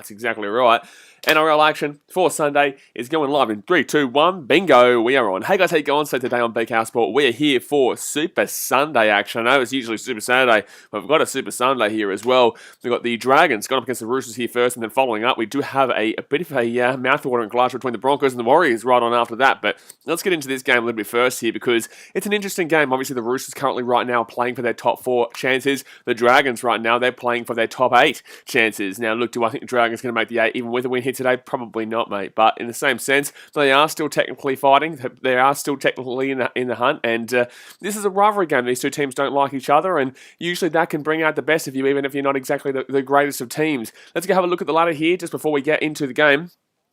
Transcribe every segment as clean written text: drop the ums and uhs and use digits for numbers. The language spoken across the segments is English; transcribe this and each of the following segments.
Sharks, exactly right. NRL action for Sunday is going live in 3, 2, 1. Bingo, we are on. Hey guys, how you going? So today on BKR Sport, we're here for Super Sunday action. I know it's usually Super Saturday, but we've got a Super Sunday here as well. We've got the Dragons going up against the Roosters here first, and then following up, we do have a bit of a mouthwatering clash between the Broncos and the Warriors right on after that. But let's get into this game a little bit first here because it's an interesting game. Obviously, the Roosters currently right now playing for their top 4 chances. The Dragons right now, they're playing for their top 8 chances. Now, look, do I think the Dragons going to make the 8 even with a win here today? Probably not, mate. But in the same sense, they are still technically fighting. They are still technically in the hunt. And this is a rivalry game. These two teams don't like each other. And usually that can bring out the best of you, even if you're not exactly the greatest of teams. Let's go have a look at the ladder here just before we get into the game.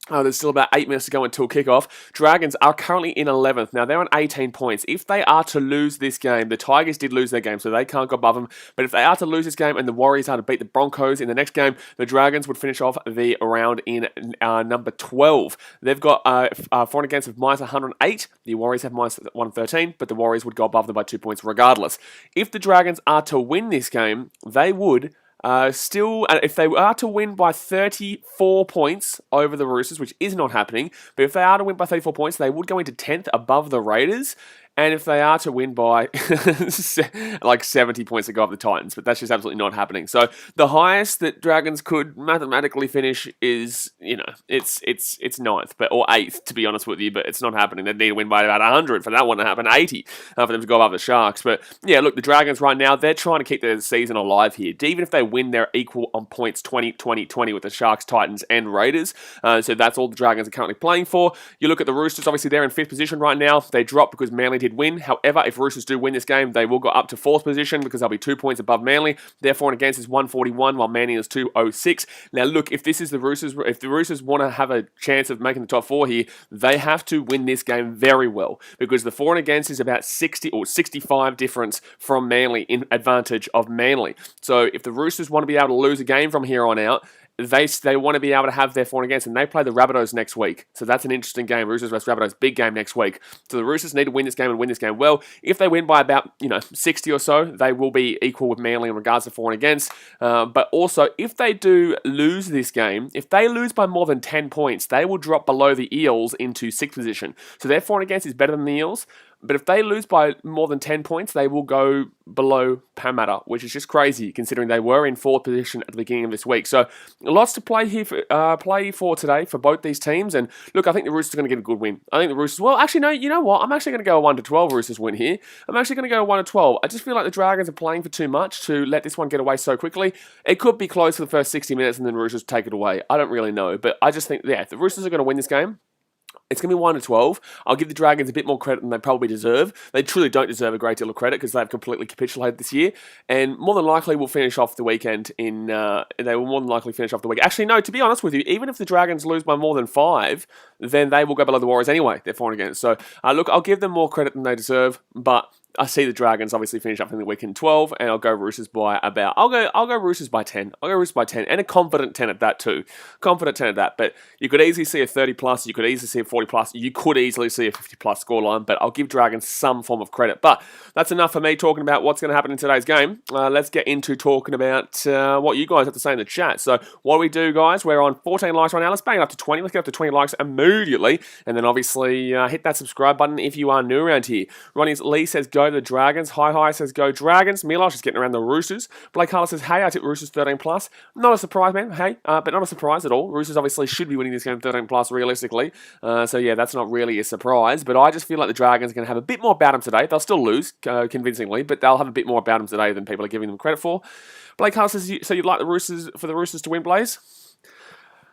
There's still about 8 minutes to go until kickoff. Dragons are currently in 11th. Now, they're on 18 points. If they are to lose this game, the Tigers did lose their game, so they can't go above them. But if they are to lose this game and the Warriors are to beat the Broncos in the next game, the Dragons would finish off the round in number 12. They've got for and against of minus 108. The Warriors have minus 113, but the Warriors would go above them by 2 points regardless. If the Dragons are to win this game, they would... if they are to win by 34 points over the Roosters, which is not happening, but if they are to win by 34 points, they would go into 10th above the Raiders. And if they are to win by like 70 points to go up the Titans, but that's just absolutely not happening. So the highest that Dragons could mathematically finish is, it's 9th, or 8th to be honest with you, but it's not happening. They need to win by about 100 for that one to happen, 80 for them to go above the Sharks. But yeah, look, the Dragons right now, they're trying to keep their season alive here. Even if they win, they're equal on points 20 with the Sharks, Titans, and Raiders. So that's all the Dragons are currently playing for. You look at the Roosters, obviously they're in 5th position right now. They dropped because Manly did win. However, if Roosters do win this game, they will go up to 4th position because they'll be 2 points above Manly. Their for and against is 141, while Manly is 206. Now, look, if this is the Roosters, if the Roosters want to have a chance of making the top 4 here, they have to win this game very well because the for and against is about 60 or 65 difference from Manly in advantage of Manly. So, if the Roosters want to be able to lose a game from here on out, they want to be able to have their for and against, and they play the Rabbitohs next week. So that's an interesting game. Roosters vs Rabbitohs, big game next week. So the Roosters need to win this game and win this game well. If they win by about 60 or so, they will be equal with Manly in regards to for and against. But also, if they do lose this game, if they lose by more than 10 points, they will drop below the Eels into 6th position. So their for and against is better than the Eels. But if they lose by more than 10 points, they will go below Parramatta, which is just crazy considering they were in 4th position at the beginning of this week. So lots to play here for today for both these teams. And look, I think the Roosters are going to get a good win. I think the Roosters, well, actually, no, you know what? I'm actually going to go a 1-12 Roosters win here. I'm actually going to go 1-12. I just feel like the Dragons are playing for too much to let this one get away so quickly. It could be close for the first 60 minutes and then Roosters take it away. I don't really know. But I just think, yeah, the Roosters are going to win this game. It's going to be 1-12. I'll give the Dragons a bit more credit than they probably deserve. They truly don't deserve a great deal of credit because they've completely capitulated this year. And more than likely will finish off the weekend in... they will more than likely finish off the week. Actually, no, to be honest with you, even if the Dragons lose by more than 5, then they will go below the Warriors anyway. They're for and against. So, look, I'll give them more credit than they deserve, but... I see the Dragons obviously finish up in the weekend 12, and I'll go Roosters by about... I'll go Roosters by 10. I'll go Roosters by 10, and a confident 10 at that too. Confident 10 at that, but you could easily see a 30 plus, you could easily see a 40 plus, you could easily see a 50 plus scoreline, but I'll give Dragons some form of credit. But that's enough for me talking about what's going to happen in today's game. Let's get into talking about what you guys have to say in the chat. So what do we do, guys? We're on 14 likes right now. Let's bang it up to 20. Let's get up to 20 likes immediately, and then obviously hit that subscribe button if you are new around here. Ronnie Lee says, go to the Dragons. Hi says, go Dragons. Milosh is getting around the Roosters. Blake Carter says, hey, I tip Roosters 13 plus. Not a surprise, man. Hey, but not a surprise at all. Roosters obviously should be winning this game 13 plus realistically. So yeah, that's not really a surprise. But I just feel like the Dragons are going to have a bit more about them today. They'll still lose convincingly, but they'll have a bit more about them today than people are giving them credit for. Blake Carter says, so you'd like the Roosters to win, Blaze?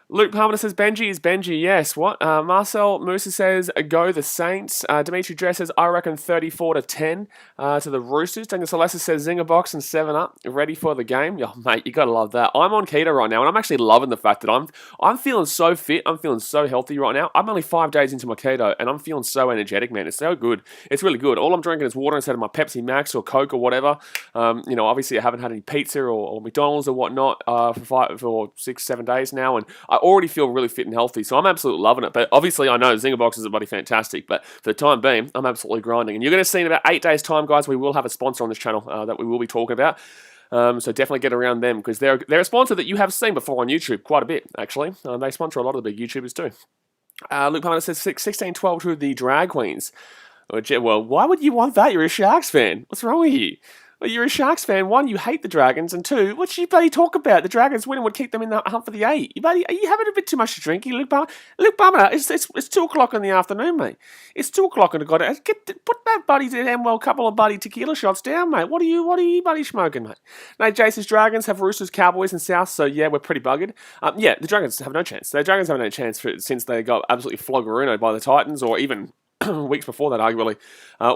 Luke Palmer says, Benji is Benji. Yes, what? Marcel Musa says, go the Saints. Dimitri Dress says, I reckon 34-10 to the Roosters. Daniel Celeste says, Zinger box and 7-up. Ready for the game? Oh, mate, you got to love that. I'm on keto right now, and I'm actually loving the fact that I'm feeling so fit. I'm feeling so healthy right now. I'm only 5 days into my keto, and I'm feeling so energetic, man. It's so good. It's really good. All I'm drinking is water instead of my Pepsi Max or Coke or whatever. Obviously, I haven't had any pizza or McDonald's or whatnot for 6-7 days now, and I already feel really fit and healthy, so I'm absolutely loving it. But obviously, I know Zinger boxes are bloody fantastic, but for the time being, I'm absolutely grinding. And you're going to see in about 8 days' time, guys, we will have a sponsor on this channel that we will be talking about. So definitely get around them because they're a sponsor that you have seen before on YouTube quite a bit, actually. They sponsor a lot of the big YouTubers too. Luke Palmer says 16-12 to the Drag Queens. Well, why would you want that? You're a Sharks fan. What's wrong with you? Well, you're a Sharks fan. One, you hate the Dragons, and two, what you bloody talk about? The Dragons winning would keep them in the hunt for the 8. Are you having a bit too much to drink, Luke Palmer? Luke Palmer, it's 2 o'clock in the afternoon, mate. It's 2 o'clock in the goddamn. Put that bloody couple of bloody tequila shots down, mate. What are you bloody smoking, mate? No, Jason's Dragons have Roosters, Cowboys, and South, so yeah, we're pretty buggered. Yeah, the Dragons have no chance. The Dragons have no chance since they got absolutely floggerooned by the Titans, or even weeks before that, arguably.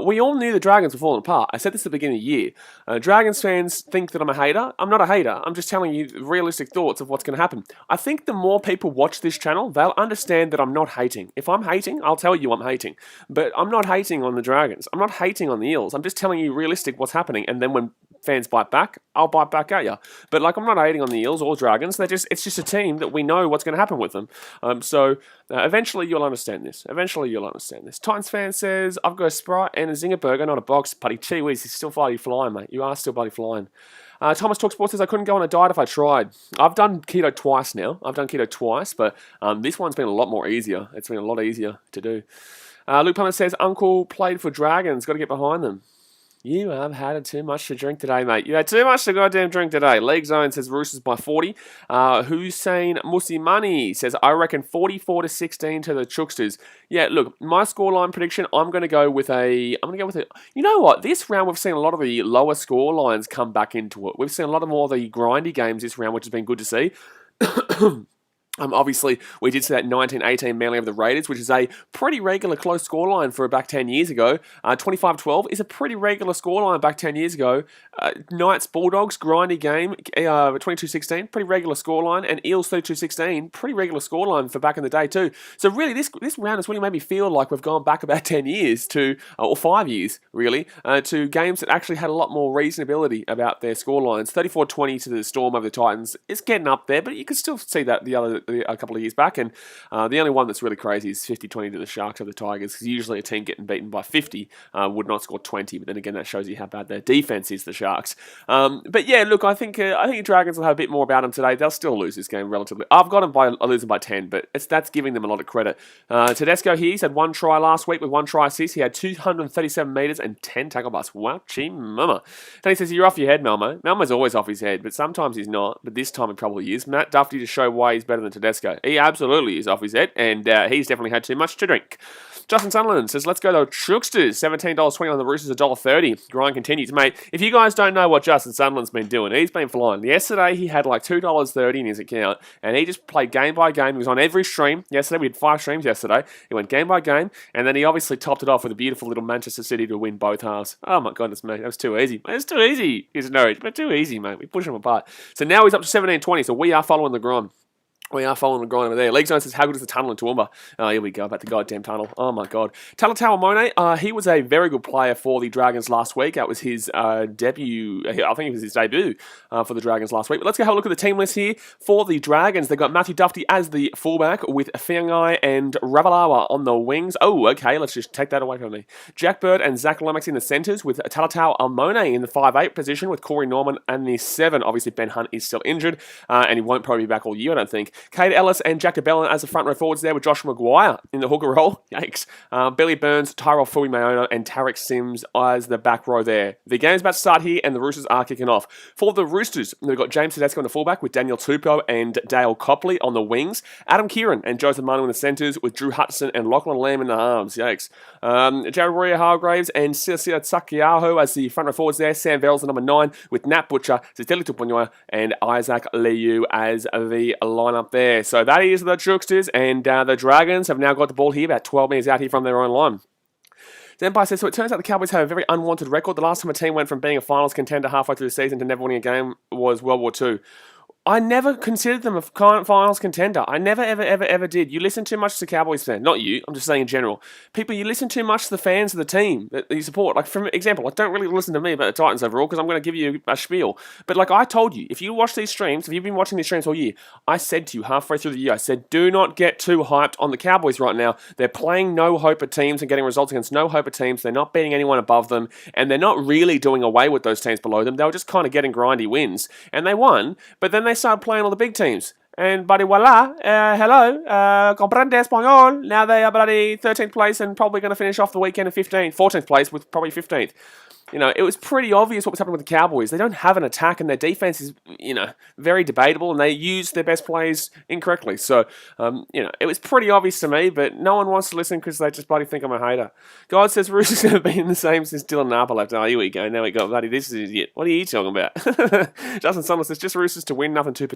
We all knew the Dragons were falling apart. I said this at the beginning of the year. Dragons fans think that I'm a hater. I'm not a hater. I'm just telling you realistic thoughts of what's going to happen. I think the more people watch this channel, they'll understand that I'm not hating. If I'm hating, I'll tell you I'm hating. But I'm not hating on the Dragons. I'm not hating on the Eels. I'm just telling you realistic what's happening. And then when fans bite back, I'll bite back at you. But I'm not hating on the Eels or Dragons. It's just a team that we know what's going to happen with them. Eventually you'll understand this. Titans fan says, I've got a Sprite and a Zinger burger, not a box, buddy. Gee whiz, he's still bloody flying, mate. You are still bloody flying. Thomas Talk Sports says, I couldn't go on a diet if I tried. I've done keto twice now. But this one's been a lot more easier. It's been a lot easier to do. Luke Palmer says, Uncle played for Dragons. Got to get behind them. You have had too much to drink today, mate. You had too much to goddamn drink today. League Zone says Roosters by 40. Hussein Musimani says, I reckon 44-16 to the Chooksters. Yeah, look, my scoreline prediction, I'm going to go with a... You know what? This round, we've seen a lot of the lower score lines come back into it. We've seen a lot of more of the grindy games this round, which has been good to see. Obviously, we did see that 19-18 Manly of the Raiders, which is a pretty regular close scoreline for back 10 years ago. 25-12 is a pretty regular scoreline back 10 years ago. Knights Bulldogs, grindy game, 22-16, pretty regular scoreline. And Eels 32-16, pretty regular scoreline for back in the day too. So really, this round has really made me feel like we've gone back about 10 years or 5 years, really, to games that actually had a lot more reasonability about their scorelines. 34-20 to the Storm over the Titans. It's getting up there, but you can still see that a couple of years back, and the only one that's really crazy is 50-20 to the Sharks over the Tigers, because usually a team getting beaten by 50 would not score 20, but then again that shows you how bad their defense is, the Sharks. But yeah, look, I think the Dragons will have a bit more about them today. They'll still lose this game relatively. I've got them losing by 10, but that's giving them a lot of credit. Tedesco here, he's had 1 try last week with 1 try assist. He had 237 metres and 10 tackle busts. Wow, gee mama. Then he says, you're off your head, Malmo. Malmo's always off his head, but sometimes he's not, but this time he probably is. Matt Duffy to show why he's better than Tedesco. He absolutely is off his head, and he's definitely had too much to drink. Justin Sunderland says, let's go to Chooksters. $17.20 on the Roosters, $1.30. Grind continues. Mate, if you guys don't know what Justin Sunderland's been doing, he's been flying. Yesterday, he had like $2.30 in his account, and he just played game by game. He was on every stream. Yesterday, we had 5 streams yesterday. He went game by game, and then he obviously topped it off with a beautiful little Manchester City to win both halves. Oh my goodness, mate. That was too easy. It's too easy. He's a Norwich, but too easy, mate. We push him apart. So now he's up to $17.20, so we are following the grind. We are following the grind over there. League Zone says, how good is the tunnel in Toowoomba? Oh, here we go, about the goddamn tunnel. Oh, my God. Talatau Amone, he was a very good player for the Dragons last week. That was his debut. I think it was his debut for the Dragons last week. But let's go have a look at the team list here. For the Dragons, they've got Matthew Duffy as the fullback with Fiangai and Ravalawa on the wings. Oh, okay, let's just take that away from me. Jack Bird and Zach Lomax in the centres with Talatau Amone in the 5'8 position with Corey Norman and the 7. Obviously, Ben Hunt is still injured, and he won't probably be back all year, I don't think. Kade Ellis and Jack DeBellin as the front row forwards there with Josh Maguire in the hooker role. Yikes. Billy Burns, Tyrell Fuimaono and Tarek Sims as the back row there. The game's about to start here and the Roosters are kicking off. For the Roosters, we've got James Tedesco in the fullback with Daniel Tupou and Dale Copley on the wings. Adam Kieran and Joseph Manu in the centres with Drew Hutchison and Lachlan Lamb in the arms. Yikes. Jared Roya Hargraves and Sisia Tsakiaho as the front row forwards there. Sam Verrills the number 9 with Nat Butcher, Ziteli Tuponoa and Isaac Liu as the lineup there. So that is the Chooksters, and the Dragons have now got the ball here, about 12 metres out here from their own line. Empire says, so it turns out the Cowboys have a very unwanted record. The last time a team went from being a finals contender halfway through the season to never winning a game was World War II. I never considered them a finals contender. I never, ever did. You listen too much to the Cowboys fan. Not you. I'm just saying in general. People, you listen too much to the fans of the team that you support. Like, for example, like, don't really listen to me about the Titans overall because I'm going to give you a spiel. But like I told you, if you watch these streams, if you've been watching these streams all year, I said to you halfway through the year, I said, do not get too hyped on the Cowboys right now. They're playing no hope of teams and getting results against no hope of teams. They're not beating anyone above them, and they're not really doing away with those teams below them. They were just kind of getting grindy wins, and they won. But then they started playing all the big teams. And buddy, voila, hello, comprende español. Now they are bloody 13th place and probably going to finish off the weekend in 14th place with probably 15th. You know, it was pretty obvious what was happening with the Cowboys. They don't have an attack, and their defense is, very debatable, and they use their best players incorrectly. So, it was pretty obvious to me, but no one wants to listen because they just bloody think I'm a hater. God says Roosters have been the same since Dylan Napa left. Oh, here we go. Now we got bloody this is it. What are you talking about? Justin Sumner says just Roosters to win, nothing too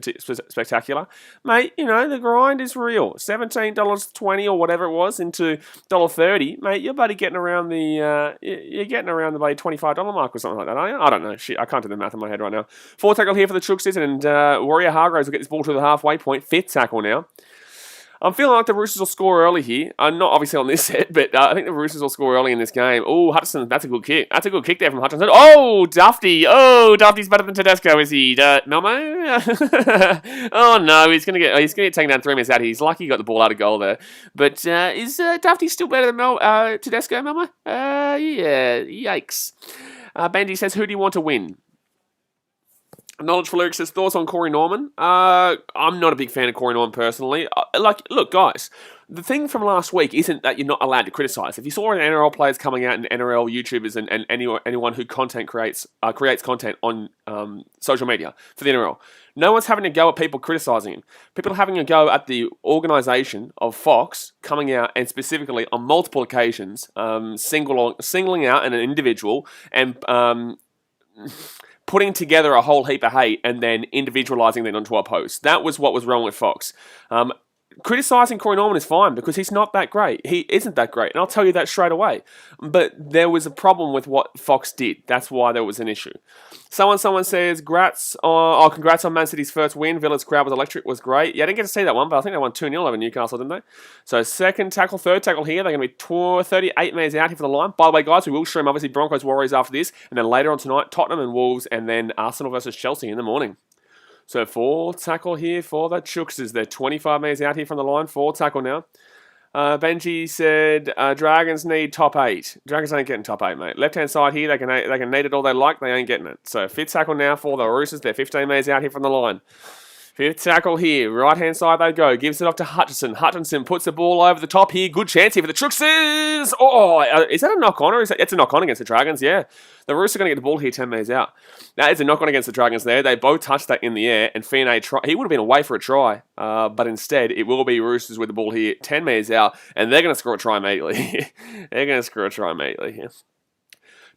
spectacular. Mate, the grind is real. $17.20 or whatever it was into $1.30. Mate, you're bloody getting around the bloody $25 mark or something like that, are you? I don't know. Shit, I can't do the math in my head right now. 4 tackle here for the Chooks, and Warrior Hargraves will get this ball to the halfway point. 5th tackle now. I'm feeling like the Roosters will score early here. Not obviously on this set, but I think the Roosters will score early in this game. Oh, Hutchinson, that's a good kick. That's a good kick there from Hutchinson. Oh, Dufty. Oh, Dufty's better than Tedesco, is he? Melmo? Oh, no, he's going to get taken down 3 minutes out here. He's lucky he got the ball out of goal there. But is Dufty still better than Tedesco, Melmo? Yeah, yikes. Benji says, who do you want to win? Knowledge for Lyrics says, thoughts on Corey Norman? I'm not a big fan of Corey Norman personally. Look, guys, the thing from last week isn't that you're not allowed to criticise. If you saw NRL players coming out and NRL YouTubers and anyone who creates content on social media for the NRL, no one's having a go at people criticising him. People are having a go at the organisation of Fox coming out and specifically on multiple occasions singling out an individual and putting together a whole heap of hate and then individualising that onto a post. That was what was wrong with Fox. Criticising Corey Norman is fine because he's not that great. He isn't that great, and I'll tell you that straight away. But there was a problem with what Fox did. That's why there was an issue. Someone says, congrats on Man City's first win. Villa's crowd was electric, was great. Yeah, I didn't get to see that one, but I think they won 2-0 over Newcastle, didn't they? So third tackle here. They're going to be 38 minutes out here for the line. By the way, guys, we will stream obviously Broncos Warriors after this, and then later on tonight, Tottenham and Wolves, and then Arsenal versus Chelsea in the morning. So 4 tackle here for the Chookses. They're 25 metres out here from the line. 4 tackle now. Benji said, Dragons need top 8. Dragons ain't getting top 8, mate. Left-hand side here, they can need it all they like. They ain't getting it. So 5th tackle now for the Roosters. They're 15 metres out here from the line. 5th tackle here. Right-hand side they go. Gives it off to Hutchinson. Hutchinson puts the ball over the top here. Good chance here for the Chookses. Oh, is that a knock-on or is it's a knock-on against the Dragons? Yeah. The Roosters are going to get the ball here 10 metres out. That is a knock-on against the Dragons there. They both touched that in the air, and Fionney, he would have been away for a try, but instead it will be Roosters with the ball here 10 metres out, and they're going to score a try immediately. They're going to score a try immediately here.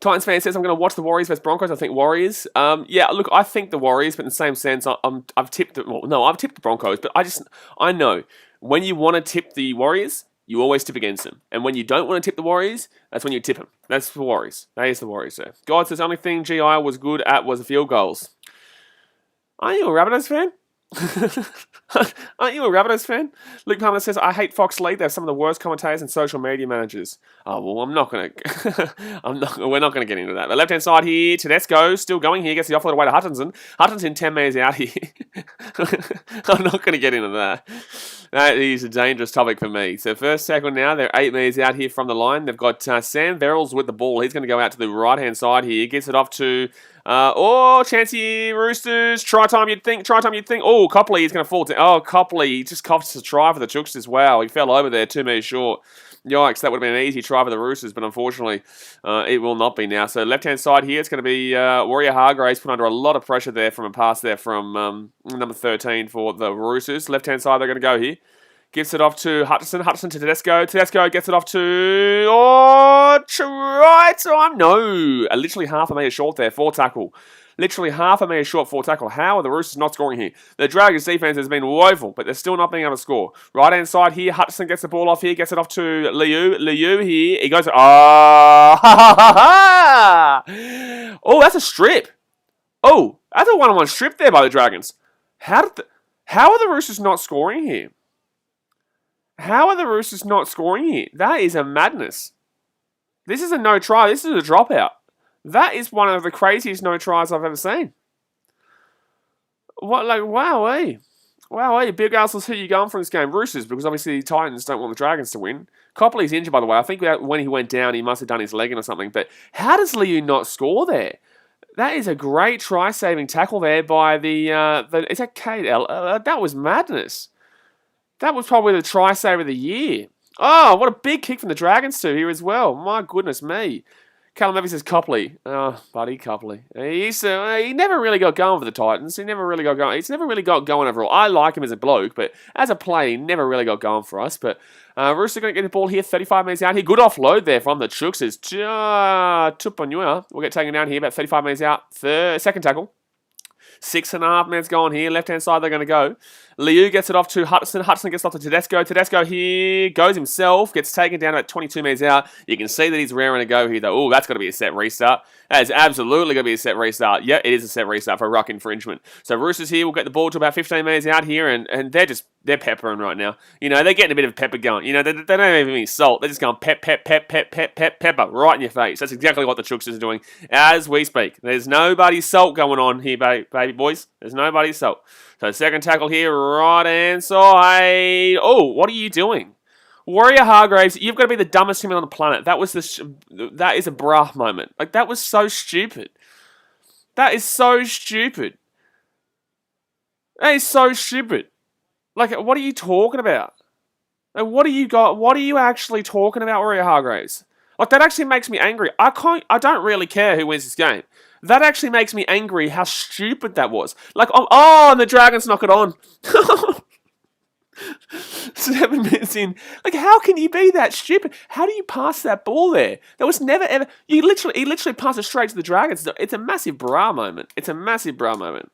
Titans fan says, I'm going to watch the Warriors vs Broncos. I think Warriors. Yeah, look, I think the Warriors, but in the same sense, I've tipped the Broncos, but I know when you want to tip the Warriors, you always tip against them. And when you don't want to tip the Warriors, that's when you tip them. That's the Warriors. That is the Warriors there. God says, only thing GI was good at was the field goals. Are you a Rabbitohs fan? Aren't you a Rabbitohs fan? Luke Palmer says, I hate Fox League. They're some of the worst commentators and social media managers. Oh, well, I'm not going to... we're not going to get into that. The left-hand side here, Tedesco still going here. Gets the offload away to Hutchinson. Hutchinson 10 metres out here. I'm not going to get into that. That is a dangerous topic for me. So first tackle now. They're 8 metres out here from the line. They've got Sam Verrills with the ball. He's going to go out to the right-hand side here. Gets it off to... chance here, Roosters. Try time, you'd think. Oh, Copley is going to fall. Copley just cops a try for the Chooks as well. He fell over there 2 metres short. Yikes, that would have been an easy try for the Roosters, but unfortunately, it will not be now. So left-hand side here, it's going to be Warrior Hargraves put under a lot of pressure there from a pass there from number 13 for the Roosters. Left-hand side, they're going to go here. Gives it off to Hutchinson. Hutchinson to Tedesco. Tedesco gets it off to... try time. No. Literally half a metre short there. 4 tackle. Literally half a metre short 4 tackle. How are the Roosters not scoring here? The Dragons defence has been woeful, but they're still not being able to score. Right-hand side here. Hutchinson gets the ball off here. Gets it off to Liu. Liu here. He goes... Oh, that's a strip. Oh, that's a one-on-one strip there by the Dragons. How are the Roosters not scoring here? How are the Roosters not scoring here? That is a madness. This is a no try. This is a dropout. That is one of the craziest no tries I've ever seen. What, like, wowee. Wowee. Big Arsenal's who you going for in this game? Roosters, because obviously the Titans don't want the Dragons to win. Copley's injured, by the way. I think when he went down, he must have done his leg in or something. But how does Liu not score there? That is a great try-saving tackle there by is that Kate? That was madness. That was probably the try-saver of the year. Oh, what a big kick from the Dragons too here as well. My goodness me. Callum Murphy says Copley. Oh, buddy, Copley. He never really got going for the Titans. He never really got going. He's never really got going overall. I like him as a bloke, but as a player, he never really got going for us. But Rooster going to get the ball here, 35 metres out here. Good offload there from the Chooks. It's Tupanua. We'll get taken down here, about 35 metres out. Second tackle. 6.5 minutes gone here. Left-hand side, they're going to go. Liu gets it off to Hudson. Hudson gets it off to Tedesco. Tedesco here goes himself. Gets taken down about 22 metres out. You can see that he's raring to go here, though. Oh, that's got to be a set restart. That is absolutely going to be a set restart. Yeah, it is a set restart for a ruck infringement. So Roosters here will get the ball to about 15 metres out here, and they're peppering right now. You know, they're getting a bit of pepper going. You know, they don't have any salt. They're just going pepper right in your face. That's exactly what the Chooks are doing as we speak. There's nobody's salt going on here, baby boys. There's nobody's salt. So second tackle here, right hand side. Oh, what are you doing? Warrior Hargraves, you've got to be the dumbest human on the planet. That is a bruh moment. Like, that was so stupid. That is so stupid. That is so stupid. Like, what are you talking about? Like, what are you actually talking about, Warrior Hargraves? Like, that actually makes me angry. I don't really care who wins this game. That actually makes me angry how stupid that was. Like, and the Dragons knock it on. 7 minutes in. Like, how can you be that stupid? How do you pass that ball there? That was never, ever... He literally passed it straight to the Dragons. It's a massive bra moment. It's a massive bra moment.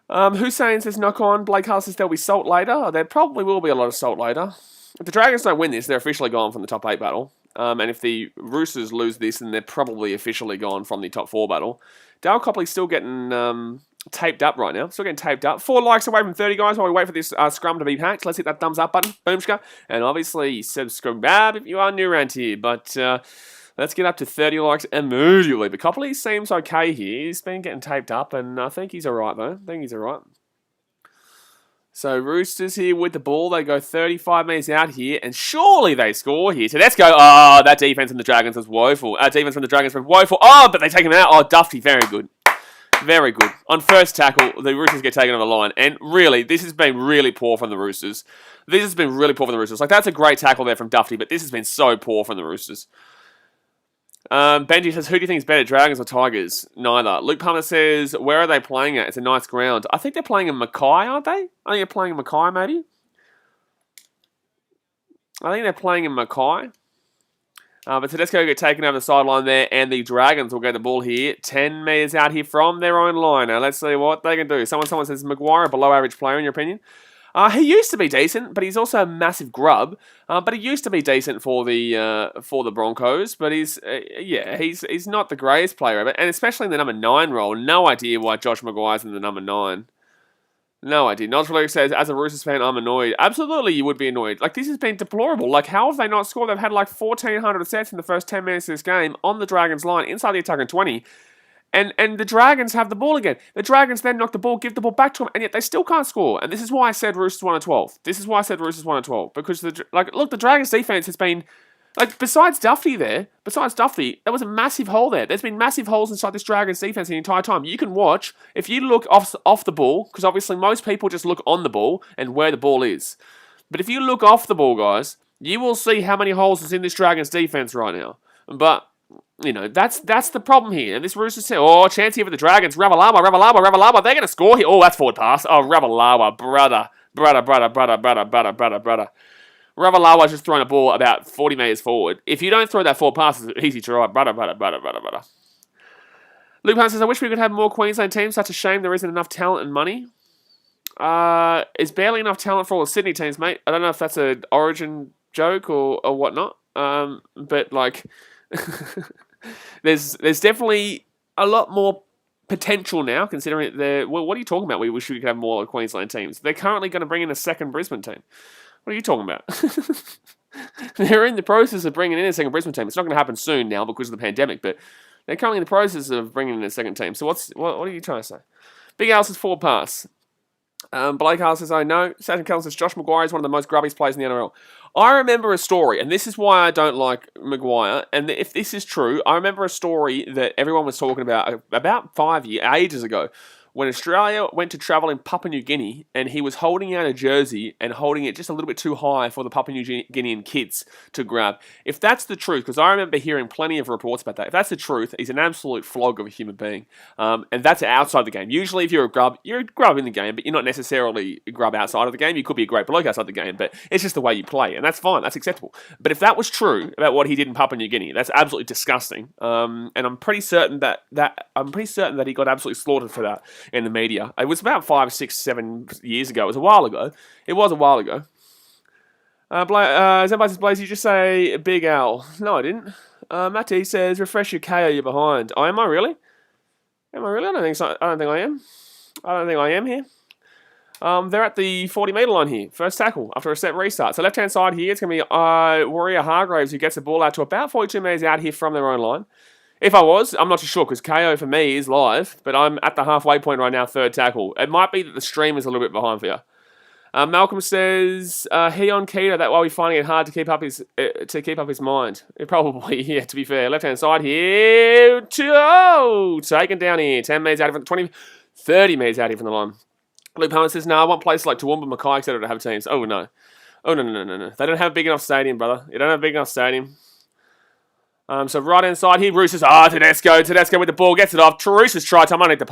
Hussein says, knock on. Blake Hull says there'll be salt later. Oh, there probably will be a lot of salt later. If the Dragons don't win this, they're officially gone from the top 8 battle. And if the Roosters lose this, then they're probably officially gone from the top 4 battle. Dale Copley's still getting taped up right now. Still getting taped up. 4 likes away from 30, guys, while we wait for this scrum to be packed. Let's hit that thumbs up button. Boomska. And obviously, subscribe if you are new around here. But let's get up to 30 likes immediately. But Copley seems okay here. He's been getting taped up, and I think he's alright, though. I think he's alright. So Roosters here with the ball. They go 35 metres out here, and surely they score here. So let's go. Oh, that defense from the Dragons was woeful. Defense from the Dragons was woeful. Oh, but they take him out. Oh, Duffy, very good. Very good. On first tackle, the Roosters get taken over the line. And really, this has been really poor from the Roosters. This has been really poor from the Roosters. Like, that's a great tackle there from Duffy, but this has been so poor from the Roosters. Benji says, who do you think is better, Dragons or Tigers? Neither. Luke Palmer says, where are they playing at? It's a nice ground. I think they're playing in Mackay, aren't they? I think they're playing in Mackay, maybe. I think they're playing in Mackay. But Tedesco will get taken over the sideline there, and the Dragons will get the ball here. 10 metres out here from their own line. Now, let's see what they can do. Someone says, Maguire, a below-average player, in your opinion? He used to be decent, but he's also a massive grub. But he used to be decent for the Broncos. But he's not the greatest player ever, and especially in the number 9 role. No idea why Josh Maguire's in the number 9. No idea. Nosfluke says, as a Roosters fan, I'm annoyed. Absolutely, you would be annoyed. Like, this has been deplorable. Like, how have they not scored? They've had like 1,400 sets in the first 10 minutes of this game on the Dragons line inside the attacking 20. And the Dragons have the ball again. The Dragons then knock the ball, give the ball back to them, and yet they still can't score. And this is why I said Roosters 1 12. This is why I said Roosters 1 12. Because, look, the Dragons defense has been, like, besides Duffy, there was a massive hole there. There's been massive holes inside this Dragons defense the entire time. You can watch, if you look off the ball, because obviously most people just look on the ball and where the ball is. But if you look off the ball, guys, you will see how many holes is in this Dragons defense right now. But, you know, that's the problem here. And this Roosters said, chance here for the Dragons. Ravalawa. They're going to score here. Oh, that's forward pass. Oh, Ravalawa, brother. Ravalawa just throwing a ball about 40 metres forward. If you don't throw that forward pass, it's easy to ride. Brother. Luke Hunt says, I wish we could have more Queensland teams. Such a shame there isn't enough talent and money. It's barely enough talent for all the Sydney teams, mate. I don't know if that's an origin joke or whatnot. But, like... There's definitely a lot more potential now, considering they're... Well, what are you talking about? We wish we could have more Queensland teams. They're currently going to bring in a second Brisbane team. What are you talking about? They're in the process of bringing in a second Brisbane team. It's not going to happen soon now because of the pandemic, but they're currently in the process of bringing in a second team. So what are you trying to say? Big Al says forward pass. Blake Hall says, I know. Satan Kelly says, Josh Maguire is one of the most grubbiest players in the NRL. I remember a story, and this is why I don't like Maguire, and if this is true, I remember a story that everyone was talking about 5 years, ages ago, when Australia went to travel in Papua New Guinea, and he was holding out a jersey and holding it just a little bit too high for the Papua New Guinean kids to grab. If that's the truth, because I remember hearing plenty of reports about that, if that's the truth, he's an absolute flog of a human being. And that's outside the game. Usually if you're a grub in the game, but you're not necessarily a grub outside of the game. You could be a great bloke outside the game, but it's just the way you play, and that's fine, that's acceptable. But if that was true about what he did in Papua New Guinea, that's absolutely disgusting. And I'm pretty certain that he got absolutely slaughtered for that in the media. It was about 5, 6, 7 years ago. It was a while ago. Zembai says, Blaze, you just say Big Al. No, I didn't. Matty says, refresh your KO, you're behind. Oh, am I really? I don't think so. I don't think I am here. They're at the 40-metre line here. First tackle after a set restart. So left-hand side here, it's going to be Warrior Hargraves who gets the ball out to about 42 metres out here from their own line. If I was, I'm not too sure because KO for me is live, but I'm at the halfway point right now, third tackle. It might be that the stream is a little bit behind for you. Malcolm says he on keto. That why we're finding it hard to keep up his mind. It probably, yeah. To be fair, left hand side here, taken down here. 10 metres out of 20, 30 metres out here from the line. Luke Palmer says, "No, I want places like Toowoomba, Mackay, etc. to have teams." Oh no, no. They don't have a big enough stadium, brother. You don't have a big enough stadium. So right hand side here, Roosters. Tedesco with the ball, gets it off. Roosters try time underneath the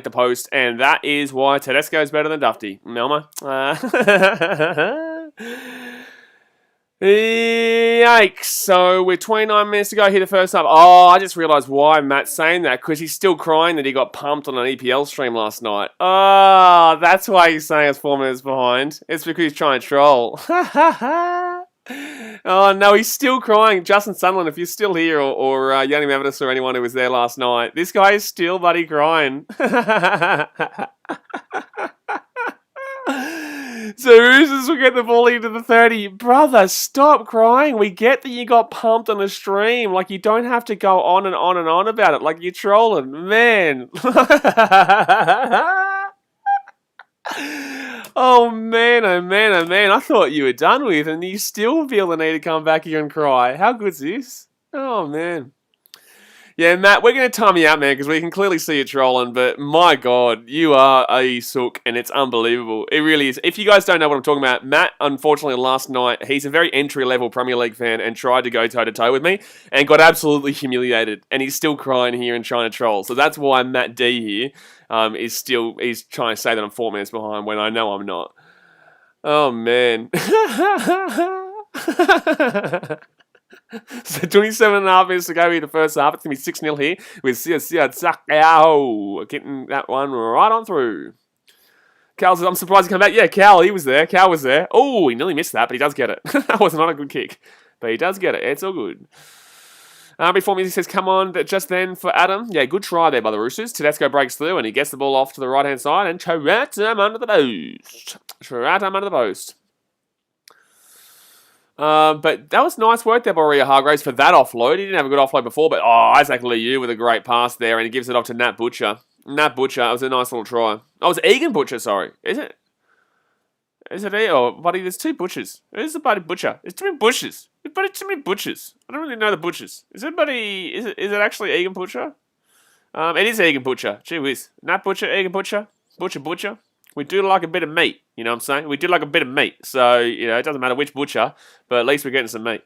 post. And that is why Tedesco is better than Dufty. Melma. Yikes. So we're 29 minutes to go here the first half. Oh, I just realised why Matt's saying that, because he's still crying that he got pumped on an EPL stream last night. Oh, that's why he's saying it's 4 minutes behind. It's because he's trying to troll. Oh no, he's still crying. Justin Sunderland, if you're still here, or Yanni Mavidis or anyone who was there last night, this guy is still bloody crying. So Roosters will get the ball into the 30. Brother, stop crying. We get that you got pumped on a stream. Like, you don't have to go on and on and on about it. Like, you're trolling. Man. Oh man. I thought you were done with, and you still feel the need to come back here and cry. How good's this? Oh man. Yeah, Matt, we're going to time you out, man, because we can clearly see you trolling, but my God, you are a sook, and it's unbelievable. It really is. If you guys don't know what I'm talking about, Matt, unfortunately, last night, he's a very entry-level Premier League fan and tried to go toe-to-toe with me and got absolutely humiliated, and he's still crying here and trying to troll. So that's why Matt D here is trying to say that I'm 4 minutes behind when I know I'm not. Oh, man. So 27 and a half minutes to go here the first half. It's going to be 6-0 here with Siadzakao getting that one right on through. Cal says, I'm surprised he came back. Yeah, Cal was there. Oh, he nearly missed that, but he does get it. That was not a good kick, but he does get it. It's all good. Before me, he says, come on, just then for Adam. Yeah, good try there by the Roosters. Tedesco breaks through and he gets the ball off to the right-hand side and Charatam under the post. But that was nice work there by Ria Hargraves for that offload. He didn't have a good offload before, but Isaac Liu with a great pass there, and he gives it off to Nat Butcher. That was a nice little try. Oh, it was Egan Butcher, sorry. Is it? Oh, buddy, there's two Butchers. Who's the buddy Butcher? There's too many Butchers. There's too many Butchers. I don't really know the Butchers. Is it actually Egan Butcher? It is Egan Butcher. Gee whiz. Nat Butcher, Egan Butcher, Butcher. We do like a bit of meat, you know what I'm saying? We do like a bit of meat. So, it doesn't matter which butcher, but at least we're getting some meat.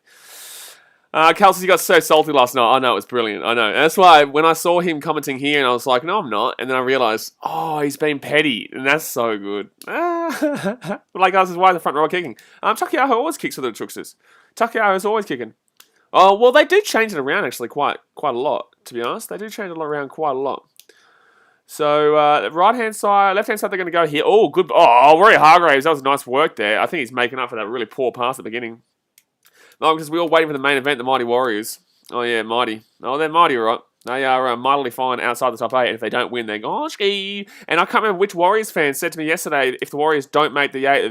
Cal says he got so salty last night. I know, it was brilliant. I know. And that's why when I saw him commenting here, and I was like, no, I'm not. And then I realised, he's been petty. And that's so good. Like I says, why is the front row kicking? Takiaho always kicks for the Truxers. Takiaho is always kicking. Oh, well, they do change it around, actually, quite a lot, to be honest. They do change it around quite a lot. So, right-hand side, left-hand side, they're going to go here. Oh, good. Oh, Rory Hargraves, that was nice work there. I think he's making up for that really poor pass at the beginning. No, because we all waiting for the main event, the Mighty Warriors. Oh, yeah, Mighty. Oh, they're Mighty, all right. They are mightily fine outside the top 8, and if they don't win, they're goshki. And I can't remember which Warriors fan said to me yesterday, if the Warriors don't make the 8,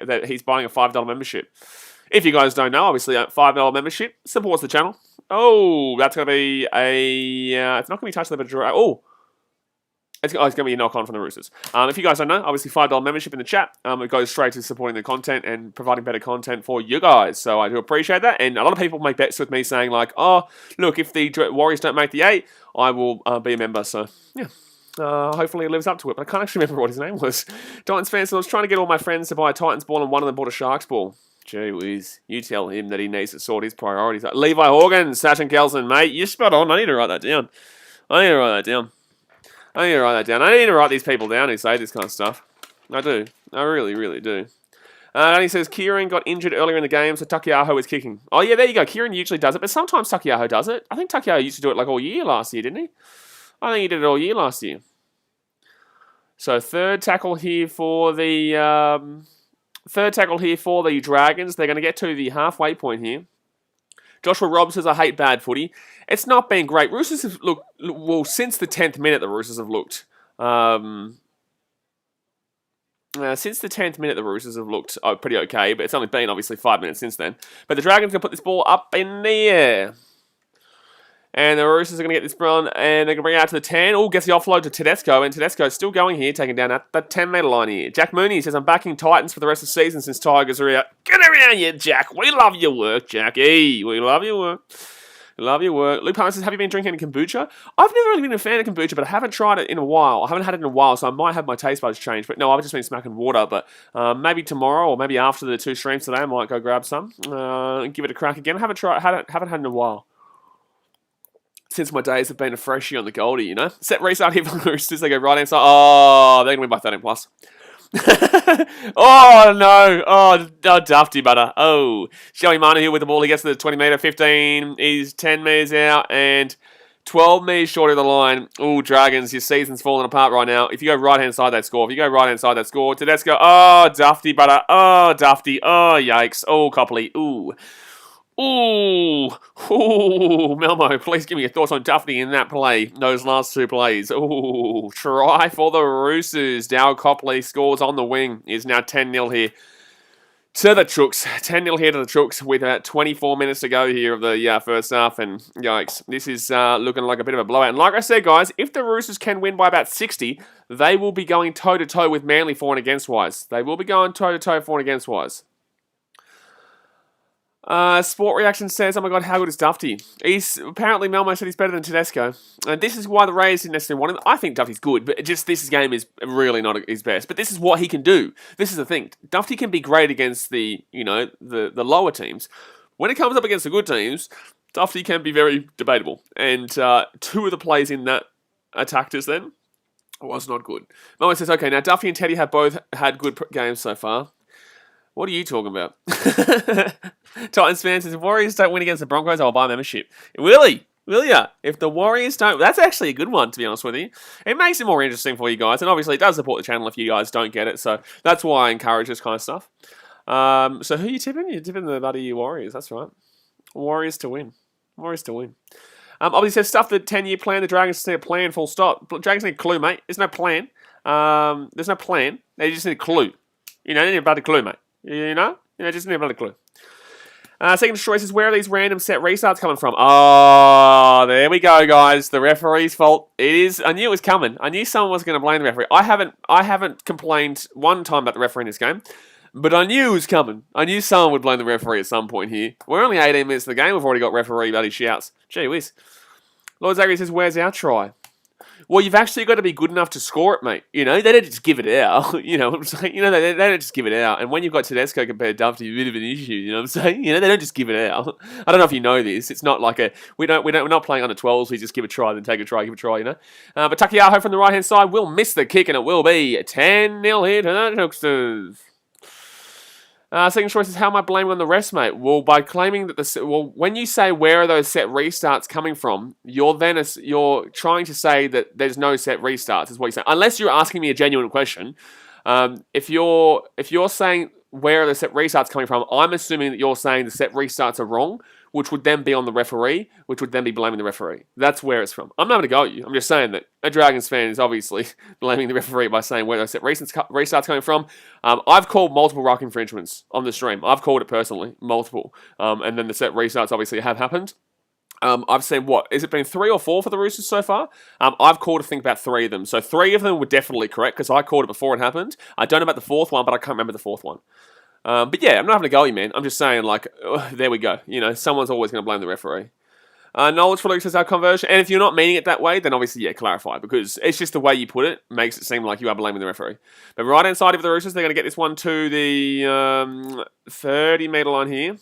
that he's buying a $5 membership. If you guys don't know, obviously a $5 membership supports the channel. Oh, that's going to be a... it's not going to be touched with a... Oh! It's going to be a knock-on from the Roosters. If you guys don't know, obviously $5 membership in the chat. It goes straight to supporting the content and providing better content for you guys. So I do appreciate that. And a lot of people make bets with me saying like, oh, look, if the Warriors don't make the 8, I will be a member. So, yeah. Hopefully it lives up to it. But I can't actually remember what his name was. Titans fan, so I was trying to get all my friends to buy a Titans ball and one of them bought a Sharks ball. Gee whiz. You tell him that he needs to sort his priorities out. Levi Horgan, Sachin Kelson, mate. You're spot on. I need to write that down. I need to write these people down who say this kind of stuff. I do. I really, really do. And he says, Kieran got injured earlier in the game, so Takiaho is kicking. Oh, yeah, there you go. Kieran usually does it, but sometimes Takiaho does it. I think Takiaho used to do it like all year last year, didn't he? I think he did it all year last year. So third tackle here for the Dragons. They're going to get to the halfway point here. Joshua Robb says, I hate bad footy. It's not been great. Roosters have looked, well, since the 10th minute, the Roosters have looked. Since the 10th minute, the Roosters have looked pretty okay, but it's only been, obviously, 5 minutes since then. But the Dragons are going to put this ball up in the air. And the Roosters are going to get this run, and they're going to bring it out to the 10. Oh, gets the offload to Tedesco, and Tedesco's still going here, taking down at the 10-metre line here. Jack Mooney says, I'm backing Titans for the rest of the season since Tigers are out. Get around here, Jack. We love your work, Jackie. We love your work. Love your work. Luke Palmer says, have you been drinking any kombucha? I've never really been a fan of kombucha, but I haven't tried it in a while. I haven't had it in a while, so I might have my taste buds changed. But no, I've just been smacking water. But maybe tomorrow or maybe after the 2 streams today, I might go grab some and give it a crack again. I haven't had it in a while. Since my days have been a freshie on the Goldie, you know? Set restart here for the Roosters. They go right hand side. Oh, they're going to win by 13 plus. Oh, no. Oh, Dufty butter. Oh. Joey Marner here with the ball. He gets to the 20 metre, 15. He's 10 metres out and 12 metres short of the line. Oh, Dragons, your season's falling apart right now. If you go right-hand side, they score. Tedesco. Oh, Dufty butter. Oh, Dufty. Oh, yikes. Oh, Copley. Ooh. Ooh, Melmo, please give me your thoughts on Duffy in that play, those last 2 plays. Ooh, try for the Roosters. Dow Copley scores on the wing. Is now 10-0 here to the Chooks. 10-0 here to the Chooks with 24 minutes to go here of the first half. And yikes, this is looking like a bit of a blowout. And like I said, guys, if the Roosters can win by about 60, they will be going toe-to-toe with Manly for and against wise. Sport Reaction says, oh my god, how good is Dufty? Apparently Melmo said he's better than Tedesco. And this is why the Rays didn't necessarily want him. I think Dufty's good, but just this game is really not his best. But this is what he can do. This is the thing. Dufty can be great against the lower teams. When it comes up against the good teams, Dufty can be very debatable. And 2 of the plays in that attack just then was not good. Melmo says, okay, now Dufty and Teddy have both had good games so far. What are you talking about? Titans fans says, if Warriors don't win against the Broncos, I'll buy a membership. Will ya? If the Warriors don't... That's actually a good one, to be honest with you. It makes it more interesting for you guys. And obviously, it does support the channel if you guys don't get it. So that's why I encourage this kind of stuff. So who are you tipping? You're tipping the bloody Warriors. That's right. Warriors to win. Obviously, says stuff the 10-year plan. The Dragons need a plan, full stop. Dragons need a clue, mate. There's no plan. There's no plan. They just need a clue. They need a bloody clue, mate. Just need a bloody clue. Second choice is, where are these random set restarts coming from? Oh, there we go, guys. The referee's fault. It is. I knew it was coming. I knew someone was going to blame the referee. I haven't complained one time about the referee in this game, but I knew it was coming. I knew someone would blame the referee at some point here. We're only 18 minutes in the game. We've already got referee bloody shouts. Gee whiz. Lord Zachary says, where's our try? Well, you've actually got to be good enough to score it, mate. They don't just give it out. They don't just give it out. And when you've got Tedesco compared to Dufty, a bit of an issue. You know what I'm saying? They don't just give it out. I don't know if you know this. It's not like we're not playing under 12s. We just give a try, then take a try, give a try. But Takiaho from the right hand side will miss the kick, and it will be 10-0 here to the Jokesters. Second choice is, how am I blaming on the rest, mate? Well, by claiming that when you say where are those set restarts coming from, you're trying to say that there's no set restarts, is what you're saying. Unless you're asking me a genuine question. If you're saying where are the set restarts coming from, I'm assuming that you're saying the set restarts are wrong, which would then be on the referee, which would then be blaming the referee. That's where it's from. I'm not going to go at you. I'm just saying that a Dragons fan is obviously blaming the referee by saying where those set restarts coming from. I've called multiple ruck infringements on the stream. I've called it personally, multiple. And then the set restarts obviously have happened. I've seen, has it been 3 or 4 for the Roosters so far? I've called, I think, about 3 of them. So 3 of them were definitely correct because I called it before it happened. I don't know about the 4th one, but I can't remember the 4th one. But yeah, I'm not having a go at you, man. I'm just saying, like, there we go. You know, someone's always going to blame the referee. Knowledge for Luke says our conversion. And if you're not meaning it that way, then obviously, yeah, clarify. Because it's just the way you put it makes it seem like you are blaming the referee. But right-hand side of the Roosters, they're going to get this one to the 30-metre line here.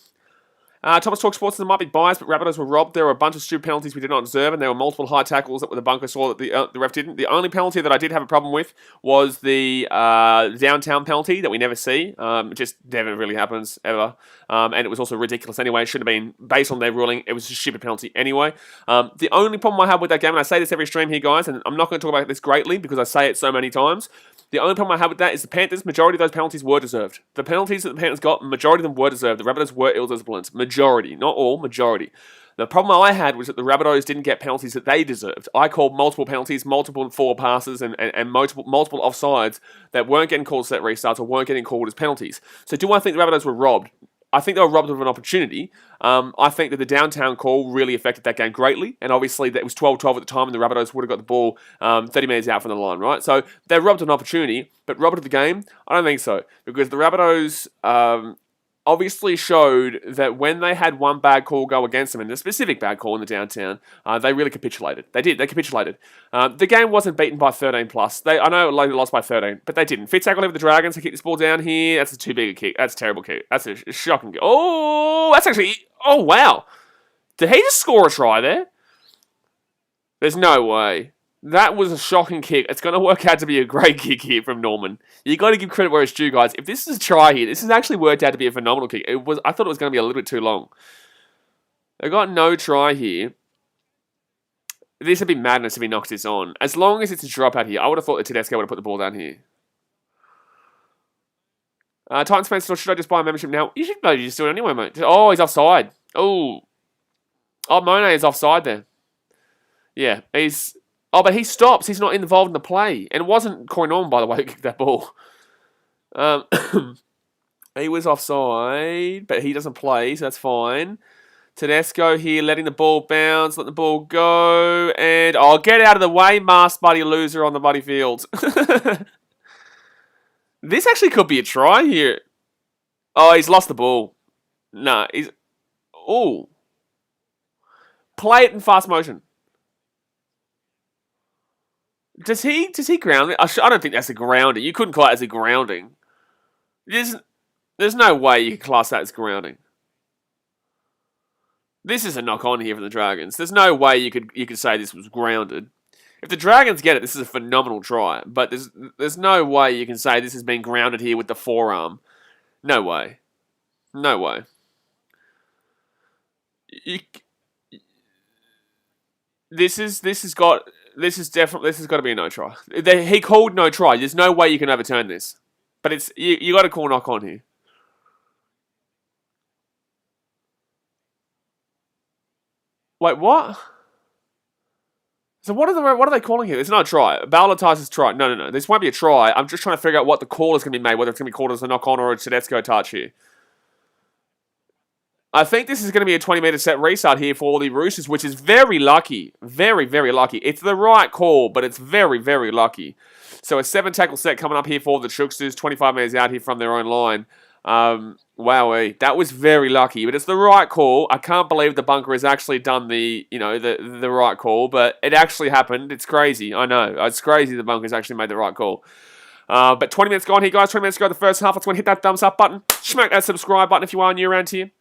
Thomas Talk Sports, there might be bias, but Rabbitohs were robbed. There were a bunch of stupid penalties we did not deserve, and there were multiple high tackles that the bunker saw that the ref didn't. The only penalty that I did have a problem with was the downtown penalty that we never see. It just never really happens, ever. And it was also ridiculous anyway. It should have been, based on their ruling, it was a stupid penalty anyway. The only problem I have with that game, and I say this every stream here, guys, and I'm not going to talk about this greatly because I say it so many times. The only problem I have with that is the Panthers, majority of those penalties were deserved. The penalties that the Panthers got, majority of them were deserved. The Rabbitohs were ill-disciplined. Majority. Not all, majority. The problem I had was that the Rabbitohs didn't get penalties that they deserved. I called multiple penalties, multiple forward passes, and multiple offsides that weren't getting called set restarts or weren't getting called as penalties. So do I think the Rabbitohs were robbed? I think they were robbed of an opportunity. I think that the downtown call really affected that game greatly. And obviously, that was 12-12 at the time, and the Rabbitohs would have got the ball 30 metres out from the line, right? So they robbed an opportunity, but robbed of the game? I don't think so. Because the Rabbitohs obviously showed that when they had one bad call go against them, and a specific bad call in the downtown, they really capitulated. They did. They capitulated. The game wasn't beaten by 13 plus. I know they lost by 13, but they didn't. Fitz-Tackle over the Dragons to kick this ball down here. That's too big a kick. That's a terrible kick. That's a shocking kick. Oh, that's actually... Oh, wow. Did he just score a try there? There's no way. That was a shocking kick. It's going to work out to be a great kick here from Norman. You got to give credit where it's due, guys. If this is a try here, this has actually worked out to be a phenomenal kick. I thought it was going to be a little bit too long. They got no try here. This would be madness if he knocks this on. As long as it's a dropout here, I would have thought that Tedesco would have put the ball down here. Titans fans, should I just buy a membership now? You should just do it anyway, mate. Oh, he's offside. Oh, Monet is offside there. Yeah, he's... Oh, but he stops. He's not involved in the play. And it wasn't Corey Norman, by the way, who kicked that ball. He was offside, but he doesn't play, so that's fine. Tedesco here, letting the ball bounce, let the ball go. And, get out of the way, masked buddy loser on the buddy field. This actually could be a try here. Oh, he's lost the ball. No, he's... Oh. Play it in fast motion. Does he ground it? I don't think that's a grounding. You couldn't call it as a grounding. There's no way you can class that as grounding. This is a knock on here for the Dragons. There's no way you could say this was grounded. If the Dragons get it, this is a phenomenal try. But there's no way you can say this has been grounded here with the forearm. No way. No way. This has got to be a no try. He called no try. There's no way you can overturn this. But it's you got to call knock on here. Wait, what? So what are they calling here? It's not a try. Ballotize's try. No. This won't be a try. I'm just trying to figure out what the call is going to be made, whether it's going to be called as a knock on or a Tedesco touch here. I think this is going to be a 20-metre set restart here for the Roosters, which is very lucky. Very, very lucky. It's the right call, but it's very, very lucky. So a 7-tackle set coming up here for the Shooksters, 25 metres out here from their own line. Wowee. That was very lucky, but it's the right call. I can't believe the bunker has actually done the right call, but it actually happened. It's crazy. I know. It's crazy the bunker's actually made the right call. But 20 minutes gone here, guys. 20 minutes to go the first half. Let's go and hit that thumbs up button. Smack that subscribe button if you are new around here.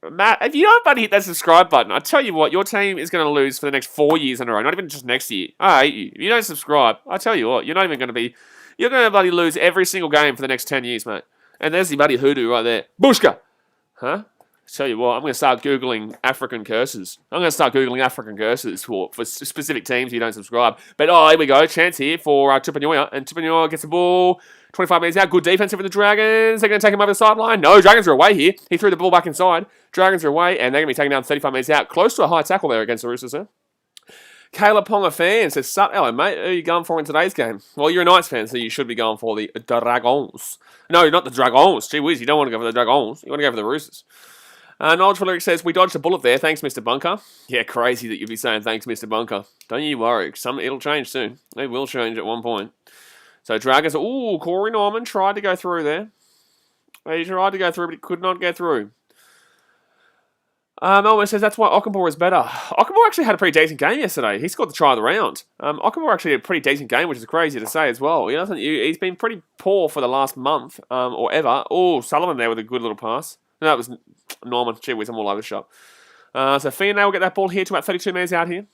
Matt, if you don't hit that subscribe button, I tell you what, your team is going to lose for the next 4 years in a row. Not even just next year. I hate you. If you don't subscribe, I tell you what, you're not even going to be... You're going to bloody lose every single game for the next 10 years, mate. And there's the bloody hoodoo right there. Bushka! Huh? Tell you what, I'm going to start Googling African curses. I'm going to start Googling African curses for specific teams you don't subscribe. But, here we go. Chance here for Tupanua. And Tupanua gets the ball. 25 metres out. Good defense for the Dragons. They're going to take him over the sideline. No, Dragons are away here. He threw the ball back inside. Dragons are away, and they're going to be taking down 35 metres out. Close to a high tackle there against the Roosters, huh? Caleb Ponga fan says, hello, mate. Who are you going for in today's game? Well, you're a Knights fan, so you should be going for the Dragons. No, not the Dragons. Gee whiz, you don't want to go for the Dragons. You want to go for the Roosters. Knowledge for Lyric says, we dodged a bullet there. Thanks, Mr. Bunker. Yeah, crazy that you'd be saying thanks, Mr. Bunker. Don't you worry. It'll change soon. It will change at one point. So, Dragons. Ooh, Corey Norman tried to go through there. He tried to go through, but he could not get through. Melvin says that's why Ockenbaugh is better. Ockenbaugh actually had a pretty decent game yesterday. He scored the try of the round. Ockenbaugh actually had a pretty decent game, which is crazy to say as well. He's been pretty poor for the last month or ever. Oh, Sullivan there with a good little pass. No, that was Norman. Gee whiz, I'm all over the shop. So Fiona will get that ball here to about 32 metres out here.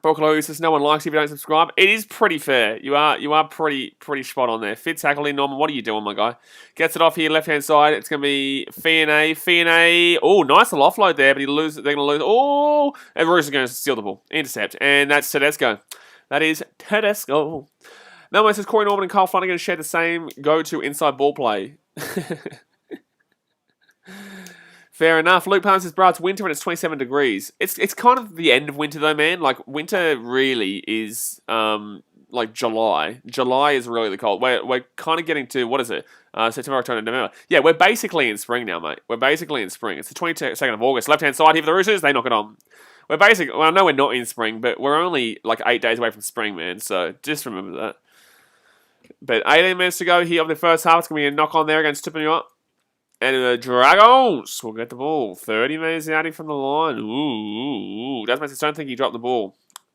Broccolo says no one likes you if you don't subscribe. It is pretty fair. You are pretty spot on there. Fit tackle in, Norman. What are you doing, my guy? Gets it off here, left hand side. It's going to be Fiona. Oh, nice little offload there, but they're going to lose. Oh, and Roos is going to steal the ball. Intercept. And that's Tedesco. That is Tedesco. Melmo says Corey Norman and Kyle Flanagan share the same go-to inside ball play. Fair enough. Luke Palmer says, bro, it's winter and it's 27 degrees. It's kind of the end of winter though, man. Like, winter really is, like, July. July is really the cold. We're kind of getting to, what is it? September, October, November. Yeah, we're basically in spring now, mate. We're basically in spring. It's the 22nd of August. Left-hand side here for the Roosters. They knock it on. Well, I know we're not in spring, but we're only, like, 8 days away from spring, man. So, just remember that. But 18 minutes to go here of the first half. It's going to be a knock-on there against Tupanua. And the Dragons will get the ball. 30 metres out from the line. Ooh. That's makes I don't think he dropped the ball.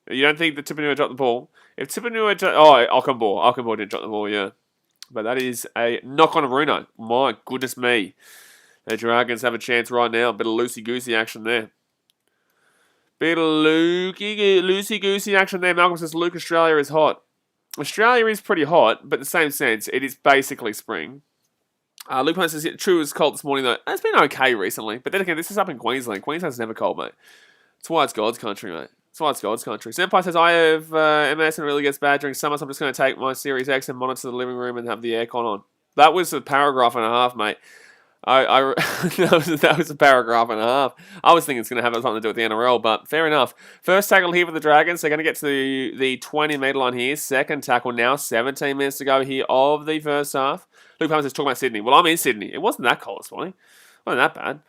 You don't think that Tupanua dropped the ball? If Tupanua... Ockenbaugh did drop the ball, yeah. But that is a knock on a Bruno. My goodness me. The Dragons have a chance right now. Bit of loosey-goosey action there. Bit of loosey-goosey action there. Malcolm says Luke, Australia is hot. Australia is pretty hot, but in the same sense, it is basically spring. Luke Hunt says, true as cold this morning, though. It's been okay recently. But then again, this is up in Queensland. Queensland's never cold, mate. That's why it's God's country, mate. That's why it's God's country. Senpai says, I have MS and it really gets bad during summer, so I'm just going to take my Series X and monitor the living room and have the aircon on. That was a paragraph and a half, mate. That was a paragraph and a half. I was thinking it's going to have something to do with the NRL, but fair enough. First tackle here for the Dragons. They're going to get to the 20-metre line here. Second tackle now. 17 minutes to go here of the first half. Luke Palmer says, talking about Sydney. Well, I'm in Sydney. It wasn't that cold this morning. It wasn't that bad.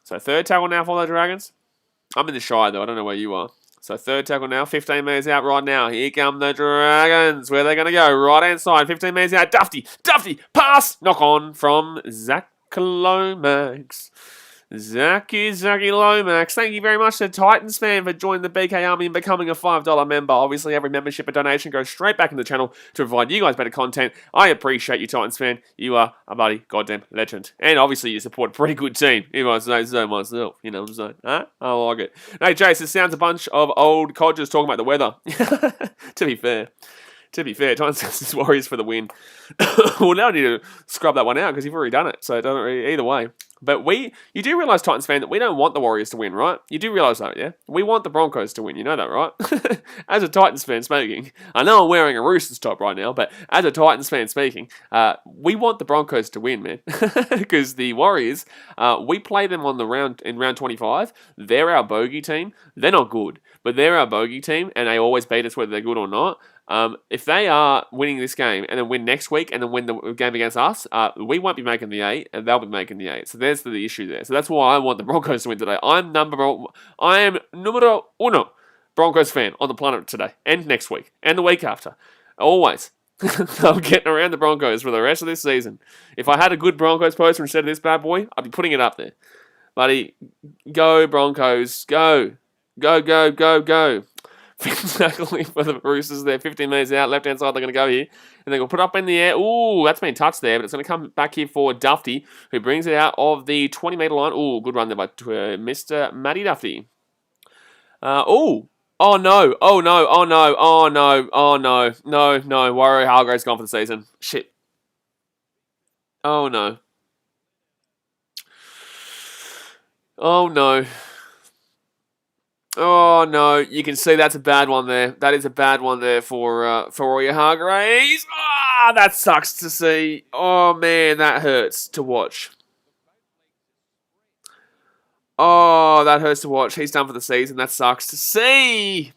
So third tackle now for the Dragons. I'm in the Shire, though. I don't know where you are. So third tackle now. 15 metres out right now. Here come the Dragons. Where are they going to go? Right-hand side. 15 metres out. Dufty. Pass. Knock on from Zach Lomax. Zaki Lomax. Thank you very much to Titans fan for joining the BKRmy and becoming a $5 member. Obviously, every membership and donation goes straight back in the channel to provide you guys better content. I appreciate you, Titans fan. You are a bloody goddamn legend. And obviously, you support a pretty good team. If I say so myself. You know what I'm saying? Huh? I like it. Hey, Jace, it sounds a bunch of old codgers talking about the weather. To be fair, Titans versus Warriors for the win. Well, now I need to scrub that one out because you've already done it. So it doesn't really, either way. But you do realise, Titans fan, that we don't want the Warriors to win, right? You do realise that, yeah? We want the Broncos to win. You know that, right? As a Titans fan speaking, I know I'm wearing a Roosters top right now, but as a Titans fan speaking, we want the Broncos to win, man. Because the Warriors, we play them on in round 25. They're our bogey team. They're not good, but they're our bogey team, and they always beat us whether they're good or not. If they are winning this game and then win next week and then win the game against us, we won't be making the 8 and they'll be making the 8. So there's the issue there. So that's why I want the Broncos to win today. I am numero uno Broncos fan on the planet today and next week and the week after. Always. I'm getting around the Broncos for the rest of this season. If I had a good Broncos poster instead of this bad boy, I'd be putting it up there. Buddy, go Broncos. Go. Go. Exactly for the Roosters there. 15 metres out, left-hand side, they're going to go here. And they're going to put it up in the air. Ooh, that's been touched there, but it's going to come back here for Dufty, who brings it out of the 20-metre line. Ooh, good run there by Mr. Matty Dufty. Oh no. No. Warrior Hargrave's gone for the season. Shit. Oh, no. Oh, no. Oh, no. You can see that's a bad one there. That is a bad one there for Roy Hargraves. Ah, that sucks to see. Oh, man, that hurts to watch. Oh, that hurts to watch. He's done for the season. That sucks to see.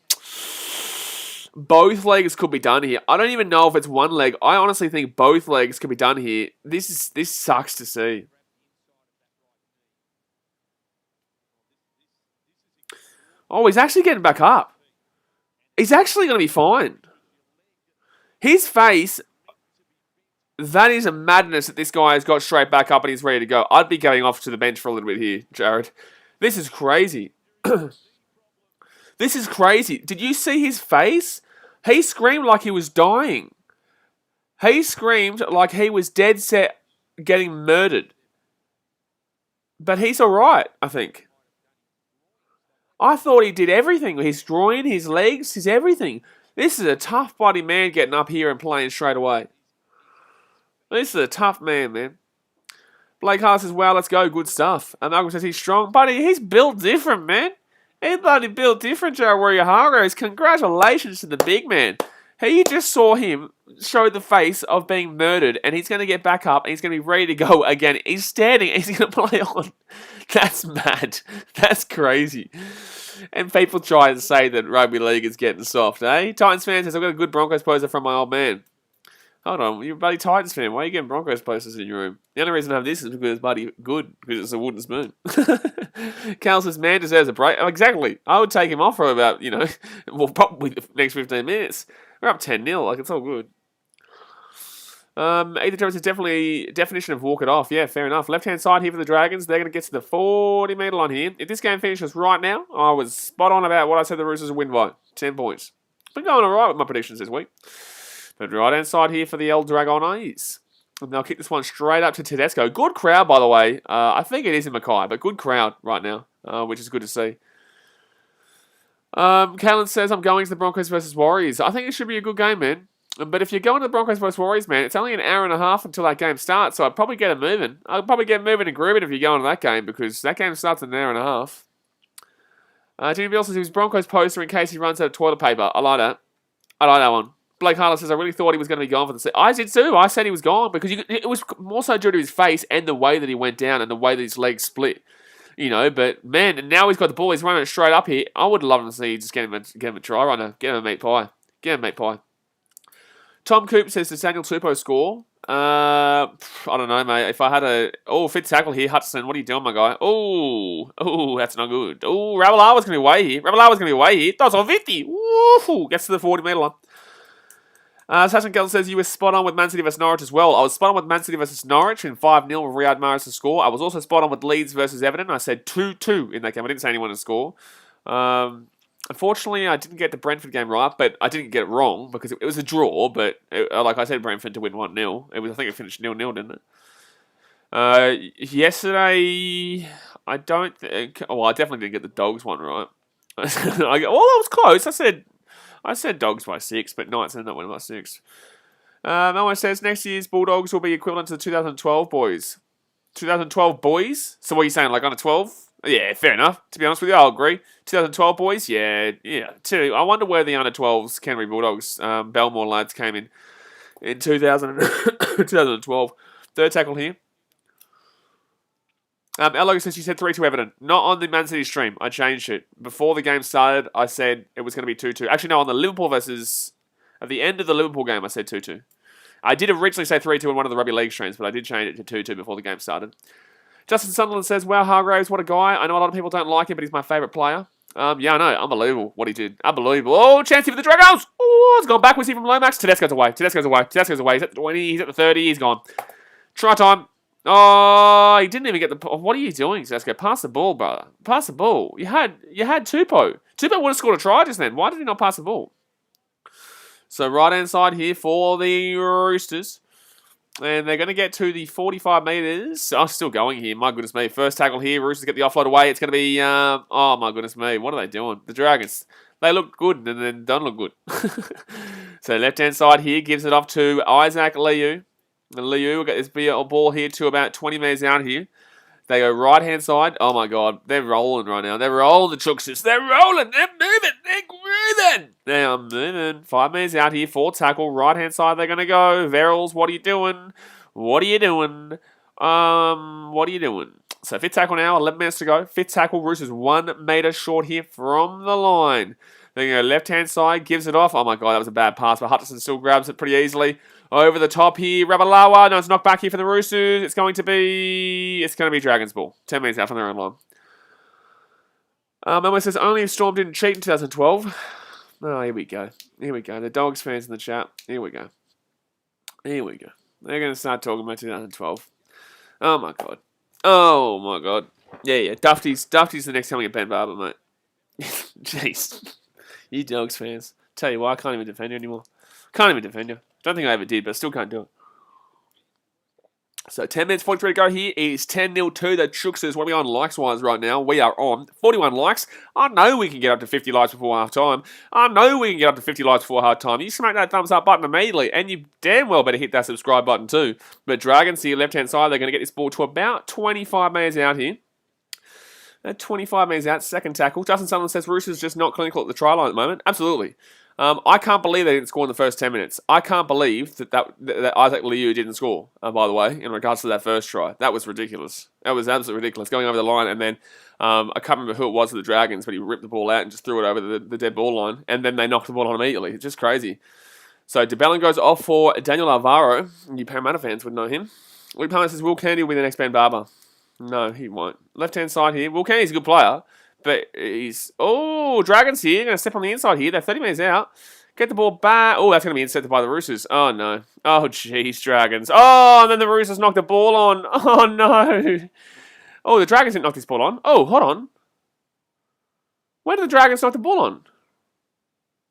Both legs could be done here. I don't even know if it's one leg. I honestly think both legs could be done here. This sucks to see. Oh, he's actually getting back up. He's actually going to be fine. His face, that is a madness that this guy has got straight back up and he's ready to go. I'd be going off to the bench for a little bit here, Jared. This is crazy. This is crazy. Did you see his face? He screamed like he was dying. He screamed like he was dead set getting murdered. But he's alright, I think. I thought he did everything. His groin, his legs, his everything. This is a tough bloody man getting up here and playing straight away. This is a tough man. Blake Hart says, wow, let's go. Good stuff. And Malcolm says he's strong. Buddy, he's built different, man. He's bloody built different, Joe Warrior Hargraves. Congratulations to the big man. He just saw him show the face of being murdered, and he's going to get back up, and he's going to be ready to go again. He's standing, and he's going to play on. That's mad. That's crazy. And people try and say that rugby league is getting soft, eh? Titans fan says, I've got a good Broncos poster from my old man. Hold on, you're a bloody Titans fan. Why are you getting Broncos posters in your room? The only reason I have this is because it's bloody good, because it's a wooden spoon. Cal says, man deserves a break. Oh, exactly. I would take him off for about, well, probably the next 15 minutes. We're up 10-0, like, it's all good. Ethan Trevor says, definitely definition of walk it off. Yeah, fair enough. Left-hand side here for the Dragons. They're going to get to the 40-metre line here. If this game finishes right now, I was spot on about what I said the Roosters would win by. 10 points. Been going all right with my predictions this week. But right-hand side here for the El Dragones. And they'll kick this one straight up to Tedesco. Good crowd, by the way. I think it is in Mackay, but good crowd right now, which is good to see. Callan says, I'm going to the Broncos versus Warriors. I think it should be a good game, man. But if you're going to the Broncos versus Warriors, man, it's only an hour and a half until that game starts, so I'd probably get it moving. I'd probably get moving and grooving if you're going to that game, because that game starts in an hour and a half. Jimmy Bill says he was Broncos poster in case he runs out of toilet paper. I like that. I like that one. Blake Harlan says, I really thought he was going to be gone for the season. I did too. I said he was gone because it was more so due to his face and the way that he went down and the way that his legs split. But man, and now he's got the ball. He's running it straight up here. I would love to see just get him a try right now. Get him a meat pie. Tom Coop says, does Daniel Tupou score? I don't know, mate. If I had fit tackle here, Hutchison. What are you doing, my guy? That's not good. Ravalawa was going to be away here. That's on 50. Woo! Gets to the 40-metre line. Sachin Kelly says, you were spot on with Man City versus Norwich as well. I was spot on with Man City versus Norwich in 5-0 with Riyad Mahrez to score. I was also spot on with Leeds versus Everton. I said 2-2 in that game. I didn't say anyone to score. Unfortunately, I didn't get the Brentford game right, but I didn't get it wrong because it was a draw. But like I said, Brentford to win 1-0. I think it finished 0-0, didn't it? Yesterday, I don't think. Well, I definitely didn't get the Dogs one right. That was close. I said Dogs by 6, but Knights ended up winning by 6. Melmo says next year's Bulldogs will be equivalent to the 2012 boys. 2012 boys? So what are you saying, like under 12? Yeah, fair enough. To be honest with you, I'll agree. 2012 boys? Yeah. I wonder where the under 12s Canterbury Bulldogs, Belmore lads came in 2012. Third tackle here. Elo says she said 3-2 Everton. Not on the Man City stream. I changed it. Before the game started, I said it was going to be 2-2. Actually, no, on the Liverpool versus... At the end of the Liverpool game, I said 2-2. I did originally say 3-2 in one of the Rugby League streams, but I did change it to 2-2 before the game started. Justin Sunderland says, wow, Hargraves, what a guy. I know a lot of people don't like him, but he's my favourite player. Yeah, I know. Unbelievable what he did. Unbelievable. Oh, chance here for the Dragons. Oh, it's gone backwards here from Lomax. Tedesco's away. He's at the 20. He's at the 30. He's gone. Try time. Oh, he didn't even get the... What are you doing, Tedesco? Pass the ball, brother. Pass the ball. You had Tupou. Tupou would have scored a try just then. Why did he not pass the ball? So right-hand side here for the Roosters. And they're going to get to the 45 metres. I'm still going here. My goodness me. First tackle here. Roosters get the offload away. It's going to be... oh, my goodness me. What are they doing? The Dragons. They look good and then don't look good. So left-hand side here gives it off to Isaac Liu. And Liu will get this ball here to about 20 metres out here. They go right-hand side. Oh, my God. They're rolling right now. They're rolling, the Chooksters. They're rolling. They're moving. They're grooving. They are moving. 5 minutes out here. 4 tackle. Right-hand side, they're going to go. Verrills, what are you doing? What are you doing? What are you doing? So, 5th tackle now. 11 minutes to go. 5th tackle. Roosters 1 metre short here from the line. Then go left-hand side. Gives it off. Oh, my God. That was a bad pass, but Hutchison still grabs it pretty easily. Over the top here, Ravalawa. No, it's knocked back here for the Roosters. It's going to be Dragons ball. 10 minutes out from their own line. Elmo says, only if Storm didn't cheat in 2012. Oh, here we go. Here we go. The Dogs fans in the chat. Here we go. Here we go. They're going to start talking about 2012. Oh, my God. Oh, my God. Yeah. Dufty's the next time we get Ben Barber, mate. Jeez. You Dogs fans. Tell you what, I can't even defend you anymore. Can't even defend you. Don't think I ever did, but I still can't do it. So 10 minutes, 43 to go here. It is 10-0 to the Chooksters. What are we on likes-wise right now? We are on 41 likes. I know we can get up to 50 likes before half-time. I know we can get up to 50 likes before half-time. You smack that thumbs up button immediately, and you damn well better hit that subscribe button too. But Dragons to your left-hand side, they're going to get this ball to about 25 metres out here. At 25 metres out, second tackle. Justin Sutherland says Roosters just not clinical at the try line at the moment. Absolutely. I can't believe they didn't score in the first 10 minutes. I can't believe that Isaac Liu didn't score, by the way, in regards to that first try. That was ridiculous. That was absolutely ridiculous. Going over the line, and then I can't remember who it was for the Dragons, but he ripped the ball out and just threw it over the dead ball line, and then they knocked the ball on immediately. It's just crazy. So DeBellin goes off for Daniel Alvaro. You Parramatta fans would know him. Luke Palmer says Will Kennedy will be the next Ben Barber. No, he won't. Left-hand side here. Will Kennedy's a good player. But he's... Oh, Dragons here. Going to step on the inside here. They're 30 metres out. Get the ball back. Oh, that's going to be intercepted by the Roosters. Oh, no. Oh, jeez, Dragons. Oh, and then the Roosters knocked the ball on. Oh, no. Oh, the Dragons didn't knock this ball on. Oh, hold on. When did the Dragons knock the ball on?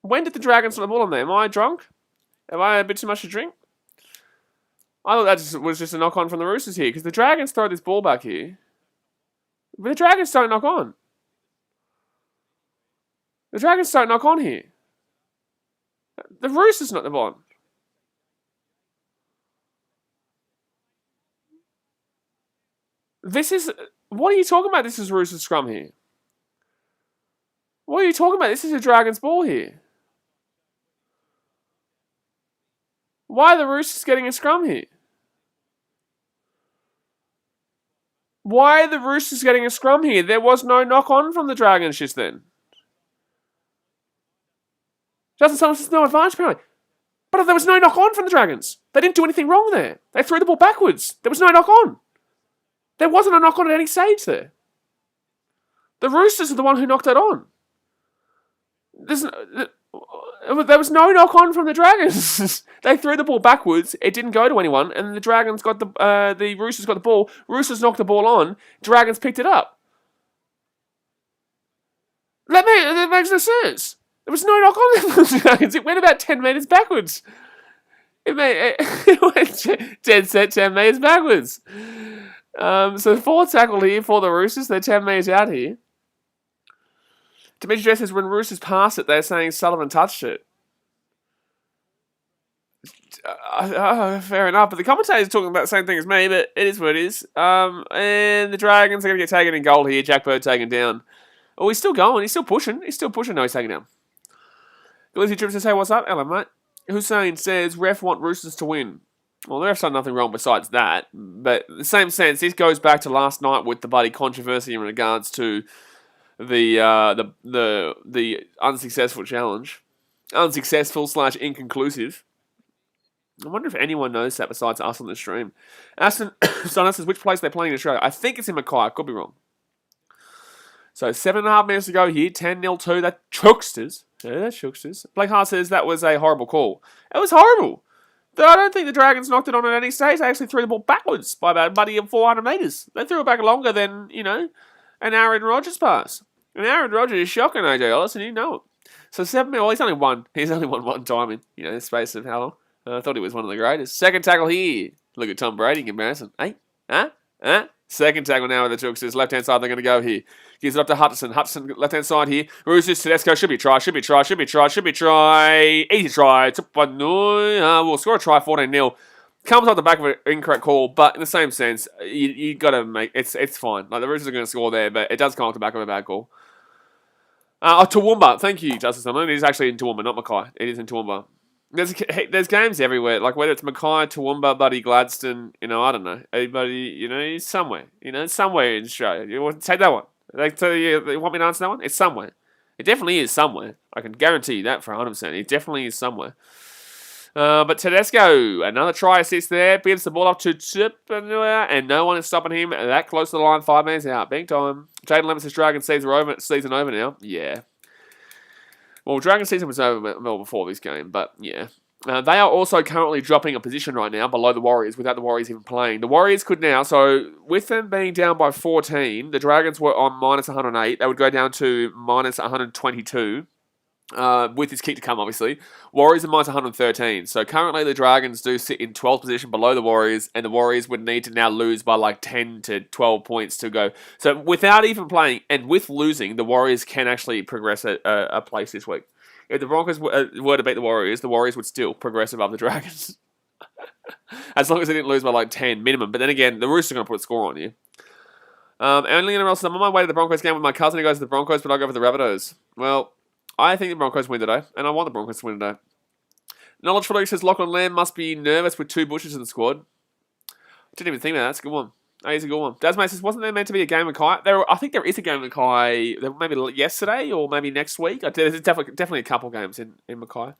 When did the Dragons knock the ball on there? Am I drunk? Have I had a bit too much to drink? I thought that was just a knock-on from the Roosters here. Because the Dragons throw this ball back here. But the Dragons don't knock on. The Dragons don't knock on here. The Roosters knock the ball on. This is... What are you talking about? This is Roosters scrum here. What are you talking about? This is a Dragons ball here. Why are the Roosters getting a scrum here? Why are the Roosters getting a scrum here? There was no knock-on from the Dragons just then. Justin Summers says no advantage apparently. But there was no knock-on from the Dragons. They didn't do anything wrong there. They threw the ball backwards. There was no knock-on. There wasn't a knock-on at any stage there. The Roosters are the one who knocked that on. There was no knock-on from the Dragons. They threw the ball backwards. It didn't go to anyone. And the Dragons got the Roosters got the ball. Roosters knocked the ball on. Dragons picked it up. That makes no sense. There was no knock-on from the Dragons. It went about 10 metres backwards. It went dead set 10 metres backwards. So 4 tackle here for the Roosters. They're 10 metres out here. Dimitri J says when Roosters passed it, they're saying Sullivan touched it. Fair enough, but the commentator's talking about the same thing as me, but it is what it is. And the Dragons are going to get taken in goal here. Jack Bird taken down. Oh, he's still going. He's still pushing. No, he's taken down. Glizzy Trips says, hey, what's up? Hello, mate. Hussein says, ref want Roosters to win. Well, the ref's done nothing wrong besides that. But in the same sense, this goes back to last night with the bloody controversy in regards to the unsuccessful challenge. Unsuccessful/inconclusive. I wonder if anyone knows that besides us on the stream. Aston Stunner says, which place they're playing in Australia? I think it's in Mackay. I could be wrong. So 7.5 minutes to go here. 10-0 to the Chooksters. Yeah, that's Chooksters. Blake Hart says that was a horrible call. It was horrible. I don't think the Dragons knocked it on at any stage. They actually threw the ball backwards by about a buddy of 400 metres. They threw it back longer than, an Aaron Rodgers pass. And Aaron Rodgers is shocking AJ Ellis, and you know it. So 7 minutes, well, he's only won one time in, the space of how long? I thought he was one of the greatest. Second tackle here. Look at Tom Brady in comparison. Hey? Huh? Second tackle now with the Chooksters. Left-hand side, they're going to go here. Gives it up to Hutchison. Hutchison, left-hand side here. Roosters, Tedesco. Should be a try. Easy try. We'll score a try, 14-0. Comes off the back of an incorrect call, but in the same sense, you got to make it's fine. Like the Roosters are going to score there, but it does come off the back of a bad call. Toowoomba. Thank you, Justice Sunderland. It is actually in Toowoomba, not Mackay. It is in Toowoomba. There's games everywhere. Like whether it's Mackay, Toowoomba, Buddy Gladstone, I don't know. Anybody, he's somewhere. Somewhere in Australia. You want to take that one? You want me to answer that one? It's somewhere. It definitely is somewhere. I can guarantee you that for 100%. It definitely is somewhere. But Tedesco, another try assist there. Gives the ball up to Tippenua, and no one is stopping him that close to the line. 5 minutes out. Big time. Jaden Lemon's Dragon season over now. Yeah. Well, Dragon season was over well before this game, but yeah. They are also currently dropping a position right now below the Warriors, without the Warriors even playing. The Warriors could now, so with them being down by 14, the Dragons were on minus 108. They would go down to minus 122. With this kick to come, obviously. Warriors are minus 113. So currently the Dragons do sit in 12th position below the Warriors, and the Warriors would need to now lose by like 10 to 12 points to go. So without even playing, and with losing, the Warriors can actually progress a place this week. If the Broncos were to beat the Warriors would still progress above the Dragons. As long as they didn't lose by like 10 minimum. But then again, the Roosters are going to put a score on you. Only NRL says, I'm on my way to the Broncos game with my cousin who goes to the Broncos, but I go for the Rabbitohs. Well, I think the Broncos win today, and I want the Broncos to win today. Knowledge for Luke says Lachlan Lamb must be nervous with 2 Bushes in the squad. Didn't even think of that. That's a good one. That is a good one. Dasmate says, wasn't there meant to be a game with Kai? I think there is a game with Kai, maybe yesterday or maybe next week. There's definitely a couple games in Mackay.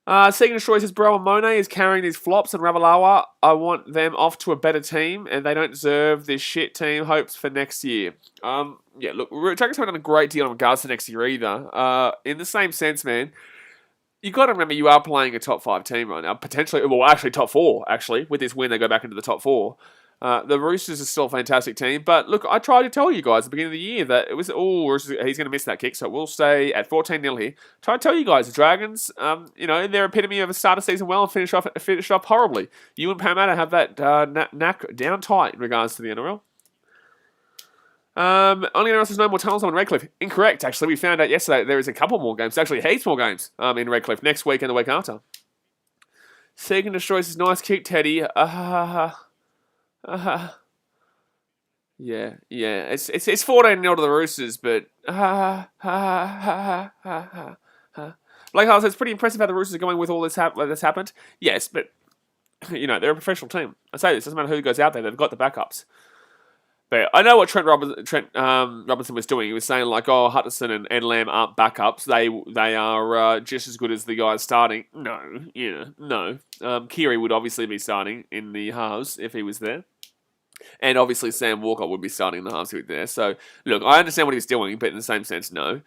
Segan Destroy says, Bro and Monet is carrying these flops and Ravalawa. I want them off to a better team, and they don't deserve this shit team. Hopes for next year. Yeah, look, Dragons haven't done a great deal in regards to next year either. In the same sense, man, you got to remember you are playing a top 5 team right now. Potentially, well, actually top 4, actually. With this win, they go back into the top 4. The Roosters are still a fantastic team, but look, I tried to tell you guys at the beginning of the year that it was, Roosters, he's going to miss that kick, so we'll stay at 14-0 here. Try to tell you guys, the Dragons, they're epitome of a start of season well and finish off horribly. You and Parramatta have that knack down tight in regards to the NRL. Only NRL says no more tunnels on Redcliffe. Incorrect, actually. We found out yesterday there is a couple more games, actually heaps more games in Redcliffe next week and the week after. Segan destroys his nice kick, Teddy. Yeah. It's 14-0 to the Roosters, but Blake Hall says it's pretty impressive how the Roosters are going with all this that's happened. Yes, but they're a professional team. I say this doesn't matter who goes out there; they've got the backups. But I know what Trent Robinson was doing. He was saying like, "Oh, Hutchison and Lamb aren't backups. They are just as good as the guys starting." No. Keary would obviously be starting in the halves if he was there. And obviously Sam Walker would be starting in the halves with there. So, look, I understand what he was doing, but in the same sense, no.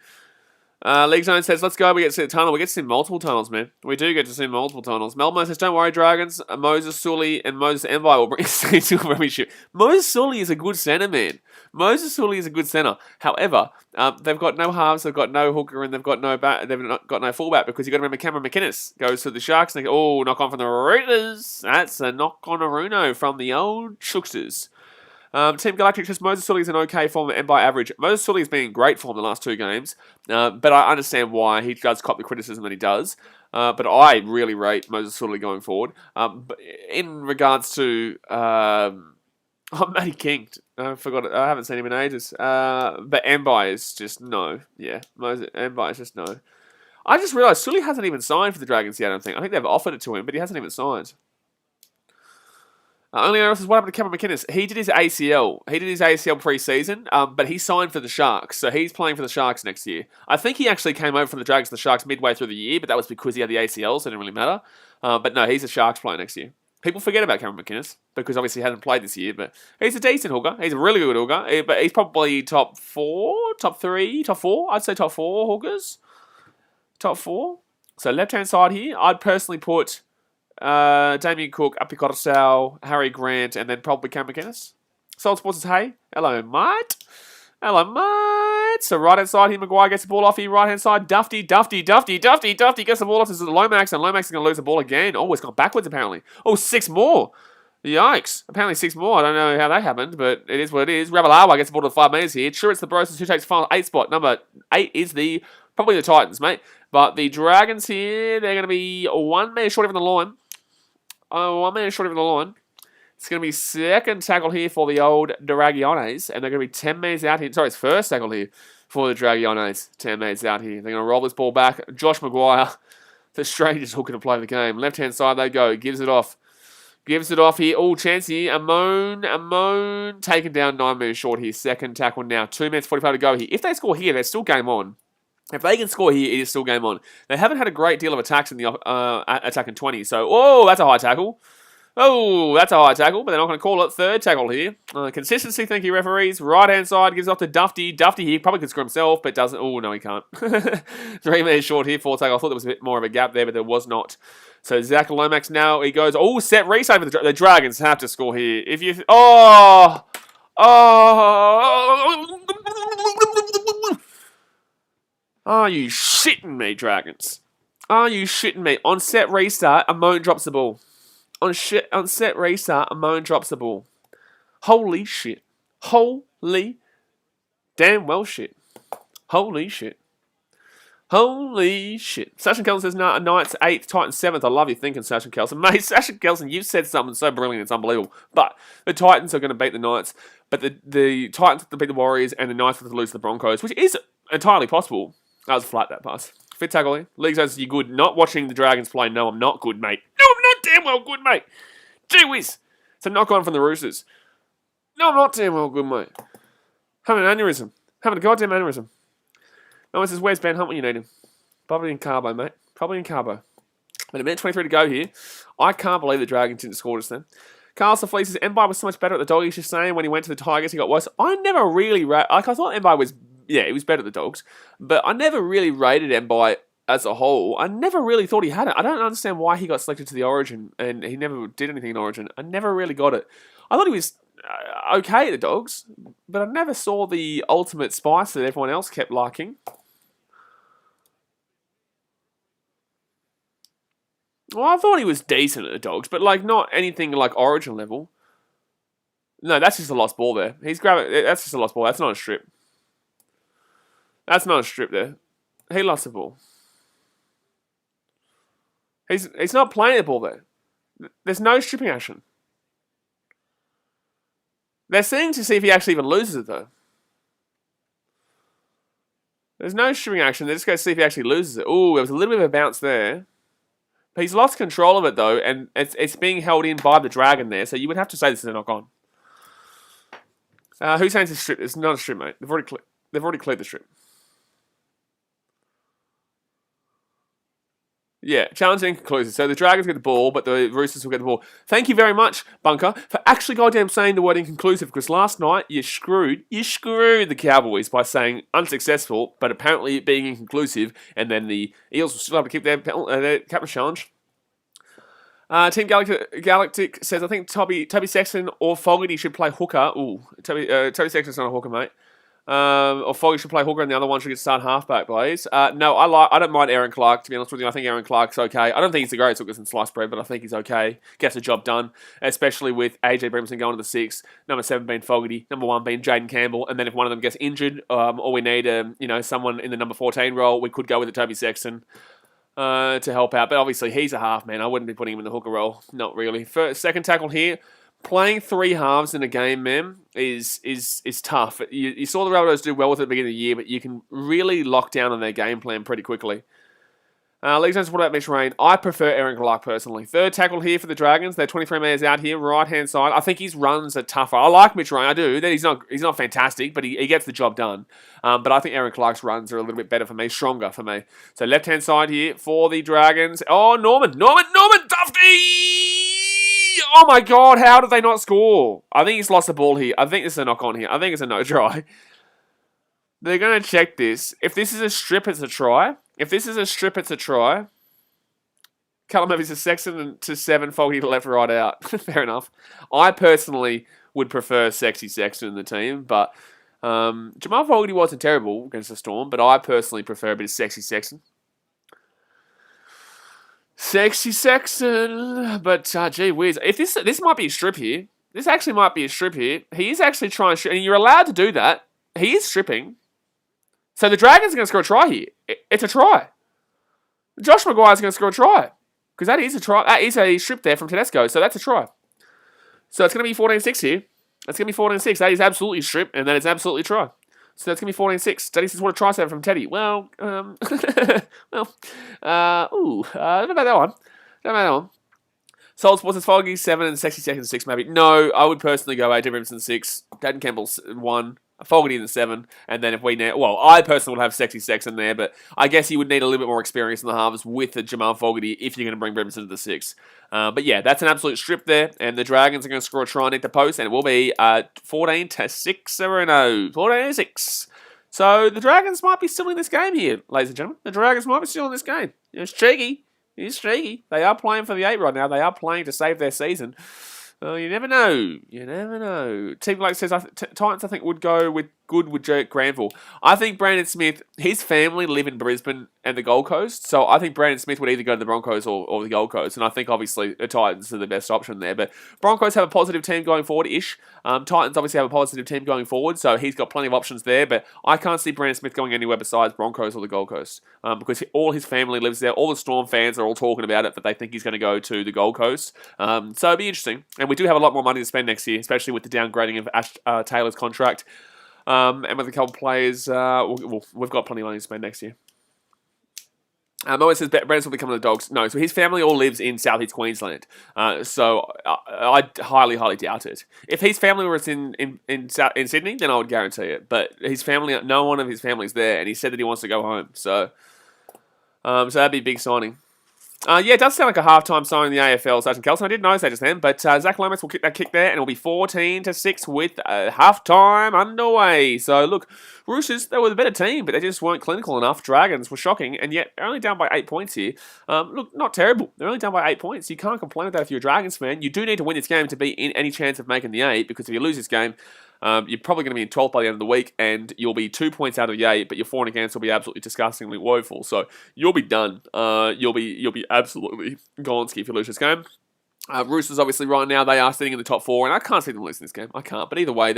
League Zone says, let's go, we get to see the tunnel. We get to see multiple tunnels, man. We do get to see multiple tunnels. Melbourne says, don't worry, Dragons. Moses Sully and Moses Envi will bring a to a premiership. Moses Sully is a good centre, man. Moses Sully is a good centre. However, they've got no halves, they've got no hooker, and they've got no fullback because you've got to remember Cameron McInnes goes to the Sharks and they go, knock on from the Roosters. That's a knock on a Runo from the old Shooksters. Team Galactic says Moses Sully is an okay form and by average. Moses Sully has been in great form the last 2 games, but I understand why he does cop the criticism that he does. But I really rate Moses Sully going forward. But in regards to Matty King, I forgot. I haven't seen him in ages. But Mbai is just no. Yeah, Mbai is just no. I just realised Sully hasn't even signed for the Dragons yet. I don't think. I think they've offered it to him, but he hasn't even signed. Only else is what happened to Cameron McInnes. He did his ACL. He did his ACL pre-season, but he signed for the Sharks, so he's playing for the Sharks next year. I think he actually came over from the Dragons to the Sharks midway through the year, but that was because he had the ACL, so it didn't really matter. But no, he's a Sharks player next year. People forget about Cameron McInnes because obviously he hasn't played this year, but he's a decent hooker. He's a really good hooker, but he's probably top 4, top 3, top 4. I'd say top 4 hookers. Top 4. So left-hand side here, I'd personally put Damien Cook, Api Coruscant, Harry Grant, and then probably Cam McInnes. Soul Sports says, hey. Hello, mate. So right-hand side here, Maguire gets the ball off here. Right-hand side, Dufty gets the ball off to Lomax, and Lomax is going to lose the ball again. Oh, it's gone backwards, apparently. Oh, 6 more. Yikes. Apparently 6 more. I don't know how that happened, but it is what it is. Ravalawa gets the ball to 5 metres here. Sure, it's the Brosers who takes the final 8 spot. Number 8 is probably the Titans, mate. But the Dragons here, they're going to be 1 metre short even the line. Oh, 1 minute short of the line. It's going to be second tackle here for the old Dragons, and they're going to be 10 minutes out here. Sorry, it's first tackle here for the Dragons. 10 minutes out here. They're going to roll this ball back. Josh Maguire, the strangest hooker to play the game. Left-hand side they go. Gives it off. Gives it off here. All chance here. Amon. Taken down 9 minutes short here. Second tackle now. 2 minutes 45 to go here. If they score here, they're still game on. If they can score here, it is still game on. They haven't had a great deal of attacks in the attacking 20. So, oh, that's a high tackle. Oh, that's a high tackle, but they're not going to call it. Third tackle here. Consistency, thank you, referees. Right-hand side gives off to Dufty. Dufty here probably could score himself, but doesn't. Oh, no, he can't. 3 minutes short here. Fourth tackle. I thought there was a bit more of a gap there, but there was not. So Zach Lomax now, he goes, oh, set race over the Dragons have to score here. If you, oh, are you shitting me, Dragons? Are you shitting me? On set restart, Amon drops the ball. On set restart, Amon drops the ball. Holy shit. Holy damn well shit. Holy shit. Holy shit. Sasha Kelson says, Knights 8th, Titans 7th. I love you thinking, Sasha Kelson. Mate, Sasha Kelson, you've said something so brilliant, it's unbelievable. But the Titans are going to beat the Knights. But the Titans have to beat the Warriors, and the Knights have to lose to the Broncos, which is entirely possible. That was flat, that pass. Fifth tackle here. League says, you good. Not watching the Dragons play. No, I'm not good, mate. No, I'm not damn well good, mate. Gee whiz. It's a knock on from the Roosters. No, I'm not damn well good, mate. Having an aneurysm. Having a goddamn aneurysm. No one says, where's Ben Hunt when you need him? Probably in Carbo, mate. Probably in Carbo. But a minute 23 to go here. I can't believe the Dragons didn't score just then. Carlson Fleece says, Mbai was so much better at the Doggies, just saying, when he went to the Tigers, he got worse. I never really... I thought Mbai was... Yeah, he was better at the Dogs. But I never really rated Mbai as a whole. I never really thought he had it. I don't understand why he got selected to the Origin, and he never did anything in Origin. I never really got it. I thought he was okay at the Dogs, but I never saw the ultimate spice that everyone else kept liking. Well, I thought he was decent at the Dogs, but like not anything like Origin level. No, that's just a lost ball there. He's grabbing. That's just a lost ball. That's not a strip. That's not a strip there. He lost the ball. He's not playing the ball there. There's no stripping action. They're seeing to see if he actually even loses it though. There's no stripping action. They're just going to see if he actually loses it. Ooh, there was a little bit of a bounce there. But he's lost control of it though, and it's being held in by the Dragon there, so you would have to say this is a knock-on. Who's saying it's a strip? It's not a strip, mate. They've already cleared the strip. Yeah, challenging conclusive. So the Dragons get the ball, but the Roosters will get the ball. Thank you very much, Bunker, for actually goddamn saying the word inconclusive, because last night you screwed the Cowboys by saying unsuccessful, but apparently it being inconclusive, and then the Eels will still have to keep their captain challenge. Team Galactic says, I think Toby Sexton or Fogarty should play hooker. Ooh, Toby Sexton's not a hooker, mate. Or Foggy should play hooker and the other one should get start halfback, Blaze. No, I don't mind Aaron Clark, to be honest with you. I think Aaron Clark's okay. I don't think he's the greatest hooker since sliced bread, but I think he's okay. Gets the job done, especially with AJ Brimson going to the 6, number 7 being Fogarty, number 1 being Jaden Campbell, and then if one of them gets injured, or we need someone in the number 14 role, we could go with the Toby Sexton to help out. But obviously he's a half, man. I wouldn't be putting him in the hooker role. Not really. Second tackle here. Playing 3 halves in a game, man, is tough. You saw the Rabbitohs do well with it at the beginning of the year, but you can really lock down on their game plan pretty quickly. League Jones, what about Mitch Rain? I prefer Aaron Clark personally. Third tackle here for the Dragons. They're 23 metres out here, right-hand side. I think his runs are tougher. I like Mitch Rain, I do. He's not fantastic, but he gets the job done. But I think Aaron Clark's runs are a little bit better for me, stronger for me. So left-hand side here for the Dragons. Oh, Norman Dufty! Oh my God, how did they not score? I think he's lost the ball here. I think this is a knock-on here. I think it's a no-try. They're going to check this. If this is a strip, it's a try. If this is a strip, it's a try. Callum Murphy to Sexton to 7, Fogarty to left, right out. Fair enough. I personally would prefer Sexy Sexton in the team, but Jamal Fogarty wasn't terrible against the Storm, but I personally prefer a bit of Sexy Sexton. Sexy Sexton, but gee whiz, if this might be a strip here. This actually might be a strip here. He is actually trying to strip, and you're allowed to do that. He is stripping. So the Dragons are going to score a try here. It's a try. Josh Maguire's going to score a try. Because that is a try. That is a strip there from Tedesco, so that's a try. So it's going to be 14-6 here. That's going to be 14-6. That is absolutely a strip, and that is absolutely a try. So that's going to be 14-6. Teddy says, what a try set from Teddy. Well, don't know about that one. Soul Sports is Foggy 7 and Sexy Seconds 6 maybe. No, I would personally go AJ Brimson 6, Dayton Campbell 1, Fogarty in the 7, and then if we need... Well, I personally would have Sexy Sex in there, but I guess you would need a little bit more experience in the halves with the Jamal Fogarty if you're going to bring Brimson to the 6. But yeah, that's an absolute strip there, and the Dragons are going to score a try and hit the post, and it will be 14-6 or no, 14-6. So the Dragons might be still in this game here, ladies and gentlemen. The Dragons might be still in this game. It's cheeky. It's cheeky. They are playing for the 8 right now. They are playing to save their season. You never know. You never know. Team Blake says, Titans, I think, would go with Jake Granville. I think Brandon Smith, his family live in Brisbane and the Gold Coast, so I think Brandon Smith would either go to the Broncos or the Gold Coast, and I think, obviously, the Titans are the best option there. But Broncos have a positive team going forward-ish. Titans obviously have a positive team going forward, so he's got plenty of options there, but I can't see Brandon Smith going anywhere besides Broncos or the Gold Coast, because all his family lives there. All the Storm fans are all talking about it, that they think he's going to go to the Gold Coast. So it'd be interesting. And we do have a lot more money to spend next year, especially with the downgrading of Ash Taylor's contract. And with a couple of players, we've got plenty of money to spend next year. Moe says Brandon will be coming to the Dogs. No, so his family all lives in South East Queensland. So I highly, highly doubt it. If his family was in Sydney, then I would guarantee it. But his family, no one of his family's there, and he said that he wants to go home. So that'd be a big signing. Yeah, it does sound like a halftime sign in the AFL, Sergeant Kelson. I didn't notice that just then, but Zach Lomas will kick that kick there, and it'll be 14-6 with halftime underway. So, look, Roosters, they were the better team, but they just weren't clinical enough. Dragons were shocking, and yet they're only down by 8 points here. Look, not terrible. They're only down by 8 points. You can't complain with that if you're a Dragons fan. You do need to win this game to be in any chance of making the 8, because if you lose this game, you're probably going to be in 12th by the end of the week, and you'll be 2 points out of the 8, but your for and against will be absolutely disgustingly woeful. So you'll be done. You'll be absolutely gonski if you lose this game. Roosters, obviously, right now, they are sitting in the top 4, and I can't see them losing this game. I can't. But either way,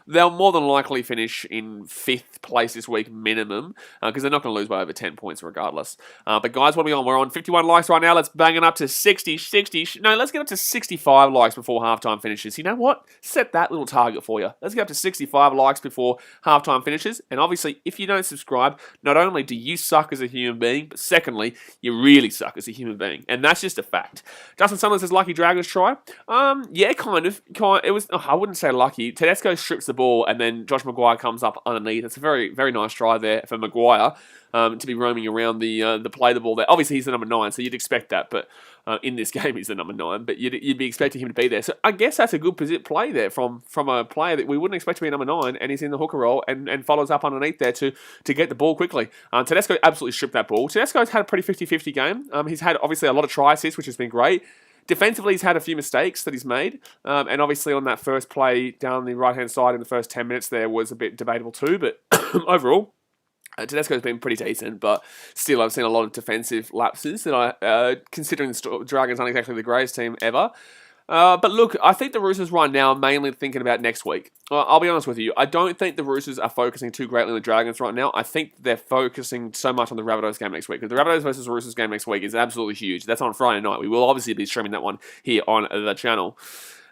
they'll more than likely finish in 5th place this week minimum, because they're not going to lose by over 10 points regardless. But guys, what are we on? We're on 51 likes right now. Let's bang it up to 60. No, let's get up to 65 likes before halftime finishes. You know what? Set that little target for you. Let's get up to 65 likes before halftime finishes. And obviously, if you don't subscribe, not only do you suck as a human being, but secondly, you really suck as a human being. And that's just a fact. Justin Sunderland says, lucky Dragons try. Yeah, kind of. It was. I wouldn't say lucky. Tedesco strips the ball, and then Josh Maguire comes up underneath. It's a very, very nice try there for Maguire to be roaming around the play the ball there. Obviously, he's the number 9, so you'd expect that. But in this game, he's the number 9. But you'd be expecting him to be there. So I guess that's a good play there from a player that we wouldn't expect to be number 9, and he's in the hooker role and follows up underneath there to get the ball quickly. Tedesco absolutely stripped that ball. Tedesco's had a pretty 50-50 game. He's had obviously a lot of try assists, which has been great. Defensively, he's had a few mistakes that he's made, and obviously on that first play down the right-hand side in the first 10 minutes there was a bit debatable too, but overall, Tedesco's been pretty decent, but still I've seen a lot of defensive lapses that considering the Dragons aren't exactly the greatest team ever. But look, I think the Roosters right now are mainly thinking about next week. I'll be honest with you. I don't think the Roosters are focusing too greatly on the Dragons right now. I think they're focusing so much on the Rabbitohs game next week. Because the Rabbitohs versus Roosters game next week is absolutely huge. That's on Friday night. We will obviously be streaming that one here on the channel.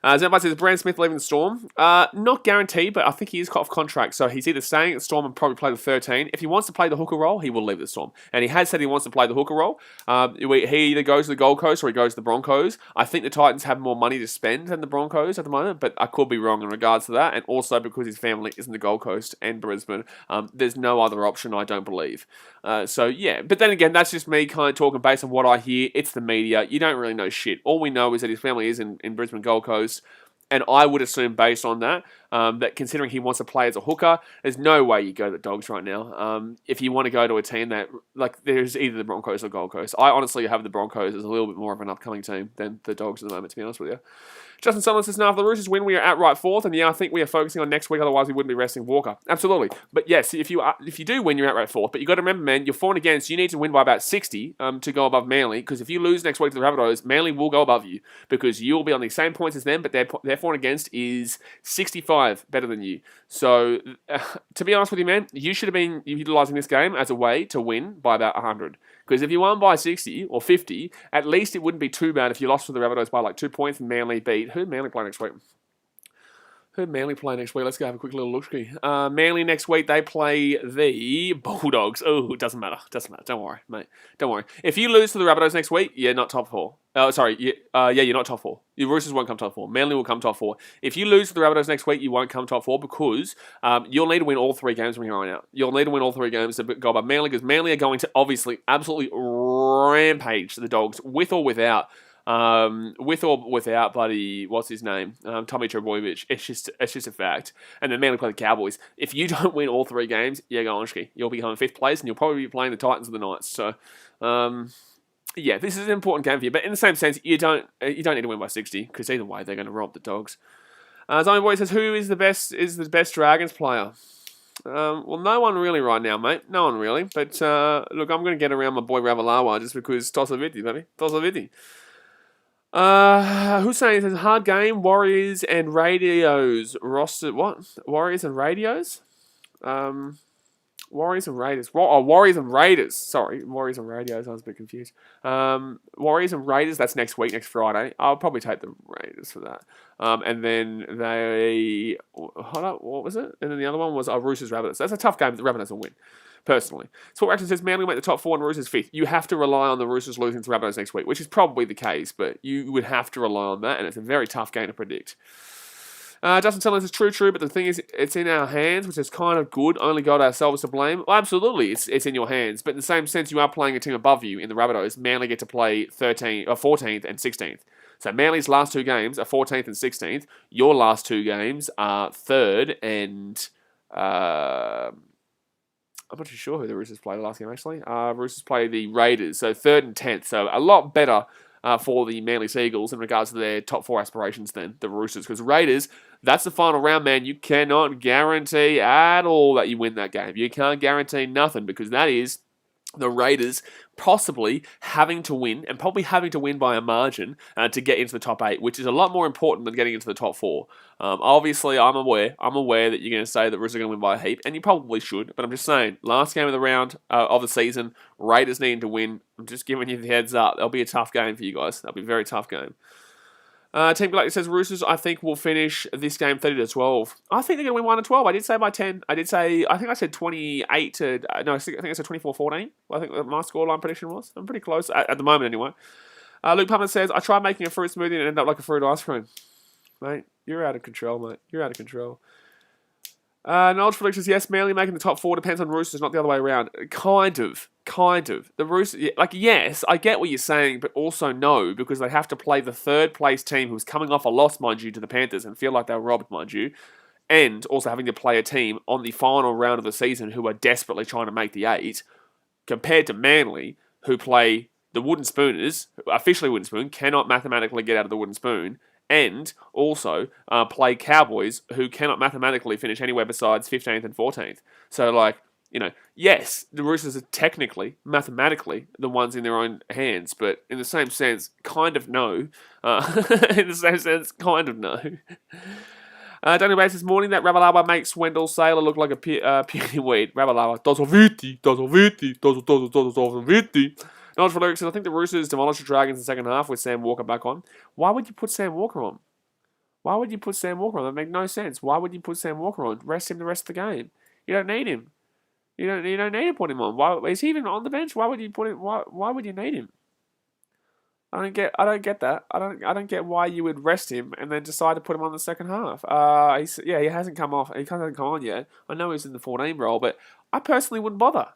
Zenbite says, Brand Smith leaving the Storm. Not guaranteed, but I think he is off contract. So he's either staying at the Storm and probably play the 13. If he wants to play the hooker role, he will leave the Storm. And he has said he wants to play the hooker role. He either goes to the Gold Coast or he goes to the Broncos. I think the Titans have more money to spend than the Broncos at the moment, but I could be wrong in regards to that. And also because his family is in the Gold Coast and Brisbane, there's no other option, I don't believe. So yeah, but then again, that's just me kind of talking based on what I hear. It's the media. You don't really know shit. All we know is that his family is in Brisbane Gold Coast. And I would assume, based on that, that considering he wants to play as a hooker, there's no way you go to the Dogs right now. If you want to go to a team that, like, there's either the Broncos or Gold Coast. I honestly have the Broncos as a little bit more of an upcoming team than the Dogs at the moment, to be honest with you. Justin Sutherland says, now, if the Roosters win, we are outright 4th, and yeah, I think we are focusing on next week, otherwise we wouldn't be resting Walker. Absolutely. But yes, if you do win, you're outright 4th. But you've got to remember, man, you're for and against, you need to win by about 60 to go above Manly, because if you lose next week to the Rabbitohs, Manly will go above you, because you'll be on the same points as them, but their for and against is 65 5 better than you. So, to be honest with you, man, you should have been utilising this game as a way to win by about 100. Because if you won by 60 or 50, at least it wouldn't be too bad if you lost to the Rabbitohs by like 2 points and Manly beat. Who Manly play next week? Let's go have a quick little look. Manly next week, they play the Bulldogs. Oh, it doesn't matter. Don't worry, mate. Don't worry. If you lose to the Rabbitohs next week, you're not top 4. You're not top 4. Your Roosters won't come top 4. Manly will come top 4. If you lose to the Rabbitohs next week, you won't come top 4 because you'll need to win all 3 games from here on out. You'll need to win all 3 games to go above Manly because Manly are going to obviously absolutely rampage the Dogs with or without. With or without bloody, what's his name? Tommy Trbojevic. It's just a fact. And then Manly play the Cowboys. If you don't win all 3 games, you're going ski. You'll become 5th place and you'll probably be playing the Titans or the Knights. So, yeah, this is an important game for you. But in the same sense, you don't need to win by 60 because either way, they're going to rob the Dogs. Zombie Boy says, who is the best Dragons player? Well, no one really right now, mate. No one really. But, look, I'm going to get around my boy Ravalawa just because Tosaviti, baby. Tosaviti. Hussein says, hard game, Warriors and Radios. Roster, what? Warriors and Radios? Warriors and Raiders. Warriors and Raiders. Sorry, Warriors and Radios. I was a bit confused. Warriors and Raiders, that's next week, next Friday. I'll probably take the Raiders for that. And then hold up, what was it? And then the other one was Roosters Rabbitohs. That's a tough game, the Rabbitohs will win. Personally. Sport Action says Manly make the top 4 and Roosters 5th. You have to rely on the Roosters losing to Rabbitohs next week, which is probably the case, but you would have to rely on that, and it's a very tough game to predict. Justin Tellin says, true, but the thing is, it's in our hands, which is kind of good. Only got ourselves to blame. Well, absolutely, it's in your hands, but in the same sense, you are playing a team above you in the Rabbitohs. Manly get to play 14th and 16th. So Manly's last 2 games are 14th and 16th. Your last 2 games are 3rd and... I'm not too sure who the Roosters play the last game, actually. Roosters play the Raiders, so 3rd and 10th. So a lot better for the Manly Seagulls in regards to their top 4 aspirations than the Roosters. Because Raiders, that's the final round, man. You cannot guarantee at all that you win that game. You can't guarantee nothing because that is the Raiders possibly having to win, and probably having to win by a margin to get into the top 8, which is a lot more important than getting into the top 4. Obviously, I'm aware that you're going to say that Roosters are going to win by a heap, and you probably should, but I'm just saying, last game of the round of the season, Raiders needing to win. I'm just giving you the heads up. That'll be a tough game for you guys. That'll be a very tough game. Team Galactic says Roosters, I think, will finish this game 30-12. I think they're going to win 1-12. I did say by 10. I think I said 28 to... No, I think I said 24-14. I think my scoreline prediction was. I'm pretty close, at the moment anyway. Luke Pummer says, I tried making a fruit smoothie and it ended up like a fruit ice cream. Mate, you're out of control, mate. You're out of control. Knowledge predictions, yes, Manly making the top 4 depends on Roosters, not the other way around. Kind of. The Roosters, yes, I get what you're saying, but also no, because they have to play the 3rd place team who's coming off a loss, mind you, to the Panthers and feel like they were robbed, mind you, and also having to play a team on the final round of the season who are desperately trying to make the 8, compared to Manly, who play the Wooden Spooners, officially Wooden Spoon, cannot mathematically get out of the Wooden Spoon, and also play Cowboys, who cannot mathematically finish anywhere besides 15th and 14th. So, yes, the Roosters are technically, mathematically, the ones in their own hands, but in the same sense, kind of no. Daniel Bates this morning that Ravalawa makes Wendell Sailor look like a puny weed. Ravalawa, Tosaviti. Knowledge for lyrics, I think the Roosters demolished the Dragons in the second half with Sam Walker back on. Why would you put Sam Walker on? That makes no sense. Why would you put Sam Walker on? Rest him the rest of the game. You don't need him. You don't need to put him on. Why is he even on the bench? Why would you put him? Why would you need him? I don't get that. I don't get why you would rest him and then decide to put him on the second half. He hasn't come off. He hasn't come on yet. I know he's in the 14 role, but I personally wouldn't bother.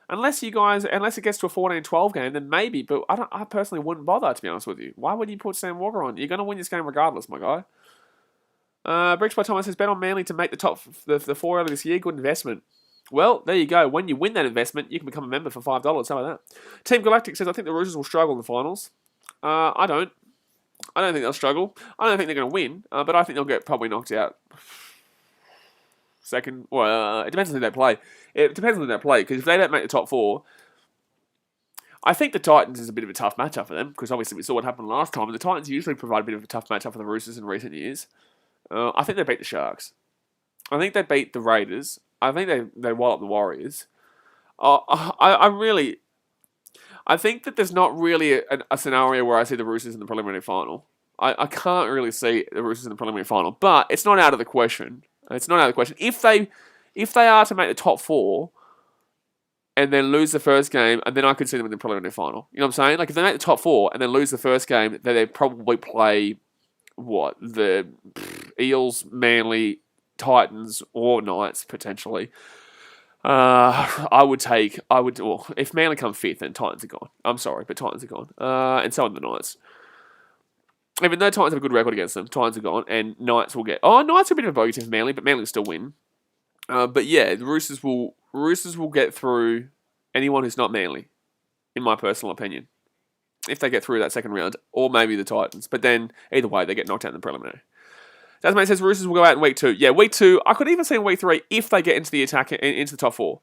Unless it gets to a 14-12 game, then maybe. But I personally wouldn't bother, to be honest with you. Why would you put Sam Walker on? You're going to win this game regardless, my guy. Bricks by Thomas says, bet on Manly to make the 4 early this year. Good investment. Well, there you go. When you win that investment, you can become a member for $5. How about that? Team Galactic says, I think the Roosters will struggle in the finals. I don't think they'll struggle. I don't think they're going to win, but I think they'll get probably knocked out. Second, well, it depends on who they play. It depends on who they play, because if they don't make the top 4, I think the Titans is a bit of a tough matchup for them, because obviously we saw what happened last time, and the Titans usually provide a bit of a tough matchup for the Roosters in recent years. I think they beat the Sharks. I think they beat the Raiders. I think they wallop up the Warriors. I think that there's not really a scenario where I see the Roosters in the preliminary final. I can't really see the Roosters in the preliminary final, but it's not out of the question. It's not out of the question. If they are to make the top four and then lose the first game, and then I could see them in the preliminary final. You know what I'm saying? Like if they make the top four and then lose the first game, then they probably play the Eels, Manly, Titans, or Knights potentially. If Manly come fifth, then Titans are gone. I'm sorry, but Titans are gone. And so are the Knights. Even though Titans have a good record against them, Titans are gone, and Knights will get... Knights are a bit of a bogey team for Manly, but Manly will still win. But yeah, the Roosters will get through anyone who's not Manly, in my personal opinion. If they get through that second round, or maybe the Titans. But then, either way, they get knocked out in the preliminary. Tasman says Roosters will go out in week 2. Yeah, week 2. I could even see in week 3 if they get into the attack, into the top 4.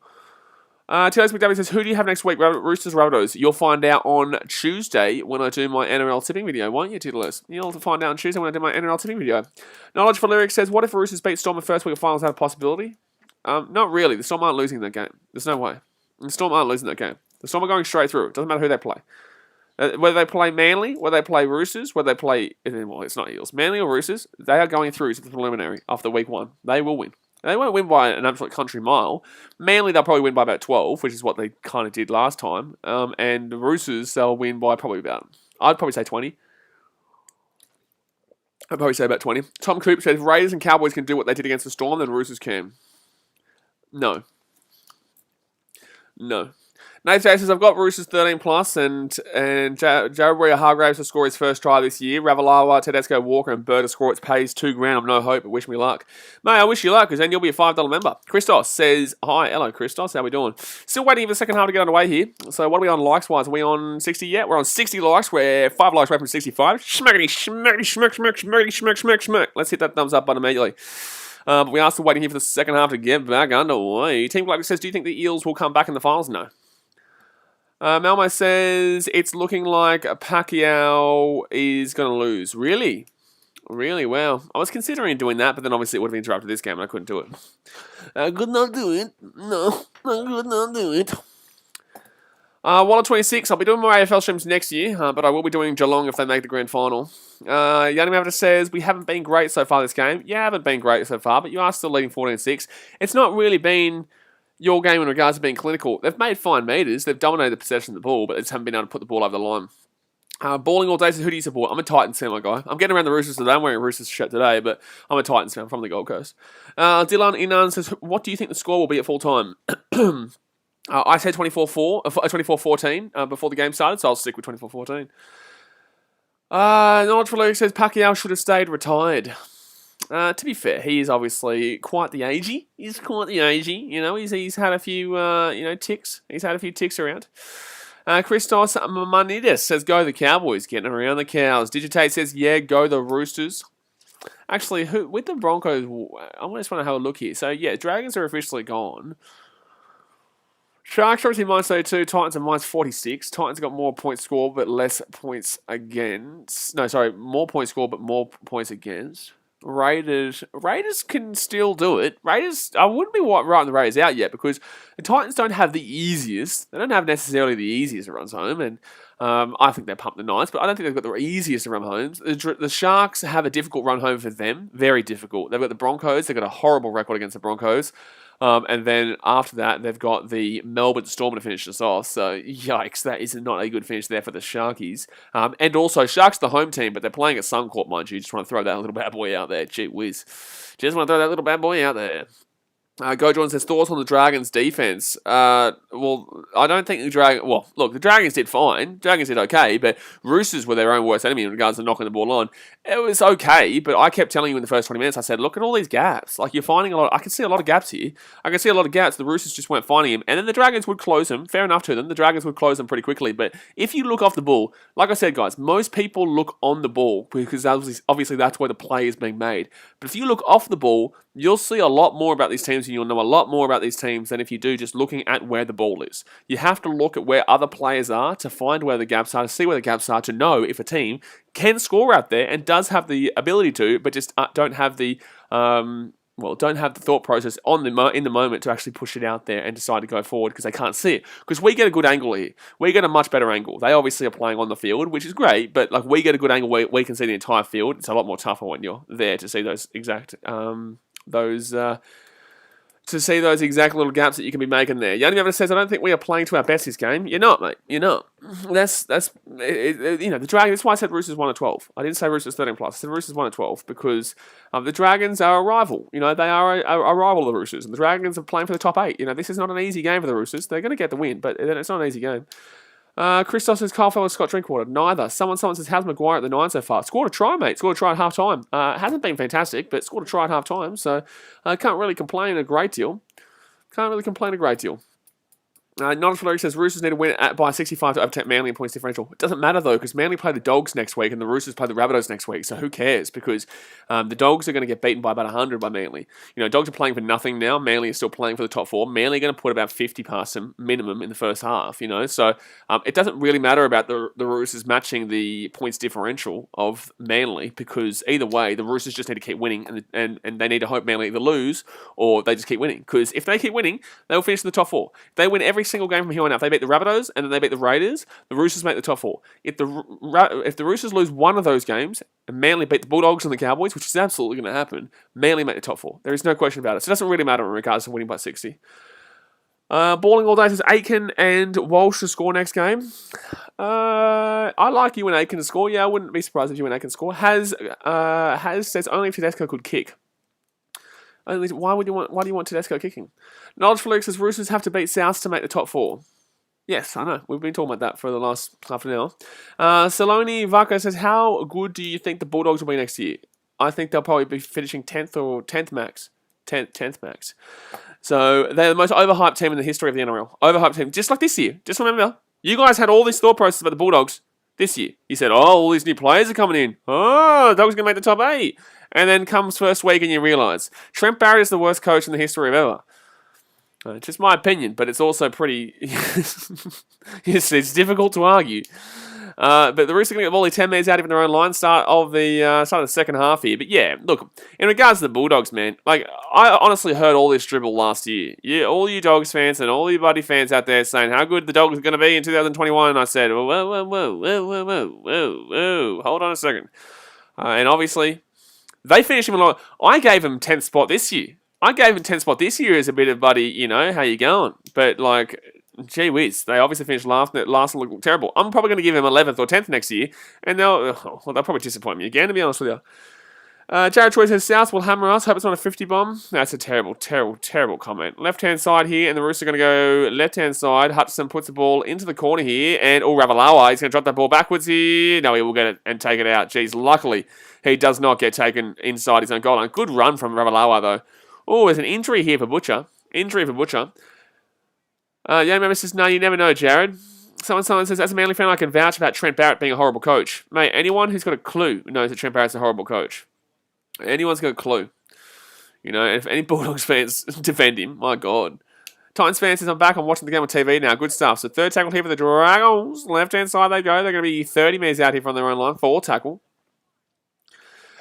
TLS McW says, who do you have next week? Roosters, Rabbitohs. You'll find out on Tuesday when I do my NRL tipping video, won't you, TLS? You'll find out on Tuesday when I do my NRL tipping video. Knowledge for Lyric says, what if Roosters beat Storm in first week of finals? Have a possibility? Not really. The Storm aren't losing that game. There's no way. The Storm aren't losing that game. The Storm are going straight through. It doesn't matter who they play. Whether they play Manly, whether they play Roosters, whether they play... Well, it's not Eels. Manly or Roosters, they are going through to the preliminary after week 1. They will win. They won't win by an absolute country mile. Manly, they'll probably win by about 12, which is what they kind of did last time. And the Roosters, they'll win by probably about... I'd probably say 20. I'd probably say about 20. Tom Coop says, Raiders and Cowboys can do what they did against the Storm, then Roosters can. No. Nathan says, I've got Roosters 13 plus and Jarrod Hargraves to score his first try this year. Ravalawa, Tedesco, Walker, and Bird to score. It pays $2,000. I'm no hope, but wish me luck. Mate, I wish you luck, because then you'll be a $5 member. Christos says, hi, hello Christos, how we doing? Still waiting for the second half to get underway here. So what are we on likes-wise? Are we on 60 yet? We're on 60 likes. We're 5 likes away from 65. Schmackety, schmack. Let's hit that thumbs up button immediately. But we are still waiting here for the second half to get back underway. Team Black says, do you think the Eels will come back in the finals? No. Malmo says, it's looking like Pacquiao is going to lose. Really? Really? Wow. I was considering doing that, but then obviously it would have interrupted this game and I couldn't do it. I could not do it. No, I could not do it. Waller 26, I'll be doing more AFL streams next year, but I will be doing Geelong if they make the grand final. Yanni Mavita says, we haven't been great so far this game. You haven't been great so far, but you are still leading 14-6. It's not really been your game in regards to being clinical. They've made fine meters. They've dominated the possession of the ball, but they just haven't been able to put the ball over the line. Balling all day says, who do you support? I'm a Titans fan, my guy. I'm getting around the Roosters today. I'm wearing a Roosters shirt today, but I'm a Titans fan from the Gold Coast. Dylan Inan says, what do you think the score will be at full time? I said 24-14 before the game started, so I'll stick with 24-14. Knowledge for Lyric says, Pacquiao should have stayed retired. To be fair, he is obviously quite the agey. He's had a few, ticks. He's had a few ticks around. Christos Manidis says, go the Cowboys, getting around the Cows. Digitate says, yeah, go the Roosters. Actually, with the Broncos, I just want to have a look here. So, yeah, Dragons are officially gone. Sharks are obviously minus 32, Titans are minus 46. Titans got more points scored, but less points against. No, sorry, more points scored, but more points against. Raiders can still do it. Raiders, I wouldn't be writing the Raiders out yet because the Titans don't have the easiest. They don't have necessarily the easiest runs home, and I think they pumped the Knights, but I don't think they've got the easiest run homes. The Sharks have a difficult run home for them, very difficult. They've got the Broncos. They've got a horrible record against the Broncos. And then after that, they've got the Melbourne Storm to finish us off. So, yikes, that is not a good finish there for the Sharkies. And also, Sharks the home team, but they're playing at Suncorp, mind you. Just want to throw that little bad boy out there. Gee whiz. Just want to throw that little bad boy out there. Go Jordan says, thoughts on the Dragons' defense? Well, I don't think the Dragons... Well, look, the Dragons did fine. Dragons did okay, but Roosters were their own worst enemy in regards to knocking the ball on. It was okay, but I kept telling you in the first 20 minutes, I said, look at all these gaps. Like, you're finding a lot... I can see a lot of gaps here. I can see a lot of gaps. The Roosters just weren't finding them. And then the Dragons would close them. Fair enough to them. The Dragons would close them pretty quickly. But if you look off the ball, like I said, guys, most people look on the ball because obviously that's where the play is being made. But if you look off the ball, you'll see a lot more about these teams and you'll know a lot more about these teams than if you do just looking at where the ball is. You have to look at where other players are to find where the gaps are, to see where the gaps are, to know if a team can score out there and does have the ability to, but just don't have the don't have the thought process in the moment to actually push it out there and decide to go forward because they can't see it. Because we get a good angle here. We get a much better angle. They obviously are playing on the field, which is great, but like we get a good angle where we can see the entire field. It's a lot more tougher when you're there to see those exact little gaps that you can be making there. Yanni Evans says, I don't think we are playing to our best this game. You're not, mate. You're not. The Dragons, that's why I said Roosters 1 of 12. I didn't say Roosters 13+. I said Roosters 1 of 12 because the Dragons are a rival. They are a rival of the Roosters. And the Dragons are playing for the top 8. This is not an easy game for the Roosters. They're going to get the win, but it's not an easy game. Christos says, Kyle Fellows, Scott Drinkwater. Neither. Someone says, how's Maguire at the 9 so far? Scored a try, mate. Scored a try at half-time. Hasn't been fantastic, but scored a try at half-time, so I can't really complain a great deal. Not for says Roosters need to win by 65 to overtake Manly in points differential. It doesn't matter though because Manly play the Dogs next week and the Roosters play the Rabbitohs next week. So who cares? Because the Dogs are going to get beaten by about 100 by Manly. Dogs are playing for nothing now. Manly is still playing for the top 4. Manly are going to put about 50 past them minimum in the first half. So it doesn't really matter about the Roosters matching the points differential of Manly because either way the Roosters just need to keep winning and they need to hope Manly either lose or they just keep winning. Because if they keep winning, they'll finish in the top 4. If they win every single game from here on out. If they beat the Rabbitohs and then they beat the Raiders, the Roosters make the top 4. If the Roosters lose one of those games and Manly beat the Bulldogs and the Cowboys, which is absolutely going to happen, Manly make the top 4. There is no question about it. So it doesn't really matter in regards to winning by 60. Balling all day says Aitken and Walsh to score next game. I like you and Aitken to score. Yeah, I wouldn't be surprised if you and Aitken score. Has says only if Tedesco could kick. Why do you want Tedesco kicking? Knowledge Felix says Roosters have to beat Souths to make the top 4. Yes, I know. We've been talking about that for the last half an hour. Saloni Vaco says, how good do you think the Bulldogs will be next year? I think they'll probably be finishing 10th or 10th max. 10th max. So they're the most overhyped team in the history of the NRL. Overhyped team, just like this year. Just remember, you guys had all this thought process about the Bulldogs this year. You said, all these new players are coming in. The Dogs are going to make the top 8. And then comes first week and you realise Trent Barrett is the worst coach in the history of ever. Just my opinion, but it's also pretty... it's difficult to argue. But the Roosters are going to get volley 10 metres out of their own line start of the second half here. But yeah, look, in regards to the Bulldogs, man, like I honestly heard all this dribble last year. Yeah, all you Dogs fans and all you Buddy fans out there saying how good the Dogs are going to be in 2021. And I said, whoa, hold on a second. And obviously... they finished him along. I gave him 10th spot this year. As a bit of Buddy, how you going? But like, gee whiz, they obviously finished last and looked terrible. I'm probably going to give him 11th or 10th next year, and they'll probably disappoint me again, to be honest with you. Jared Troy says, South will hammer us. Hope it's not a 50 bomb. That's a terrible, terrible, terrible comment. Left-hand side here, and the Roosters are going to go left-hand side. Hutchison puts the ball into the corner here, and Ravalawa, he's going to drop that ball backwards here. No, he will get it and take it out. Jeez, luckily, he does not get taken inside his own goal line. Good run from Ravalawa, though. Oh, there's an injury here for Butcher. Yeah, remember says, no, you never know, Jared. Someone says, as a Manly fan, I can vouch about Trent Barrett being a horrible coach. Mate, anyone who's got a clue knows that Trent Barrett's a horrible coach. Anyone's got a clue. If any Bulldogs fans defend him, my God. Titans fans says, I'm back. I'm watching the game on TV now. Good stuff. So third tackle here for the Dragons. Left-hand side they go. They're going to be 30 metres out here from their own line. Forward tackle.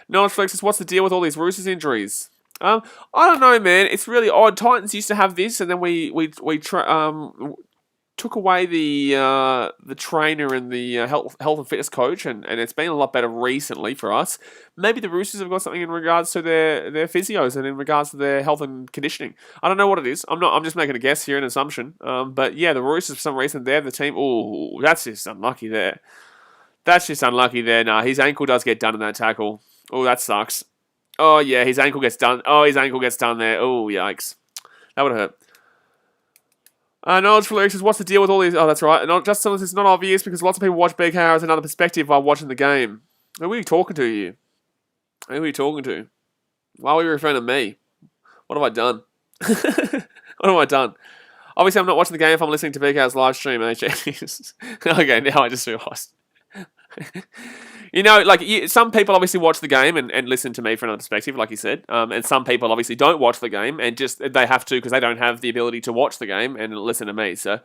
Knowledge Flex says, what's the deal with all these Roosters injuries? I don't know, man. It's really odd. Titans used to have this, and then we took away the trainer and the health and fitness coach, and it's been a lot better recently for us. Maybe the Roosters have got something in regards to their physios and in regards to their health and conditioning. I don't know what it is. I'm just making a guess here, an assumption. But yeah, the Roosters for some reason they're the team. Oh, that's just unlucky there. Nah, his ankle does get done in that tackle. Oh, that sucks. Oh yeah, his ankle gets done. Oh, his ankle gets done there. Oh, yikes. That would hurt. Knowledge Felix says, what's the deal with all these... Oh, that's right. Just someone says, it's not obvious because lots of people watch BKR as another perspective while watching the game. Who are you talking to you? Why are you referring to me? What have I done? Obviously, I'm not watching the game if I'm listening to BKR's live stream, jeez. Okay, now I just realised. Some people obviously watch the game and listen to me for another perspective, like you said. And some people obviously don't watch the game and just they have to because they don't have the ability to watch the game and listen to me. So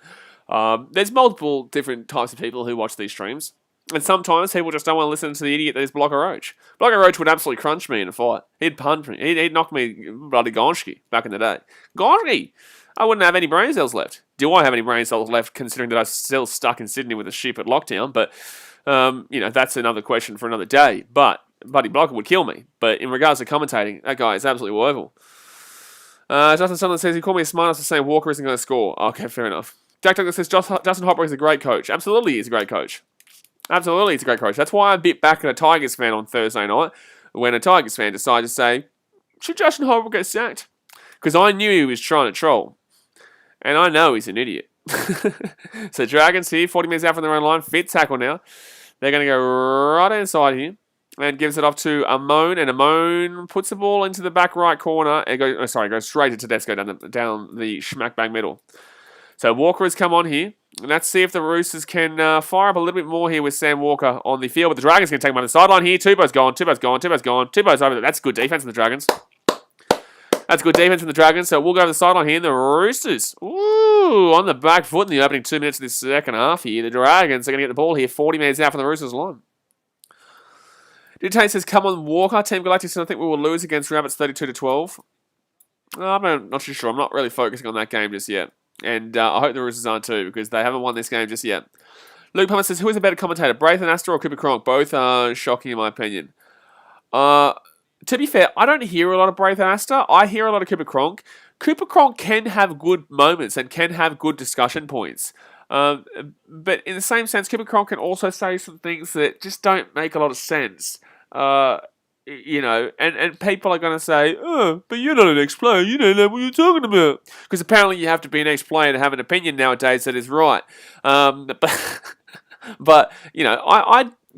there's multiple different types of people who watch these streams. And sometimes people just don't want to listen to the idiot that is Blocker Roach. Blocker Roach would absolutely crunch me in a fight. He'd punch me. He'd knock me bloody Gonski back in the day. Gonski! I wouldn't have any brain cells left. Do I have any brain cells left, considering that I'm still stuck in Sydney with a ship at lockdown? But, that's another question for another day. But Buddy Blocker would kill me. But in regards to commentating, that guy is absolutely woeful. Justin Sunderland says, he called me a smart ass for saying Walker isn't going to score. Okay, fair enough. Jack Douglas says, Justin Hopper is a great coach. Absolutely, he's a great coach. Absolutely, he's a great coach. That's why I bit back at a Tigers fan on Thursday night when a Tigers fan decided to say, should Justin Hopper get sacked? Because I knew he was trying to troll. And I know he's an idiot. So Dragons here, 40 minutes out from their own line. Fit tackle now. They're going to go right inside here. And gives it off to Amon. And Amon puts the ball into the back right corner. And goes straight to Tedesco down the schmack bang middle. So Walker has come on here. And let's see if the Roosters can fire up a little bit more here with Sam Walker on the field. But the Dragons can take him on the sideline here. Tupou's gone. Tupou's over there. That's good defense from the Dragons. That's good defense from the Dragons. So we'll go to the sideline here. And the Roosters, on the back foot in the opening 2 minutes of this second half here. The Dragons are going to get the ball here. 40 minutes out from the Roosters line. Dutane says, come on, Walker. Team Galactic says, I think we will lose against Rabbits 32-12. I'm not too sure. I'm not really focusing on that game just yet. And I hope the Roosters aren't too, because they haven't won this game just yet. Luke Palmer says, who is a better commentator, Braithen Astor or Cooper Cronk? Both are shocking in my opinion. To be fair, I don't hear a lot of Braithen Astor. I hear a lot of Cooper Cronk. Cooper Cronk can have good moments and can have good discussion points. But in the same sense, Cooper Cronk can also say some things that just don't make a lot of sense. And people are going to say, oh, but you're not an ex-player, you don't know what you're talking about. Because apparently you have to be an ex-player to have an opinion nowadays that is right. But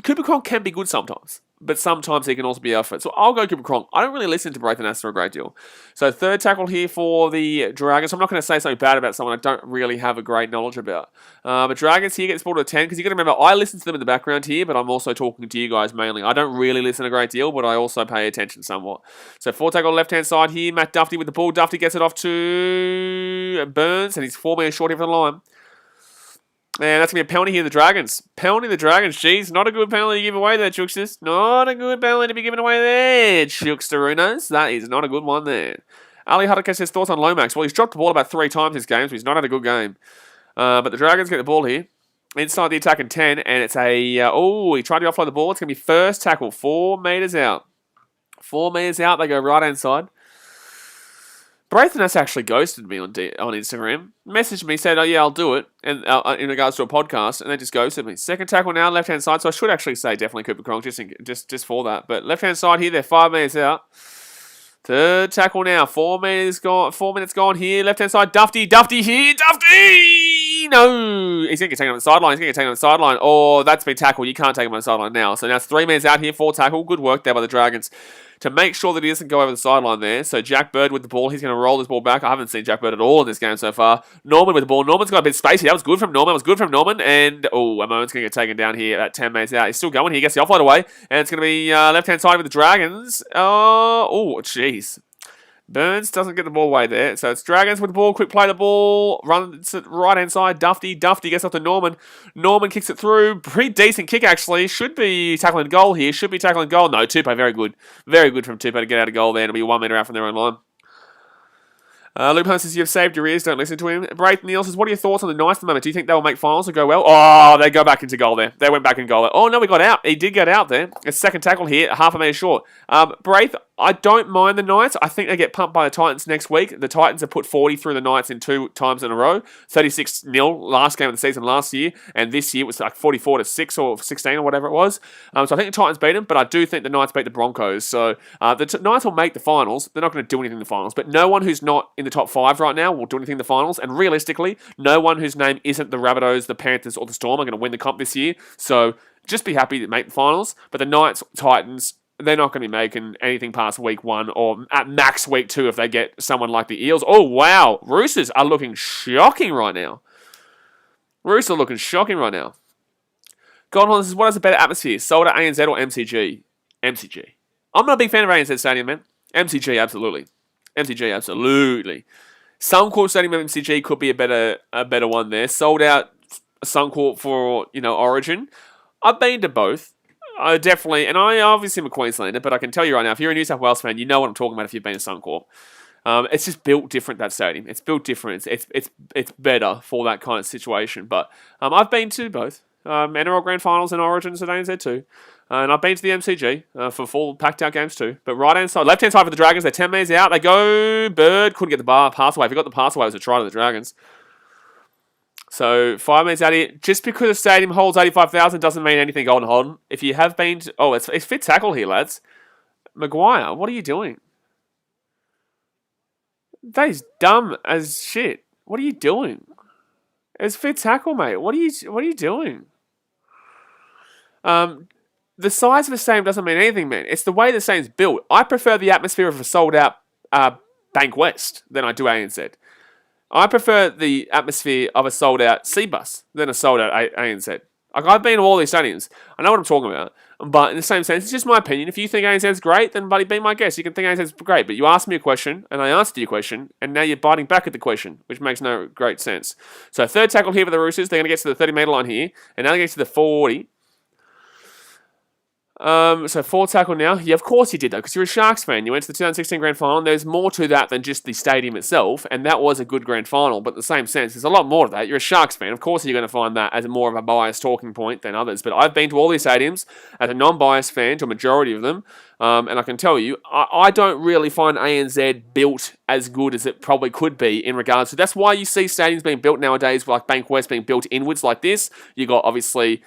Cooper Cronk can be good sometimes. But sometimes he can also be out it. So I'll go Cooper Cronk. I don't really listen to Braithen Astor a great deal. So third tackle here for the Dragons. I'm not going to say something bad about someone I don't really have a great knowledge about. But Dragons here gets ball to 10. Because you've got to remember, I listen to them in the background here, but I'm also talking to you guys mainly. I don't really listen a great deal, but I also pay attention somewhat. So fourth tackle left-hand side here. Matt Duffy with the ball. Duffy gets it off to Burns, and he's 4 metres short here from the line. And that's going to be a penalty here, the Dragons. Penalty the Dragons. Jeez, not a good penalty to give away there, Chooksters. Not a good penalty to be given away there, Chooksterunos. That is not a good one there. Ali Huddersfield says thoughts on Lomax. Well, he's dropped the ball about 3 times this game, so he's not had a good game. But the Dragons get the ball here. Inside the attack in 10, and it's a... he tried to offload the ball. It's going to be first tackle, 4 metres out. 4 metres out, they go right-hand side. Braithen has actually ghosted me on Instagram. Messaged me, said, oh yeah, I'll do it, and in regards to a podcast, and they just ghosted me. Second tackle now, left-hand side, so I should actually say definitely Cooper Cronk, just for that. But left-hand side here, they're 5 metres out. Third tackle now, 4 minutes gone here, left-hand side, Duffy here, Duffy! No! He's going to get taken on the sideline, Oh, that's been tackled, you can't take him on the sideline now. So now it's 3 minutes out here, 4 tackle, good work there by the Dragons to make sure that he doesn't go over the sideline there. So Jack Bird with the ball. He's going to roll this ball back. I haven't seen Jack Bird at all in this game so far. Norman with the ball. Norman's got a bit spacey. That was good from Norman. And, Amon's going to get taken down here at 10 minutes out. He's still going. He gets the offload away. And it's going to be left-hand side with the Dragons. Jeez. Burns doesn't get the ball away there. So it's Dragons with the ball. Quick play the ball. Runs it right-hand side. Duffy gets off to Norman. Norman kicks it through. Pretty decent kick, actually. Should be tackling goal here. No, Tupou, very good. Very good from Tupou to get out of goal there. It'll be 1 metre out from their own line. Luke Hunt says, you've saved your ears, don't listen to him. Braithen Neal says, what are your thoughts on the Knights at the moment? Do you think they will make finals and go well? Oh, they go back into goal there. They went back in goal there. Oh, no, we got out. He did get out there. A second tackle here, half a metre short. Braith, I don't mind the Knights. I think they get pumped by the Titans next week. The Titans have put 40 through the Knights in 2 times in a row. 36-0 last game of the season last year. And this year it was like 44-6 or 16 or whatever it was. So I think the Titans beat them, but I do think the Knights beat the Broncos. So the Knights will make the finals. They're not going to do anything in the finals. But no one who's not in the top 5 right now will do anything in the finals. And realistically, no one whose name isn't the Rabbitohs, the Panthers, or the Storm are going to win the comp this year. So just be happy to make the finals. But the Knights, Titans, they're not going to be making anything past week 1 or at max week 2 if they get someone like the Eels. Oh, wow. Roosters are looking shocking right now. Golden Holland says, what is a better atmosphere? Sold at ANZ or MCG? MCG. I'm not a big fan of ANZ Stadium, man. MCG, absolutely. Suncorp Stadium at MCG could be a better one there. Sold out Suncorp for, Origin. I've been to both. I definitely, and I obviously am a Queenslander, but I can tell you right now, if you're a New South Wales fan, you know what I'm talking about if you've been to Suncorp. It's just built different, that stadium. It's built different. It's better for that kind of situation. But I've been to both. NRL Grand Finals and Origins at ANZ too. And I've been to the MCG for full packed out games too. But right hand side, left hand side for the Dragons, they're 10 metres out. They go, Bird, couldn't get the pass away. If he got the pass away, it was a try to the Dragons. So 5 minutes out here. Just because the stadium holds 85,000 doesn't mean anything on hold. If you have been to, it's fit tackle here, lads. Maguire, what are you doing? That is dumb as shit. What are you doing? It's fit tackle, mate. What are you doing? The size of the stadium doesn't mean anything, man. It's the way the stadium's built. I prefer the atmosphere of a sold-out Bank West than I do ANZ. I prefer the atmosphere of a sold-out C-Bus than a sold-out ANZ. Like, I've been to all these stadiums. I know what I'm talking about. But in the same sense, it's just my opinion. If you think ANZ's great, then buddy, be my guest. You can think ANZ's great. But you asked me a question, and I answered your question, and now you're biting back at the question, which makes no great sense. So third tackle here for the Roosters. They're going to get to the 30-metre line here, and now they get to the 40. So fourth tackle now. Yeah, of course you did, though, because you're a Sharks fan. You went to the 2016 Grand Final, and there's more to that than just the stadium itself, and that was a good Grand Final, but in the same sense, there's a lot more to that. You're a Sharks fan. Of course you're going to find that as more of a biased talking point than others, but I've been to all these stadiums as a non-biased fan to a majority of them, and I can tell you, I don't really find ANZ built as good as it probably could be in regards to... That's why you see stadiums being built nowadays, like Bank West being built inwards like this. You got, obviously,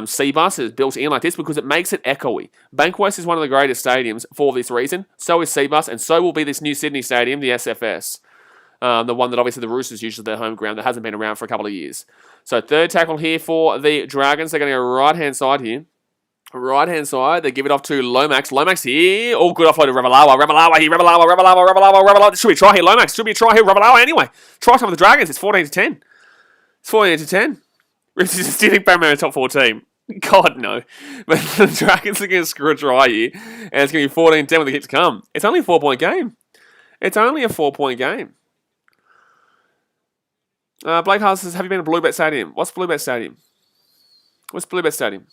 C-Bus is built in like this because it makes it echoey. Bank West is one of the greatest stadiums for this reason. So is C-Bus, and so will be this new Sydney stadium, the SFS. The one that obviously the Roosters use as their home ground that hasn't been around for a couple of years. So third tackle here for the Dragons. They're going to go right-hand side here. Right-hand side, they give it off to Lomax. Lomax here. Oh, good offload to Ravalawa. Ravalawa here. Ravalawa. Should be a try here, Lomax. Should be a try here, Ravalawa anyway. Try time for the Dragons. It's 14-10. It's 14-10. Do you think Parramatta top 4 team? God, no. But the Dragons are going to screw a try here. And it's going to be 14-10 when the kicks come. It's only a 4-point game. It's only a 4-point game. Blake Hart says, have you been to Bluebet Stadium? What's Bluebet Stadium? What's Bluebet Stadium?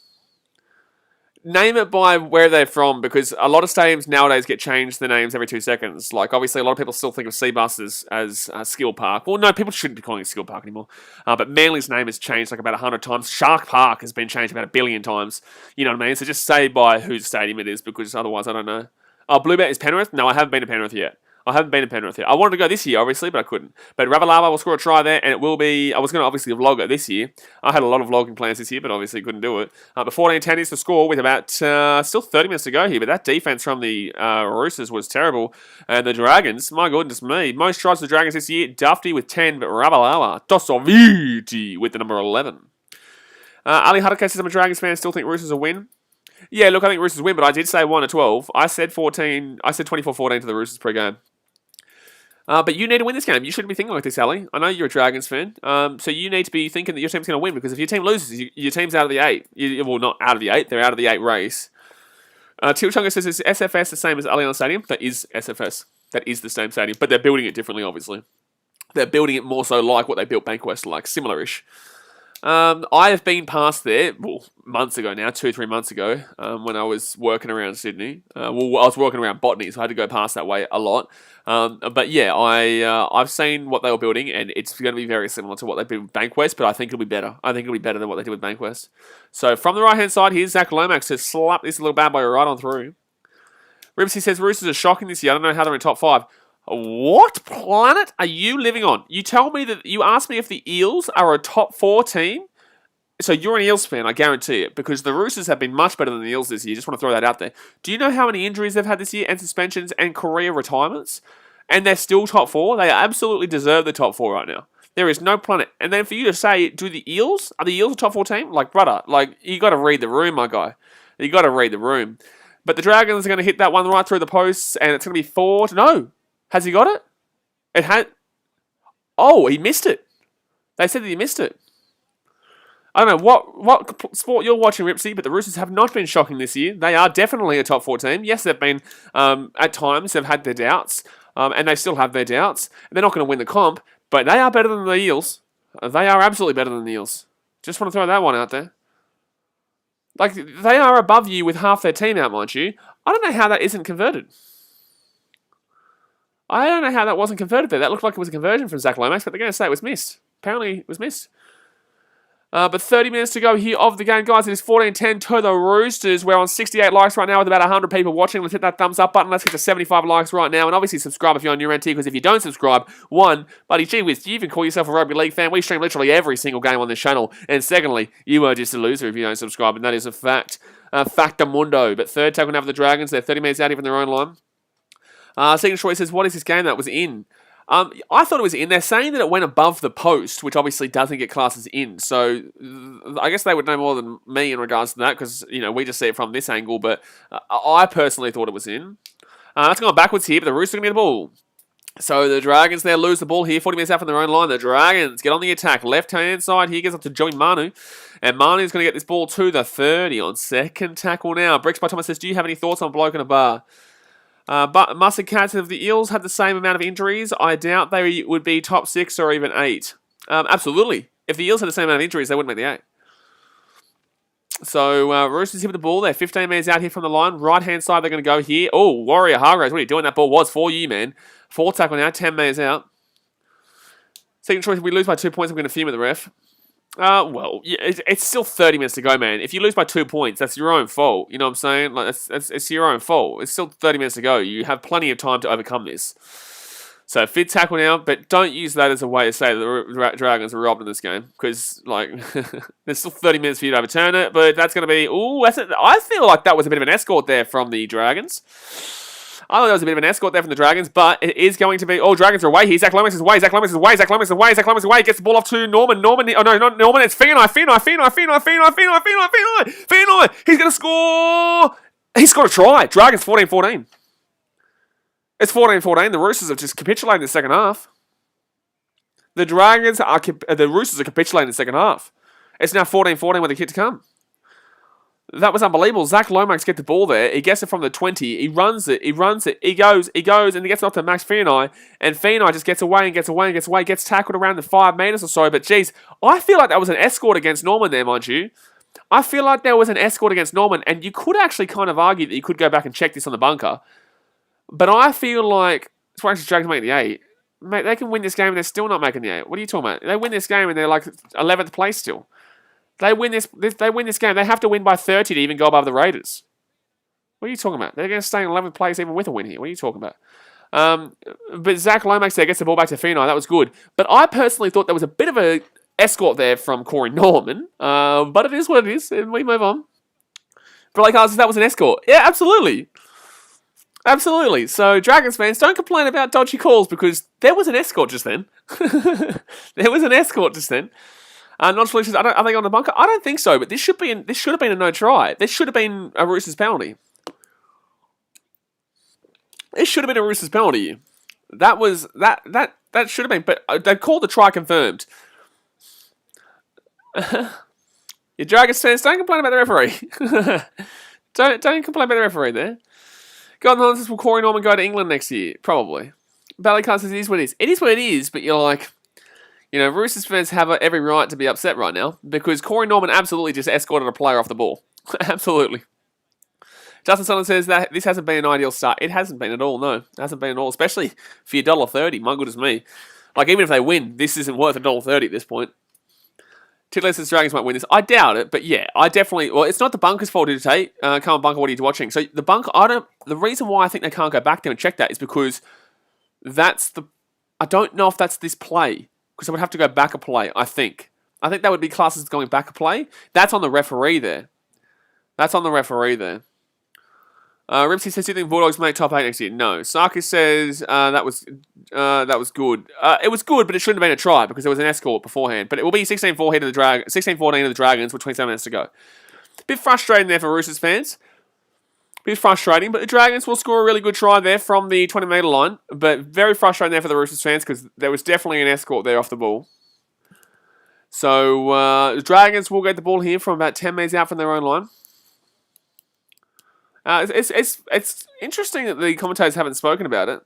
Name it by where they're from, because a lot of stadiums nowadays get changed their names every 2 seconds. Like, obviously, a lot of people still think of C-Bus as Skill Park. Well, no, people shouldn't be calling it Skill Park anymore. But Manly's name has changed like about 100 times. Shark Park has been changed about 1 billion times. You know what I mean? So just say by whose stadium it is, because otherwise I don't know. Oh, Bluebet is Penrith? No, I haven't been to Penrith yet. I haven't been to Penrith yet. I wanted to go this year, obviously, but I couldn't. But Ravalawa will score a try there, and it will be... I was going to obviously vlog it this year. I had a lot of vlogging plans this year, but obviously couldn't do it. But 14-10 is the score with about still 30 minutes to go here. But that defense from the Roosters was terrible. And the Dragons, my goodness me. Most tries to the Dragons this year. Dufty with 10, but Ravalawa, Tosoviti with the number 11. Ali Hudaka says, I'm a Dragons fan, still think Roosters will win. Yeah, look, I think Roosters win, but I did say 1-12. I said 24-14 to the Roosters pre-game. But you need to win this game. You shouldn't be thinking like this, Ali. I know you're a Dragons fan. So you need to be thinking that your team's going to win, because if your team loses, your team's out of the 8. Well, not out of the 8. They're out of the 8 race. Tilchunga says, is SFS the same as Allianz Stadium? That is SFS. That is the same stadium. But they're building it differently, obviously. They're building it more so like what they built Bankwest like, similar-ish. I have been past there, well, months ago now, 2-3 months ago, when I was working around Sydney. I was working around Botany, so I had to go past that way a lot. But yeah, I've seen what they were building, and it's going to be very similar to what they did with Bankwest, but I think it'll be better. I think it'll be better than what they did with Bankwest. So from the right-hand side, here's Zach Lomax to slap this little bad boy right on through. Ribsy says, Roosters are shocking this year. I don't know how they're in top 5. What planet are you living on? You tell me that you asked me if the Eels are a top 4 team. So you're an Eels fan, I guarantee it, because the Roosters have been much better than the Eels this year. Just want to throw that out there. Do you know how many injuries they've had this year, and suspensions and career retirements? And they're still top 4. They absolutely deserve the top 4 right now. There is no planet. And then for you to say, are the Eels a top 4 team? Like, brother, like, you got to read the room, my guy. You got to read the room. But the Dragons are going to hit that one right through the posts, and it's going to be 4 to... No. Has he got it? It had... Oh, he missed it. They said that he missed it. I don't know what sport you're watching, Ripsy, but the Roosters have not been shocking this year. They are definitely a top 4 team. Yes, they've been, at times, they've had their doubts, and they still have their doubts. They're not going to win the comp, but they are better than the Eels. They are absolutely better than the Eels. Just want to throw that one out there. Like, they are above you with half their team out, mind you. I don't know how that isn't converted. I don't know how that wasn't converted there. That looked like it was a conversion from Zach Lomax, but they're going to say it was missed. Apparently, it was missed. But 30 minutes to go here of the game, guys. It is 14-10 to the Roosters. We're on 68 likes right now with about 100 people watching. Let's hit that thumbs up button. Let's get to 75 likes right now. And obviously subscribe if you're on your NT, because if you don't subscribe, one, buddy, gee whiz, you even call yourself a rugby league fan. We stream literally every single game on this channel. And secondly, you are just a loser if you don't subscribe, and that is a fact. Factamundo. But third tackle now for the Dragons. They're 30 minutes out even their own line. Second choice says, what is this game that was in? I thought it was in. They're saying that it went above the post, which obviously doesn't get classed as in. So I guess they would know more than me in regards to that, because, you know, we just see it from this angle. But I personally thought it was in. That's going backwards here, but the Roosters are going to get the ball. So the Dragons there lose the ball here, 40 minutes out from their own line. The Dragons get on the attack. Left-hand side here, gets up to Joey Manu. And Manu's going to get this ball to the 30 on second tackle now. Bricks by Thomas says, do you have any thoughts on bloke in a bar? But Mustard Cats of the Eels had the same amount of injuries. I doubt they would be top 6 or even 8. Absolutely. If the Eels had the same amount of injuries, they wouldn't make the 8. So, Roosters here with the ball. They're 15 metres out here from the line. Right-hand side, they're going to go here. Oh, Warrior Hargraves, what are you doing? That ball was for you, man. 4 tackle now, 10 metres out. Second choice, if we lose by 2 points, I'm going to fume at the ref. Well, yeah, it's still 30 minutes to go, man. If you lose by 2 points, that's your own fault. You know what I'm saying? Like, it's your own fault. It's still 30 minutes to go. You have plenty of time to overcome this. So, fifth tackle now, but don't use that as a way to say that the Dragons are robbed in this game. Because, like, there's still 30 minutes for you to overturn it, but that's going to be... Ooh, I feel like that was a bit of an escort there from the Dragons. I thought that was a bit of an escort there from the Dragons, but it is going to be... Oh, Dragons are away here. Zach Lomax is away. Zach Lomax is away. Zach Lomax is away. Zach Lomax is away. Gets the ball off to Norman. Norman... Oh, no, not Norman. It's Fianai. He's going to score. He scored a try. Dragons 14-14. It's 14-14. The Roosters have just capitulated in the second half. The Roosters are capitulating in the second half. It's now 14-14 with a kick to come. That was unbelievable. Zach Lomax gets the ball there. He gets it from the 20. He runs it. He goes, and he gets it off to Max Fianai. And Fianai just gets away, gets tackled around the 5 metres or so. But, geez, I feel like that was an escort against Norman there, mind you. I feel like there was an escort against Norman, and you could actually kind of argue that you could go back and check this on the bunker. But I feel like, it's why actually Dragons make the 8. Mate, they can win this game and they're still not making the 8. What are you talking about? They win this game and they're like 11th place still. They win this game. They have to win by 30 to even go above the Raiders. What are you talking about? They're going to stay in 11th place even with a win here. What are you talking about? But Zach Lomax there gets the ball back to Fianai. That was good. But I personally thought there was a bit of an escort there from Corey Norman. But it is what it is, and we move on. But like I was, that was an escort. Yeah, absolutely. Absolutely. So, Dragons fans, don't complain about dodgy calls, because there was an escort just then. There was an escort just then. Non-solutions, are they on the bunker? I don't think so, but this should have been a no try. This should have been a Roosters penalty. This should have been a Roosters penalty. That should have been, but they called the try confirmed. Your Dragons fans, don't complain about the referee. don't complain about the referee there. God knows, will Corey Norman go to England next year? Probably. Ballycast says it is what it is. It is what it is, but you're like... You know, Roosters fans have every right to be upset right now, because Corey Norman absolutely just escorted a player off the ball. Absolutely. Justin Sutton says that this hasn't been an ideal start. It hasn't been at all, no. It hasn't been at all, especially for your $1.30. My goodness me. Like, even if they win, this isn't worth $1.30 at this point. Tiddler says Dragons might win this. I doubt it, but yeah, I definitely... Well, it's not the bunker's fault, did it? Come on, bunker, what are you watching? So, the bunker, the reason why I think they can't go back there and check that is because that's the... I don't know if that's this play. Because I would have to go back a play, I think. I think that would be classed as going back a play. That's on the referee there. Ripsy says, do you think Bulldogs make top 8 next year? No. Sarkis says that was good. It was good, but it shouldn't have been a try because there was an escort beforehand. But it will be 16-14 of the Dragons with 27 minutes to go. Bit frustrating there for Roosters fans. Bit frustrating, but the Dragons will score a really good try there from the 20-metre line. But very frustrating there for the Roosters fans because there was definitely an escort there off the ball. So the Dragons will get the ball here from about 10 metres out from their own line. It's interesting that the commentators haven't spoken about it.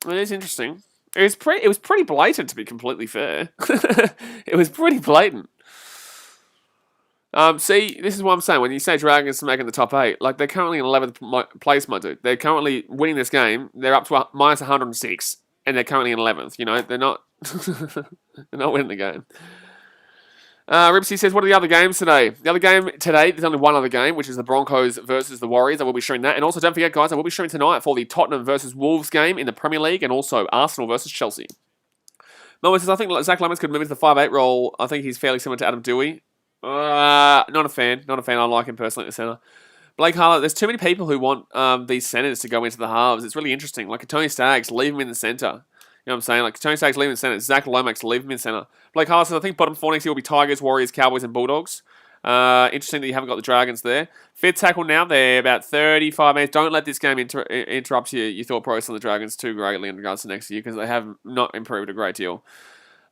It is interesting. It was pretty blatant, to be completely fair. It was pretty blatant. See, this is what I'm saying. When you say Dragons making the top 8, like they're currently in 11th place, my dude. They're currently winning this game. They're up to minus 106, and they're currently in 11th. You know, they're not they're not winning the game. Ripsy says, what are the other games today? The other game today, there's only one other game, which is the Broncos versus the Warriors. I will be showing that. And also, don't forget, guys, I will be showing tonight for the Tottenham versus Wolves game in the Premier League, and also Arsenal versus Chelsea. Mo says, I think Zach Lomax could move into the 5'8 role. I think he's fairly similar to Adam Dewey. Not a fan. I like him personally at the centre. Blake Harlow, there's too many people who want these centres to go into the halves. It's really interesting. Like Tony Staggs, leave him in the centre. You know what I'm saying? Like Tony Staggs, leave him in centre. Zach Lomax, leave him in centre. Blake Harlow says, I think bottom 4 next year will be Tigers, Warriors, Cowboys, and Bulldogs. Interesting that you haven't got the Dragons there. Fifth tackle now, they're about 35 minutes. Don't let this game interrupt your thought process on the Dragons too greatly in regards to next year, because they have not improved a great deal.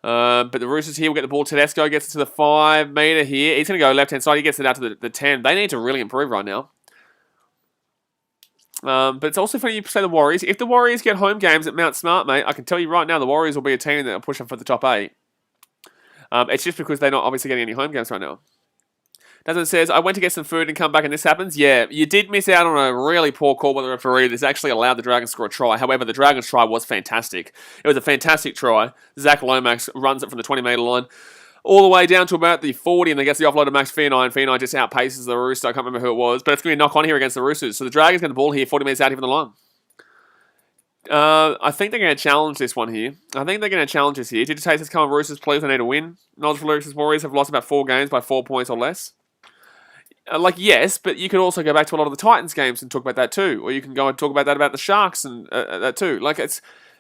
But the Roosters here will get the ball. Tedesco gets it to the 5 metre here. He's going to go left-hand side. He gets it out to the 10. They need to really improve right now. But it's also funny you say the Warriors. If the Warriors get home games at Mount Smart, mate, I can tell you right now the Warriors will be a team that will push them for the top 8. It's just because they're not obviously getting any home games right now. Desmond says, I went to get some food and come back and this happens. Yeah, you did miss out on a really poor call by the referee. This actually allowed the Dragons to score a try. However, the Dragons try was fantastic. It was a fantastic try. Zach Lomax runs it from the 20-metre line all the way down to about the 40, and then gets the offload of Max Fearnine. Fearnine just outpaces the Rooster. I can't remember who it was, but it's going to be a knock on here against the Roosters. So the Dragons get the ball here, 40 metres out here from the line. I think they're going to challenge this one here. Did Taste come on, Roosters, please, they need to win. Knowledge for Lyric's Warriors have lost about 4 games by 4 points or less. Yes, but you could also go back to a lot of the Titans games and talk about that too. Or you can go and talk about that about the Sharks and that too.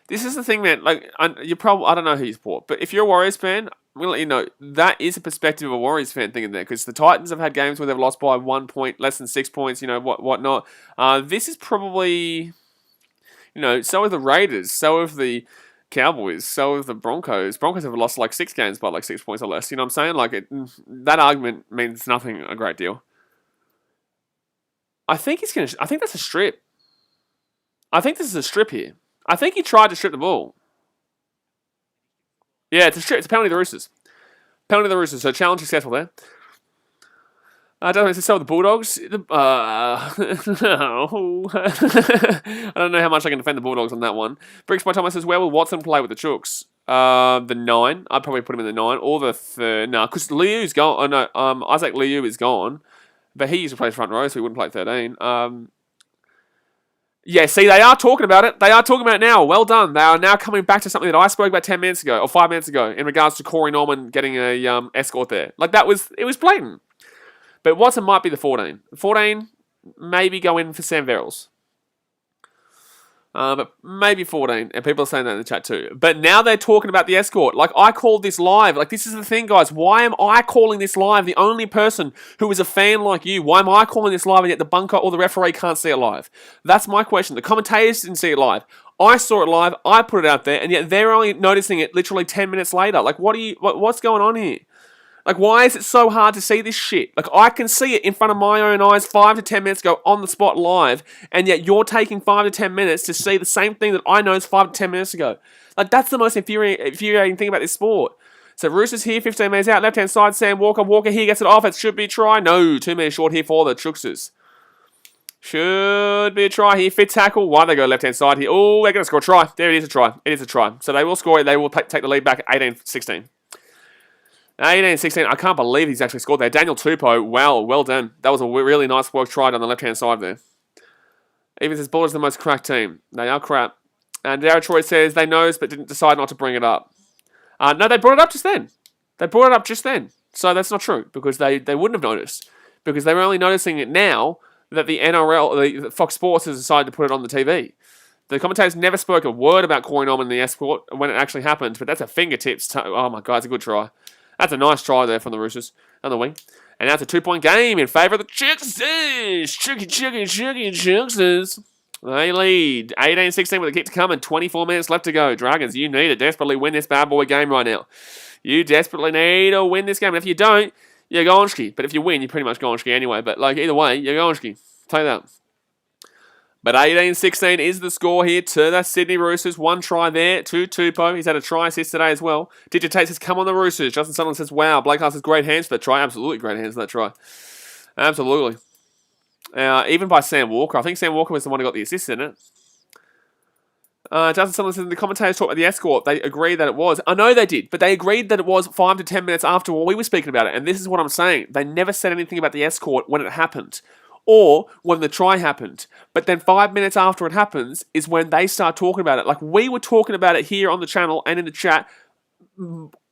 This is the thing, man. I don't know who you support, but if you're a Warriors fan, I'm going to let you know, that is a perspective of a Warriors fan thinking there, because the Titans have had games where they've lost by 1 point, less than 6 points, whatnot. This is probably, so have the Raiders, so have the Cowboys, so have the Broncos. Broncos have lost 6 games by 6 points or less. You know what I'm saying? That argument means nothing a great deal. I think that's a strip. I think this is a strip here. I think he tried to strip the ball. Yeah, it's a strip. It's a penalty to the Roosters. So challenge successful there. Doesn't so the Bulldogs. I don't know how much I can defend the Bulldogs on that one. Bricks by Thomas says, where will Watson play with the Chooks? The 9. I'd probably put him in the 9 or the 3rd. No, because Liu's gone. Oh, no, Isaac Liu is gone. But he used to play front row, so he wouldn't play 13. Yeah, see, they are talking about it. They are talking about it now. Well done. They are now coming back to something that I spoke about 10 minutes ago, or 5 minutes ago, in regards to Corey Norman getting a escort there. It was blatant. But Watson might be the 14. 14, maybe go in for Sam Verrills. But maybe 14, and people are saying that in the chat too. But now they're talking about the escort. I called this live. This is the thing, guys. Why am I calling this live? The only person who is a fan like you. Why am I calling this live and yet the bunker or the referee can't see it live? That's my question. The commentators didn't see it live. I saw it live. I put it out there, and yet they're only noticing it literally 10 minutes later. What's going on here? Why is it so hard to see this shit? I can see it in front of my own eyes 5 to 10 minutes ago on the spot live, and yet you're taking 5 to 10 minutes to see the same thing that I noticed 5 to 10 minutes ago. That's the most infuriating thing about this sport. So Roosters here, 15 metres out, left-hand side, Sam Walker. Walker here gets it off. It should be a try. No, 2 metres short here for the Chooksters. Should be a try here. Fit tackle. Why they go left-hand side here? Oh, they're going to score a try. There it is, a try. It is a try. So they will score it. They will take the lead back at 18-16. 18-16, I can't believe he's actually scored there. Daniel Tupou, well done. That was a really nice work tried on the left-hand side there. Even says, Bulldogs are the most cracked team. They are crap. And Darragh Troy says, they knows but didn't decide not to bring it up. No, they brought it up just then. So that's not true, because they wouldn't have noticed. Because they were only noticing it now that the NRL, the Fox Sports has decided to put it on the TV. The commentators never spoke a word about Corey Norman and the escort when it actually happened, but that's a fingertips. Oh my God, it's a good try. That's a nice try there from the Roosters on the wing. And that's a 2-point game in favour of the Chooksters. Chooksters. They lead 18-16 with a kick to come and 24 minutes left to go. Dragons, you need to desperately win this bad boy game right now. You desperately need to win this game. And if you don't, you're gonski. But if you win, you're pretty much gonski anyway. But either way, you're gonski. Tell you that. But 18-16 is the score here to the Sydney Roosters. 1 try there to Tupou. He's had a try assist today as well. Digit Tate says, come on the Roosters. Justin Sutherland says, wow. Blake Hart says, great hands for that try. Absolutely great hands for that try. Absolutely. Even by Sam Walker. I think Sam Walker was the one who got the assist in it. Justin Sutherland says, the commentators talked about the escort. They agreed that it was. I know they did, but they agreed that it was 5 to 10 minutes after we were speaking about it. And this is what I'm saying. They never said anything about the escort when it happened. Or when the try happened. But then 5 minutes after it happens is when they start talking about it. Like, we were talking about it here on the channel and in the chat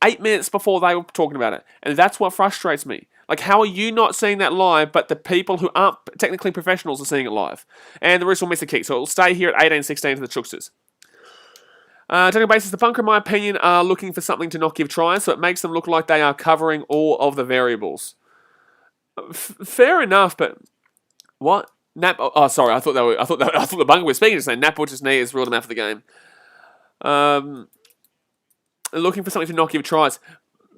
8 minutes before they were talking about it. And that's what frustrates me. Like, how are you not seeing that live, but the people who aren't technically professionals are seeing it live? And the Roosters will miss a kick. So it will stay here at 18-16 to the Chooksters. Technical basis, the bunker, in my opinion, are looking for something to not give tries, so it makes them look like they are covering all of the variables. Fair enough, but... What? Oh, sorry. I thought the bunker was speaking to say Nap Butcher's knee has ruled him out for the game. Looking for something to not give tries.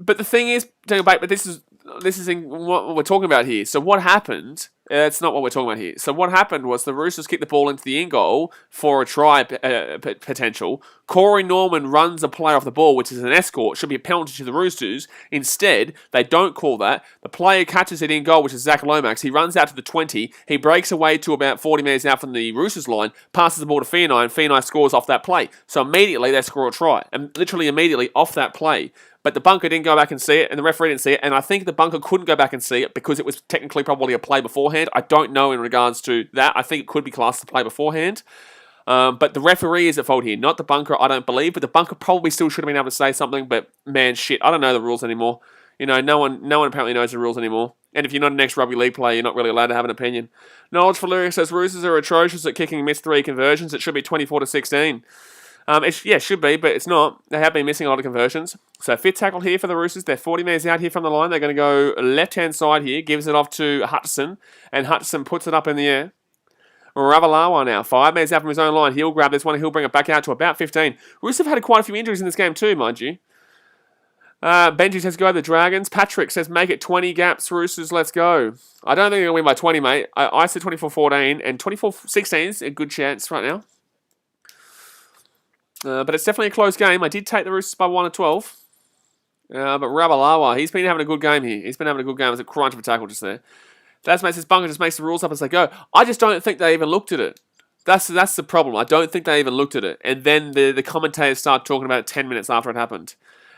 But the thing is, but this is in what we're talking about here. So what happened? It's not what we're talking about here. So what happened was the Roosters kicked the ball into the in goal for a try potential. Corey Norman runs a play off the ball, which is an escort. Should be a penalty to the Roosters. Instead, they don't call that. The player catches it in goal, which is Zach Lomax. He runs out to the 20. He breaks away to about 40 metres out from the Roosters line, passes the ball to Fianai, and Fianai scores off that play. So immediately they score a try. And literally immediately off that play. But the bunker didn't go back and see it, and the referee didn't see it, and I think the bunker couldn't go back and see it because it was technically probably a play beforehand. I don't know in regards to that. I think it could be classed as a play beforehand. But the referee is at fault here, not the bunker, I don't believe. But the bunker probably still should have been able to say something, but man, shit, I don't know the rules anymore. You know, no one apparently knows the rules anymore. And if you're not an ex-rugby league player, you're not really allowed to have an opinion. Knowledge for Lyric says, Roosters are atrocious at kicking missed 3 conversions. It should be 24-16. It should be, but it's not. They have been missing a lot of conversions. So fifth tackle here for the Roosters. They're 40 metres out here from the line. They're going to go left-hand side here. Gives it off to Hutchison. And Hutchison puts it up in the air. Ravalawa now. 5 metres out from his own line. He'll grab this one. He'll bring it back out to about 15. Roosters have had quite a few injuries in this game too, mind you. Benji says go the Dragons. Patrick says make it 20 gaps. Roosters, let's go. I don't think they're going to win by 20, mate. I said 24-14. And 24-16 is a good chance right now. But it's definitely a close game. I did take the Roosters by 1 or 12. But Ravalawa, he's been having a good game here. He's been having a good game. It was a crunch of a tackle just there. That's makes this bunker just makes the rules up as they go. I just don't think they even looked at it. That's the problem. I don't think they even looked at it. And then the commentators start talking about it 10 minutes after it happened.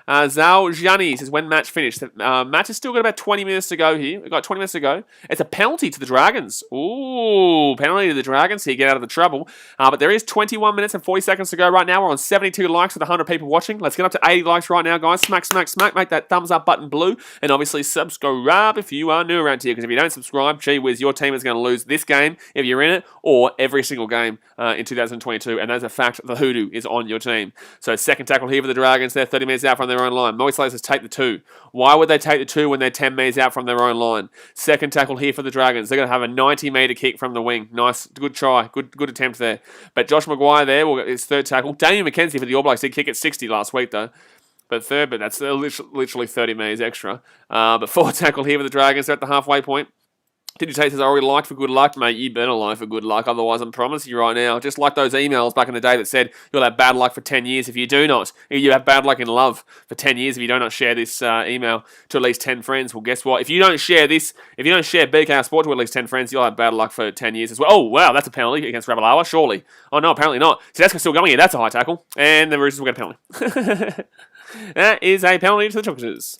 Zhao Jiani says, when match finished? Match has still got about 20 minutes to go here. We've got 20 minutes to go. It's a penalty to the Dragons. Ooh, penalty to the Dragons here. Get out of the trouble. But there is 21 minutes and 40 seconds to go right now. We're on 72 likes with 100 people watching. Let's get up to 80 likes right now, guys. Smack, smack, smack. Make that thumbs up button blue. And obviously subscribe if you are new around here. Because if you don't subscribe, gee whiz, your team is going to lose this game if you're in it. Or every single game in 2022. And that's a fact. The hoodoo is on your team. So second tackle here for the Dragons. They're 30 minutes out from their own line. Moise says take the 2. Why would they take the 2 when they're 10 metres out from their own line? Second tackle here for the Dragons. They're going to have a 90-metre kick from the wing. Nice. Good try. Good attempt there. But Josh Maguire there will get his third tackle. Damian McKenzie for the All Blacks did kick at 60 last week, though. But that's literally 30 metres extra. But fourth tackle here for the Dragons. They're at the halfway point. Did you take says, I already liked for good luck, mate? You better like for good luck. Otherwise, I'm promising you right now, just like those emails back in the day that said you'll have bad luck for 10 years if you do not. You have bad luck in love for 10 years if you do not share this email to at least 10 friends. Well, guess what? If you don't share BKR Sport to at least 10 friends, you'll have bad luck for 10 years as well. Oh, wow, that's a penalty against Ravalawa, surely. Oh, no, apparently not. Tedesco's still going here. That's a high tackle. And the Roosters will get a penalty. That is a penalty to the Chooksters.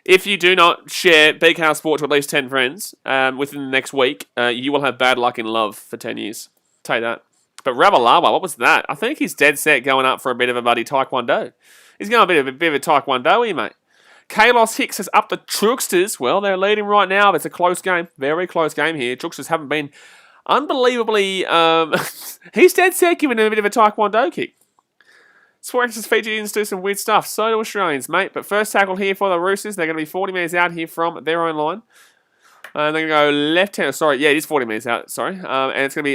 If you do not share BKR Sport to at least 10 friends within the next week, you will have bad luck in love for 10 years. Tell you that. But Ravalawa, what was that? I think he's dead set going up for a bit of a bloody taekwondo. He's going a bit of a taekwondo here, mate. Kalos Hicks is up the Chooksters. Well, they're leading right now. It's a close game. Very close game here. Chooksters haven't been unbelievably... he's dead set giving him a bit of a taekwondo kick. Swarks Fijians do some weird stuff. So do Australians, mate. But first tackle here for the Roosters. They're going to be 40 metres out here from their own line. And they're going to go left-hand. Sorry, yeah, it is 40 metres out. Sorry. And it's going to be,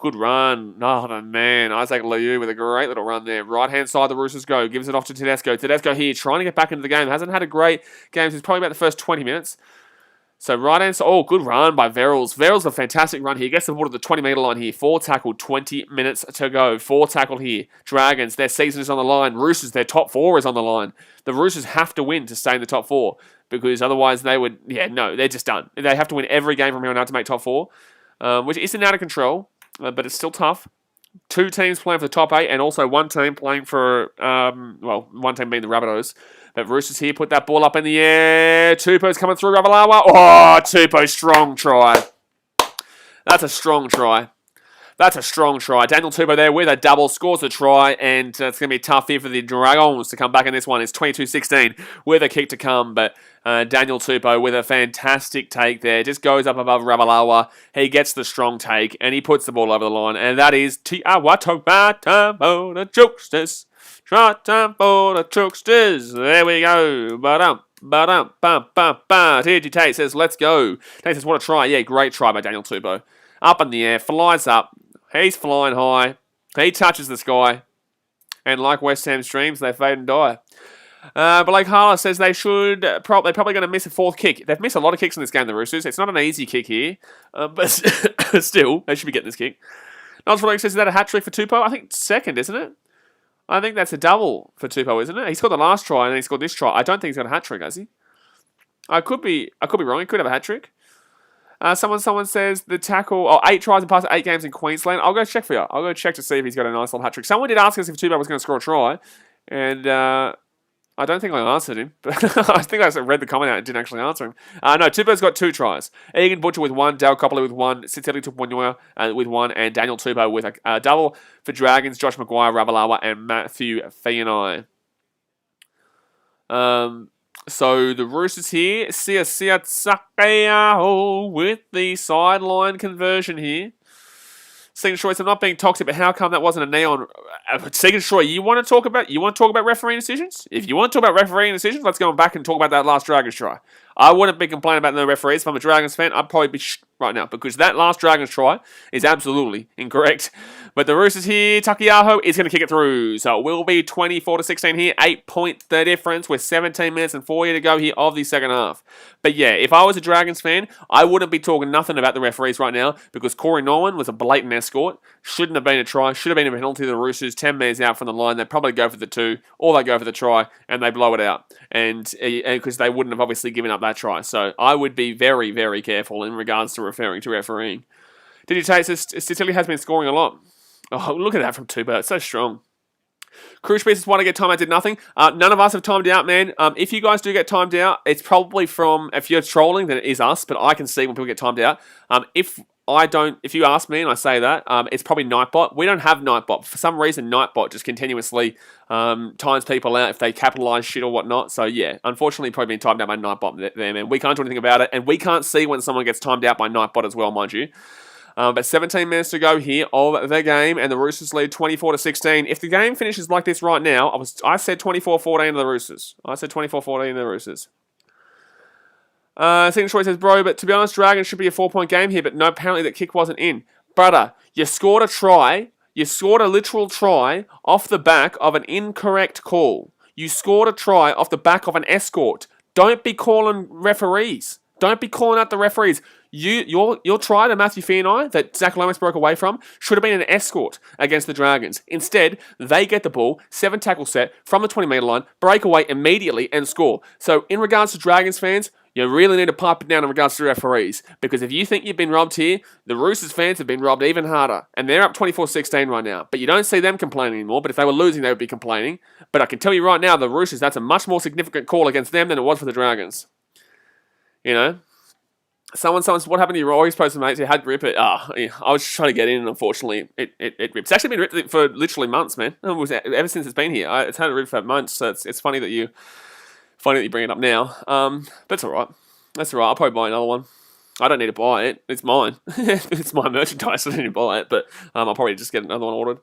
good run. Oh, man. Isaac Liu with a great little run there. Right-hand side, the Roosters go. Gives it off to Tedesco. Tedesco here trying to get back into the game. Hasn't had a great game since probably about the first 20 minutes. So right answer. Oh, good run by Verrills. Verrills a fantastic run here. Gets the ball to the 20-metre line here. 4 tackled, 20 minutes to go. 4 tackled here. Dragons, their season is on the line. Roosters, their top 4 is on the line. The Roosters have to win to stay in the top 4 because otherwise they would, they're just done. They have to win every game from here on out to make top 4, which isn't out of control, but it's still tough. 2 teams playing for the top 8 and also 1 team playing for, 1 team being the Rabbitohs. But Roosters here put that ball up in the air. Tupou's coming through Ravalawa. Oh, Tupou, strong try. That's a strong try. That's a strong try. Daniel Tupou there with a double, scores a try, and it's going to be tough here for the Dragons to come back in this one. It's 22-16 with a kick to come, but Daniel Tupou with a fantastic take there. Just goes up above Ravalawa. He gets the strong take, and he puts the ball over the line, and that is Tiawatobata Jokesters. Try time for the Chokesters. There we go. TG Tate says, let's go. Tate says, what a try. Yeah, great try by Daniel Tupou. Up in the air, flies up. He's flying high. He touches the sky. And like West Ham's dreams, they fade and die. Blake Harler says they're probably going to miss a 4th kick. They've missed a lot of kicks in this game, the Roosters. It's not an easy kick here. But still, they should be getting this kick. Nons Felix says, is that a hat-trick for Tupou? I think it's 2nd, isn't it? I think that's a double for Tupou, isn't it? He scored the last try and then he scored this try. I don't think he's got a hat-trick, has he? I could be wrong. He could have a hat-trick. Someone says the tackle, 8 tries in past 8 games in Queensland. I'll go check for you. I'll go check to see if he's got a nice little hat-trick. Someone did ask us if Tupou was going to score a try, and I don't think I answered him, but I think I read the comment out and didn't actually answer him. No, Tupou's got 2 tries. Egan Butcher with 1, Dale Copley with 1, Siteli Tupuanua with 1, and Daniel Tupou with a double for Dragons, Josh Maguire, Ravalawa, and Matthew Fianai. So the Roosters here, Sia Sakea with the sideline conversion here. Segan Shroy, I'm not being toxic, but how come that wasn't a neon? Segan Shroy, you want to talk about refereeing decisions? If you want to talk about refereeing decisions, let's go back and talk about that last Dragons try. I wouldn't be complaining about no referees. If I'm a Dragons fan, I'd probably be right now because that last Dragons try is absolutely incorrect. But the Roosters here, Takiaho is going to kick it through. So it will be 24-16 here. 8-point the difference with 17 minutes and 40 to go here of the second half. But yeah, if I was a Dragons fan, I wouldn't be talking nothing about the referees right now because Corey Norman was a blatant escort. Shouldn't have been a try. Should have been a penalty to the Roosters. 10 metres out from the line. They'd probably go for the 2 or they go for the try and they blow it out. And because they wouldn't have obviously given up that try. So I would be very, very careful in regards to referring to refereeing. Did you take this? Sicily has been scoring a lot. Oh, look at that from Tupou. It's so strong. Cruise Pieces want to get timed out, did nothing. None of us have timed out, man. If you guys do get timed out, it's probably from, if you're trolling, then it is us, but I can see when people get timed out. If you ask me and I say that, it's probably Nightbot. We don't have Nightbot. For some reason, Nightbot just continuously times people out if they capitalise shit or whatnot. So yeah, unfortunately, probably been timed out by Nightbot there, man. We can't do anything about it, and we can't see when someone gets timed out by Nightbot as well, mind you. But 17 minutes to go here of the game, and the Roosters lead 24-16. If the game finishes like this right now, I said 24-14 to the Roosters. Segan Shroy says, bro, but to be honest, Dragons should be a 4-point game here, but no, apparently that kick wasn't in. Brother, you scored a try. You scored a literal try off the back of an incorrect call. You scored a try off the back of an escort. Don't be calling referees. Don't be calling out the referees. Your try to Matthew Fianai that Zach Lomax broke away from should have been an escort against the Dragons. Instead, they get the ball, 7 tackle set from the 20-metre line, break away immediately and score. So in regards to Dragons fans, you really need to pipe it down in regards to referees. Because if you think you've been robbed here, the Roosters fans have been robbed even harder. And they're up 24-16 right now. But you don't see them complaining anymore. But if they were losing, they would be complaining. But I can tell you right now, the Roosters, that's a much more significant call against them than it was for the Dragons. You know? Someone, what happened to your always posted mates? You had to rip it. I was just trying to get in, and unfortunately, it ripped. It's actually been ripped for literally months, man. It was ever since it's been here. It's had it ripped for months. So it's funny that you bring it up now. But it's all right. That's all right. I'll probably buy another one. I don't need to buy it. It's mine. It's my merchandise. I don't need to buy it. But I'll probably just get another one ordered.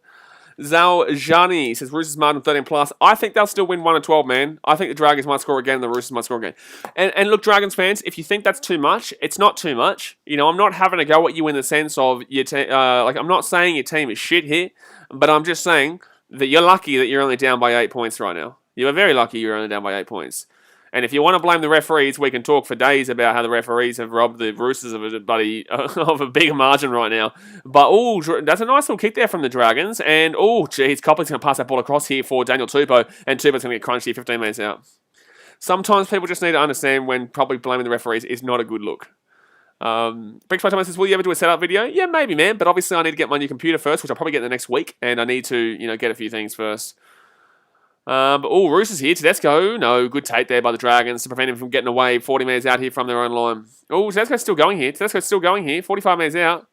Zal Jani says Roosters margin 13+. I think they'll still win 1-12, man. I think the Dragons might score again and the Roosters might score again. And look, Dragons fans, if you think that's too much, it's not too much. You know, I'm not having a go at you in the sense of your I'm not saying your team is shit here, but I'm just saying that you're lucky that you're only down by 8 points right now. You are very lucky you're only down by 8 points. And if you want to blame the referees, we can talk for days about how the referees have robbed the Roosters of of a bigger margin right now. But, that's a nice little kick there from the Dragons. And, geez, Copley's going to pass that ball across here for Daniel Tupou. And Tupou's going to get crunched here 15 minutes out. Sometimes people just need to understand when probably blaming the referees is not a good look. Bricks by Thomas says, will you ever do a setup video? Yeah, maybe, man. But obviously I need to get my new computer first, which I'll probably get in the next week. And I need to, get a few things first. Roosters here. Tedesco. No, good take there by the Dragons to prevent him from getting away 40 metres out here from their own line. Tedesco's still going here. 45 metres out.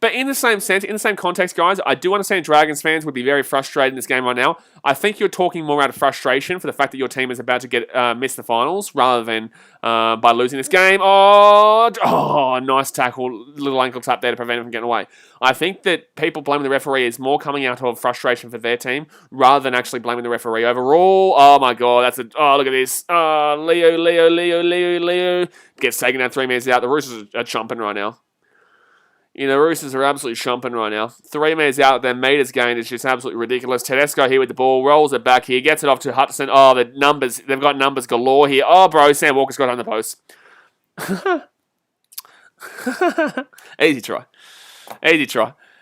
But in the same sense, in the same context, guys, I do understand Dragons fans would be very frustrated in this game right now. I think you're talking more out of frustration for the fact that your team is about to miss the finals rather than by losing this game. Nice tackle. Little ankle tap there to prevent him from getting away. I think that people blaming the referee is more coming out of frustration for their team rather than actually blaming the referee overall. Oh, my God. Look at this. Leo. Gets taken down 3 metres out. The Roosters are chomping right now. Roosters are absolutely chomping right now. 3 metres out, their meters gained is just absolutely ridiculous. Tedesco here with the ball, rolls it back here, gets it off to Hutchison. The numbers, they've got numbers galore here. Sam Walker's got it on the post. Easy try.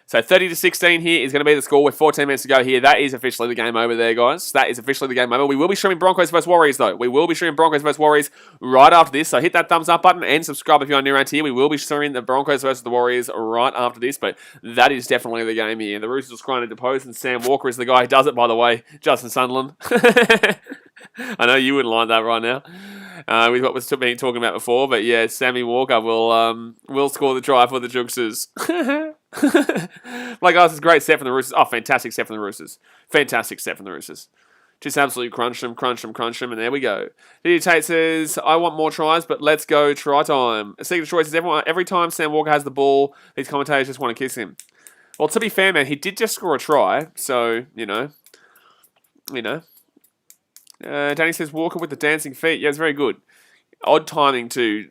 So 30-16 here is going to be the score with 14 minutes to go here. That is officially the game over there, guys. That is officially the game over. We will be streaming Broncos vs Warriors, though. We will be streaming Broncos vs Warriors right after this. So hit that thumbs up button and subscribe if you're new around here. We will be streaming the Broncos vs the Warriors right after this, but that is definitely the game here. The Roosters crying into post, and Sam Walker is the guy who does it, by the way. Justin Sunderland. I know you wouldn't like that right now. With what we've been talking about before, but yeah, Sammy Walker will score the try for the Jukesters. Guys, it's a great set from the Roosters. Fantastic set from the Roosters. Just absolutely crunch them, and there we go. DJ Tate says, I want more tries, but let's go try time. A secret choice is every time Sam Walker has the ball, these commentators just want to kiss him. Well, to be fair, man, he did just score a try, so, Danny says, Walker with the dancing feet. Yeah, it's very good. Odd timing to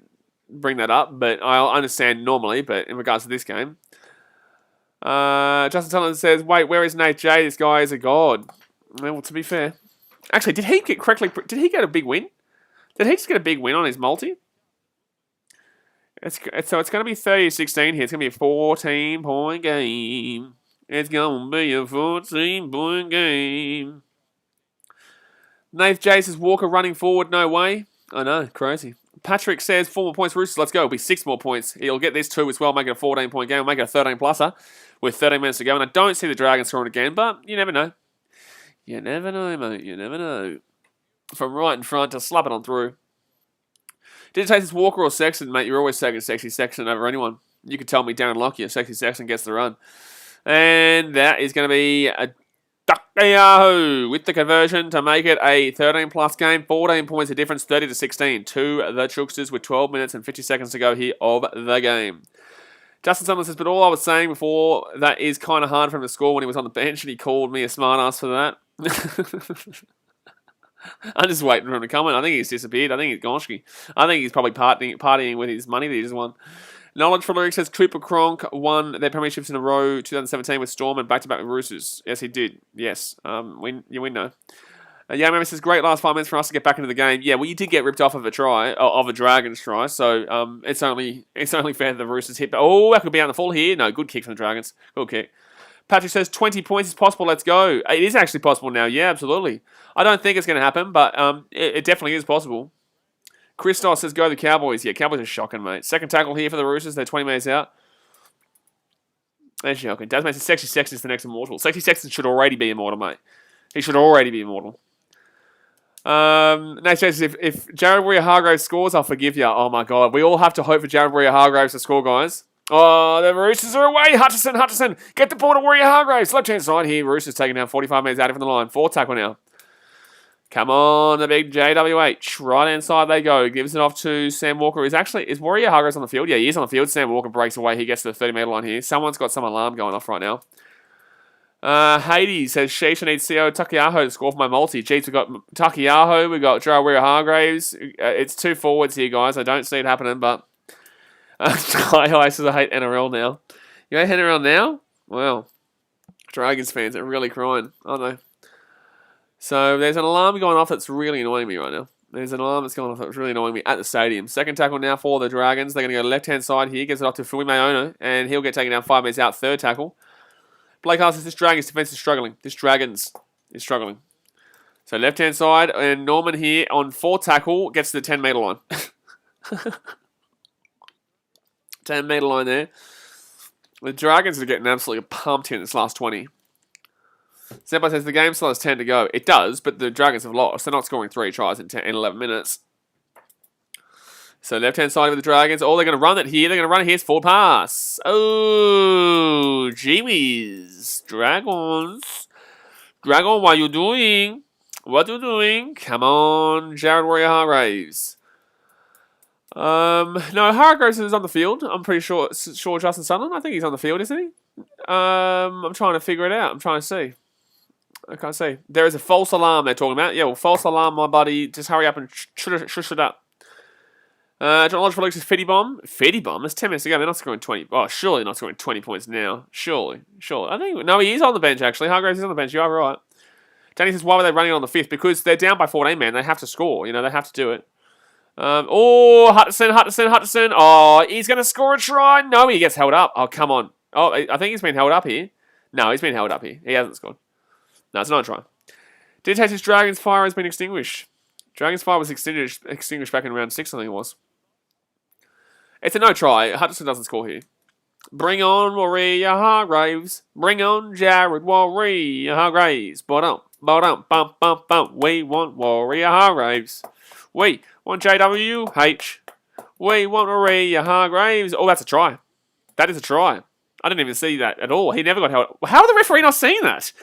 bring that up, but I understand normally, but in regards to this game. Justin Tullen says, wait, where is Nate J? This guy is a god. Well, to be fair. Actually, did he get a big win? Did he just get a big win on his multi? So it's going to be 30-16 here. It's going to be a 14-point game. It's going to be a 14-point game. Nath J says, Walker running forward, no way. I know, crazy. Patrick says, 4 more points, Roosters, let's go. It'll be 6 more points. He'll get this too as well, make it a 14-point game. We'll make it a 13-pluser with 13 minutes to go. And I don't see the Dragons scoring again, but you never know. You never know, mate. You never know. From right in front to slap it on through. Did it take this Walker or Sexton, mate? You're always taking Sexy Sexton over anyone. You could tell me Darren Lockyer, Sexy Sexton gets the run. And that is going to be a Yahoo with the conversion to make it a 13-plus game. 14 points of difference, 30-16 to the Chooksters with 12 minutes and 50 seconds to go here of the game. Justin Summerlin says, but all I was saying before, that is kind of hard for him to score when he was on the bench, and he called me a smartass for that. I'm just waiting for him to come in. I think he's disappeared. I think he's Gonski. I think he's probably partying with his money that he just won. Knowledge for Lyric says Cooper Cronk won their premierships in a row 2017 with Storm and back-to-back with Roosters. Yes, he did. Yes. You win though. Yammer says, great last 5 minutes for us to get back into the game. Yeah, well, you did get ripped off of a Dragons try, so it's only fair that the Roosters hit. Oh, that could be out in the full here. No, good kick from the Dragons. Good kick. Patrick says 20 points is possible. Let's go. It is actually possible now. Yeah, absolutely. I don't think it's going to happen, but it definitely is possible. Christos says, go the Cowboys. Yeah, Cowboys are shocking, mate. Second tackle here for the Roosters. They're 20 minutes out. They're shocking. Dasman says, Sexy Sexton is the next immortal. Sexy Sexton should already be immortal, mate. He should already be immortal. Nate says, if Jared Warrior-Hargraves scores, I'll forgive you. Oh, my God. We all have to hope for Jared Warrior-Hargraves to score, guys. Oh, the Roosters are away. Hutchison. Get the ball to Warrior-Hargraves. Left-hand side here. Roosters taking down 45 minutes out from the line. 4th tackle now. Come on, the big JWH. Right-hand side they go. Gives it off to Sam Walker. Is Warrior-Hargraves on the field? Yeah, he is on the field. Sam Walker breaks away. He gets to the 30-metre line here. Someone's got some alarm going off right now. Hades says, Sheesh, I need CO Takiaho to score for my multi. Jeez, we've got Takiaho. We've got Jared Warrior-Hargraves. It's 2 forwards here, guys. I don't see it happening, but... Sky says, I hate NRL now. You hate NRL now? Well, Dragons fans are really crying, aren't they? So there's an alarm going off that's really annoying me right now. There's an alarm that's going off. It's really annoying me at the stadium. Second tackle now for the Dragons. They're going to go left-hand side here. Gets it off to Fui Mayona, and he'll get taken down 5 metres out. Third tackle. Blake Hart says this Dragons defence is struggling. This Dragons is struggling. So left-hand side, and Norman here on 4th tackle gets to the 10-metre line. 10-metre line there. The Dragons are getting absolutely pumped here in this last 20. Senpai says the game still has 10 to go. It does, but the Dragons have lost. They're not scoring 3 tries in 11 minutes. So left-hand side of the Dragons. Oh, they're going to run it here. They're going to run it here. It's forward pass. Oh, jeebies. Dragons. Dragon, what are you doing? What are you doing? Come on, Jared Warrior-Hargreaves. No, Hargreaves is on the field. I'm pretty sure Justin Sutherland. I think he's on the field, isn't he? I'm trying to figure it out. I'm trying to see. I can't see. There is a false alarm they're talking about. Yeah, well, false alarm, my buddy. Just hurry up and shush it up. John Lodge for Luke's Fetty Bomb. Fetty Bomb? There's 10 minutes to go. They're not scoring 20. Oh, surely not scoring 20 points now. Surely. I think... No, he is on the bench, actually. Hargreaves is on the bench. You are right. Danny says, why were they running on the 5th? Because they're down by 14, man. They have to score. You know, they have to do it. Hutchison. Oh, he's going to score a try. No, he gets held up. Oh, come on. Oh, I think he's been held up here. No, he's been held up here. He hasn't scored. No, it's not a try. Dictator's Dragon's Fire has been extinguished. Dragon's Fire was extinguished back in round 6, I think it was. It's a no try. Hutchison doesn't score here. Bring on Warrior-Hargreaves. Bring on Jared Warrior-Hargreaves. Bum. We want Warrior-Hargreaves. We want JWH. We want Warrior-Hargreaves. Oh, that's a try. That is a try. I didn't even see that at all. He never got held. How are the referee not seeing that?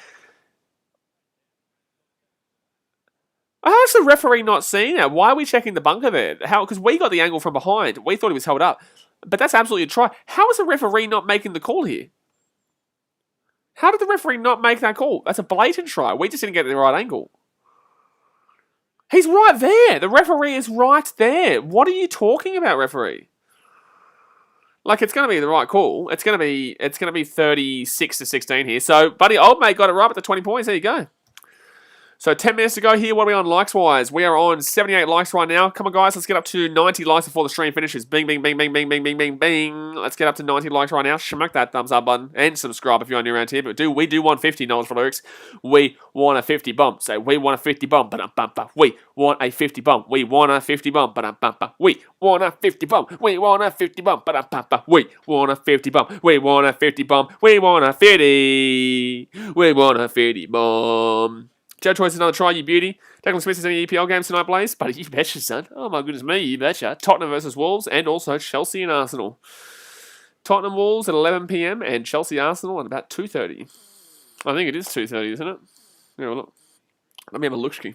How is the referee not seeing that? Why are we checking the bunker there? How? Because we got the angle from behind. We thought he was held up. But that's absolutely a try. How is the referee not making the call here? How did the referee not make that call? That's a blatant try. We just didn't get the right angle. He's right there. The referee is right there. What are you talking about, referee? Like, it's going to be the right call. It's going to be 36-16 here. So, buddy, old mate got it right at the 20 points. There you go. So 10 minutes to go here. What are we on likes-wise? We are on 78 likes right now. Come on, guys. Let's get up to 90 likes before the stream finishes. Bing, bing, bing, bing, bing, bing, bing, bing, bing. Let's get up to 90 likes right now. Smack that thumbs up button and subscribe if you're new around here. But we do want 50, Knowledge for Lyrics. We want a 50 bump. Say, we want a 50 bump. We want a 50 bump. We want a 50 bump. We want a 50 bump. We want a 50 bump. We want a 50 bump. We want a 50 bump. We want a 50. We want a 50 bump. Joe Choice another try, you beauty. Declan Smith is any EPL games tonight, Blaze? But you betcha, son. Oh my goodness me, you betcha. Tottenham versus Wolves and also Chelsea and Arsenal. Tottenham Wolves at 11 PM and Chelsea Arsenal at about 2:30. I think it is 2:30, isn't it? Yeah, look. Let me have a look-ski.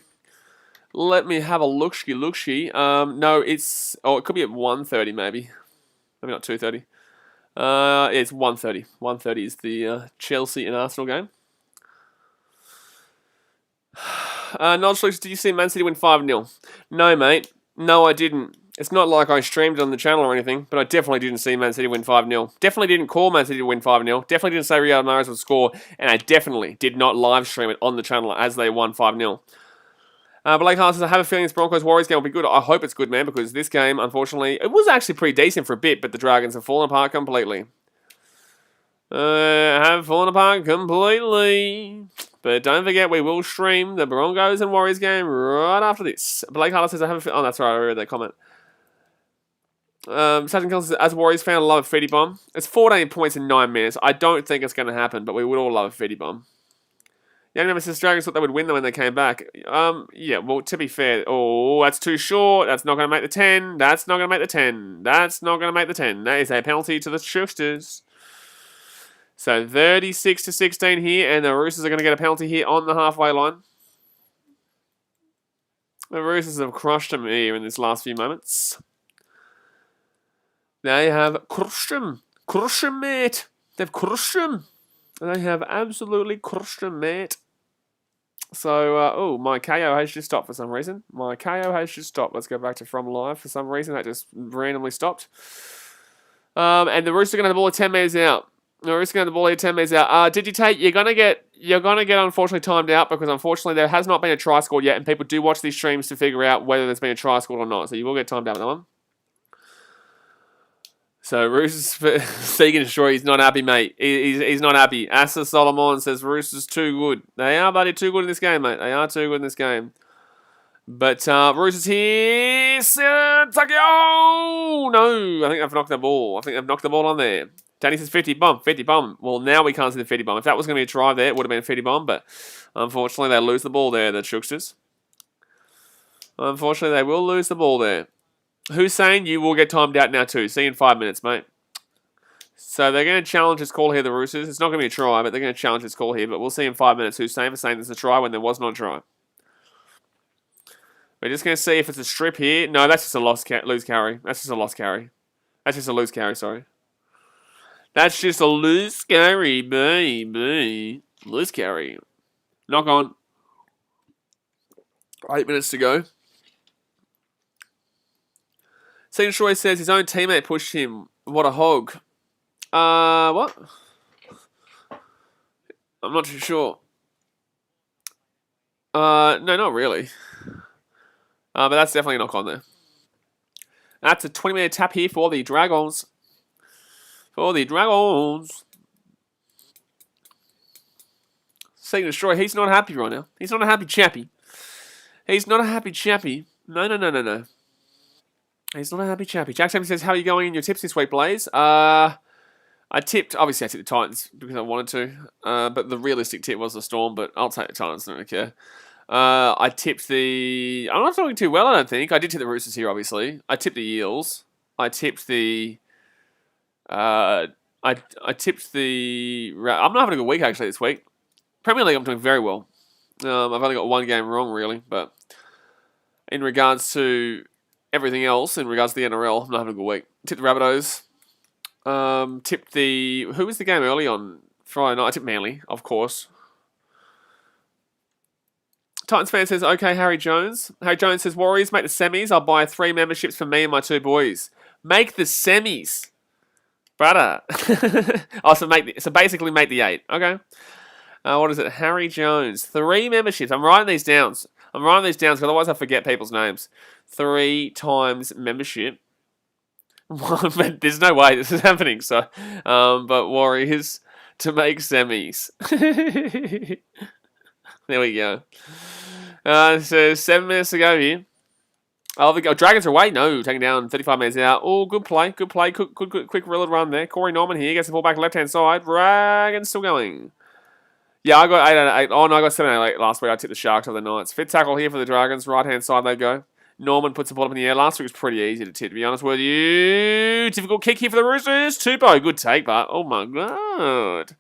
No, it's... Oh, it could be at 1:30 maybe. Maybe not 2:30. It's 1:30. 1:30 is the Chelsea and Arsenal game. Nodge, did you see Man City win 5-0? No, mate. No, I didn't. It's not like I streamed it on the channel or anything, but I definitely didn't see Man City win 5-0. Definitely didn't call Man City to win 5-0. Definitely didn't say Riyad Mahrez would score, and I definitely did not live stream it on the channel as they won 5-0. Blake Hart says, I have a feeling this Broncos-Warriors game will be good. I hope it's good, man, because this game, unfortunately, it was actually pretty decent for a bit, but the Dragons have fallen apart completely. Have fallen apart completely. But don't forget, we will stream the Broncos and Warriors game right after this. Blake Harlan says, I have a feeling... Oh, that's right, I read that comment. Sergeant Kelly says, as a Warriors fan, I love a Fetty Bomb. It's 14 points in 9 minutes. I don't think it's going to happen, but we would all love a Fetty Bomb. Young Nemesis Dragons thought they would win them when they came back. Yeah, well, to be fair... Oh, that's too short. That's not going to make the 10. That's not going to make the 10. That's not going to make the 10. That is a penalty to the Roosters. So 36-16 here, and the Roosters are going to get a penalty here on the halfway line. The Roosters have crushed them here in this last few moments. They have crushed them. Crushed them, mate. They've crushed them. They have absolutely crushed them, mate. So, my KO has just stopped for some reason. My KO has just stopped. Let's go back to from live. For some reason, that just randomly stopped. And the Roosters are going to have the ball at 10 metres out. No, risking on the ball here, 10 metres out. Did you take? You're gonna get unfortunately timed out because unfortunately there has not been a try scored yet, and people do watch these streams to figure out whether there's been a try scored or not. So you will get timed out with that one. So Roosters Segan sure he's not happy, mate. He's not happy. Asa Solomon says Roosters too good. They are bloody too good in this game, mate. They are too good in this game. But Roosters here. Oh no! I think they've knocked the ball. I think they've knocked the ball on there. Danny says 50 bomb. 50 bomb. Well, now we can't see the 50 bomb. If that was going to be a try there, it would have been a 50 bomb. But unfortunately, they lose the ball there, the Shooksters. Unfortunately, they will lose the ball there. Hussein, you will get timed out now too. See you in 5 minutes, mate. So they're going to challenge this call here, the Roosters. It's not going to be a try, but they're going to challenge this call here. But we'll see in 5 minutes Hussein for saying this is a try when there was not a try. We're just going to see if it's a strip here. No, that's just a lose carry. That's just a lost carry. That's just a loose carry, sorry. That's just a loose carry, baby. Loose carry. Knock on. 8 minutes to go. St Troy says his own teammate pushed him. What a hog. What? I'm not too sure. No, not really. But that's definitely a knock on there. That's a 20-minute tap here for the Dragons. For the Dragons. St Troy, he's not happy right now. He's not a happy chappy. He's not a happy chappy. No. He's not a happy chappy. Jack Chappy says, how are you going in your tips this week, Blaze? Obviously I tipped the Titans because I wanted to. But the realistic tip was the Storm, but I'll take the Titans, I don't care. I tipped the... I'm not doing too well, I don't think. I did tip the Roosters here, obviously. I tipped the Eels. I tipped the... I tipped the... I'm not having a good week, actually, this week. Premier League, I'm doing very well. I've only got one game wrong, really, but... In regards to... everything else in regards to the NRL, I'm not having a good week. Tipped the Rabbitohs. Tipped the... Who was the game early on Friday night? I tipped Manly, of course. Titans fan says, okay, Harry Jones. Harry Jones says, Warriors, make the semis. I'll buy 3 memberships for me and my 2 boys. Make the semis. Brother. So basically make the 8. Okay. What is it? Harry Jones. 3 memberships. I'm writing these down. Because otherwise I forget people's names. 3 times membership. There's no way this is happening. So, but Warriors to make semis. There we go. So 7 minutes to go here. Dragons are away. No, taking down 35 minutes out. Oh, good play. Quick reload run there. Corey Norman here gets the ball back left hand side. Dragons still going. Yeah, I got 8 out of 8. Oh no, I got 7 out of 8 last week. I tipped the Sharks over the Knights. Fit tackle here for the Dragons. Right hand side they go. Norman puts the ball up in the air. Last week was pretty easy to tip, to be honest with you. Difficult kick here for the Roosters. Tupou, good take, but oh my god.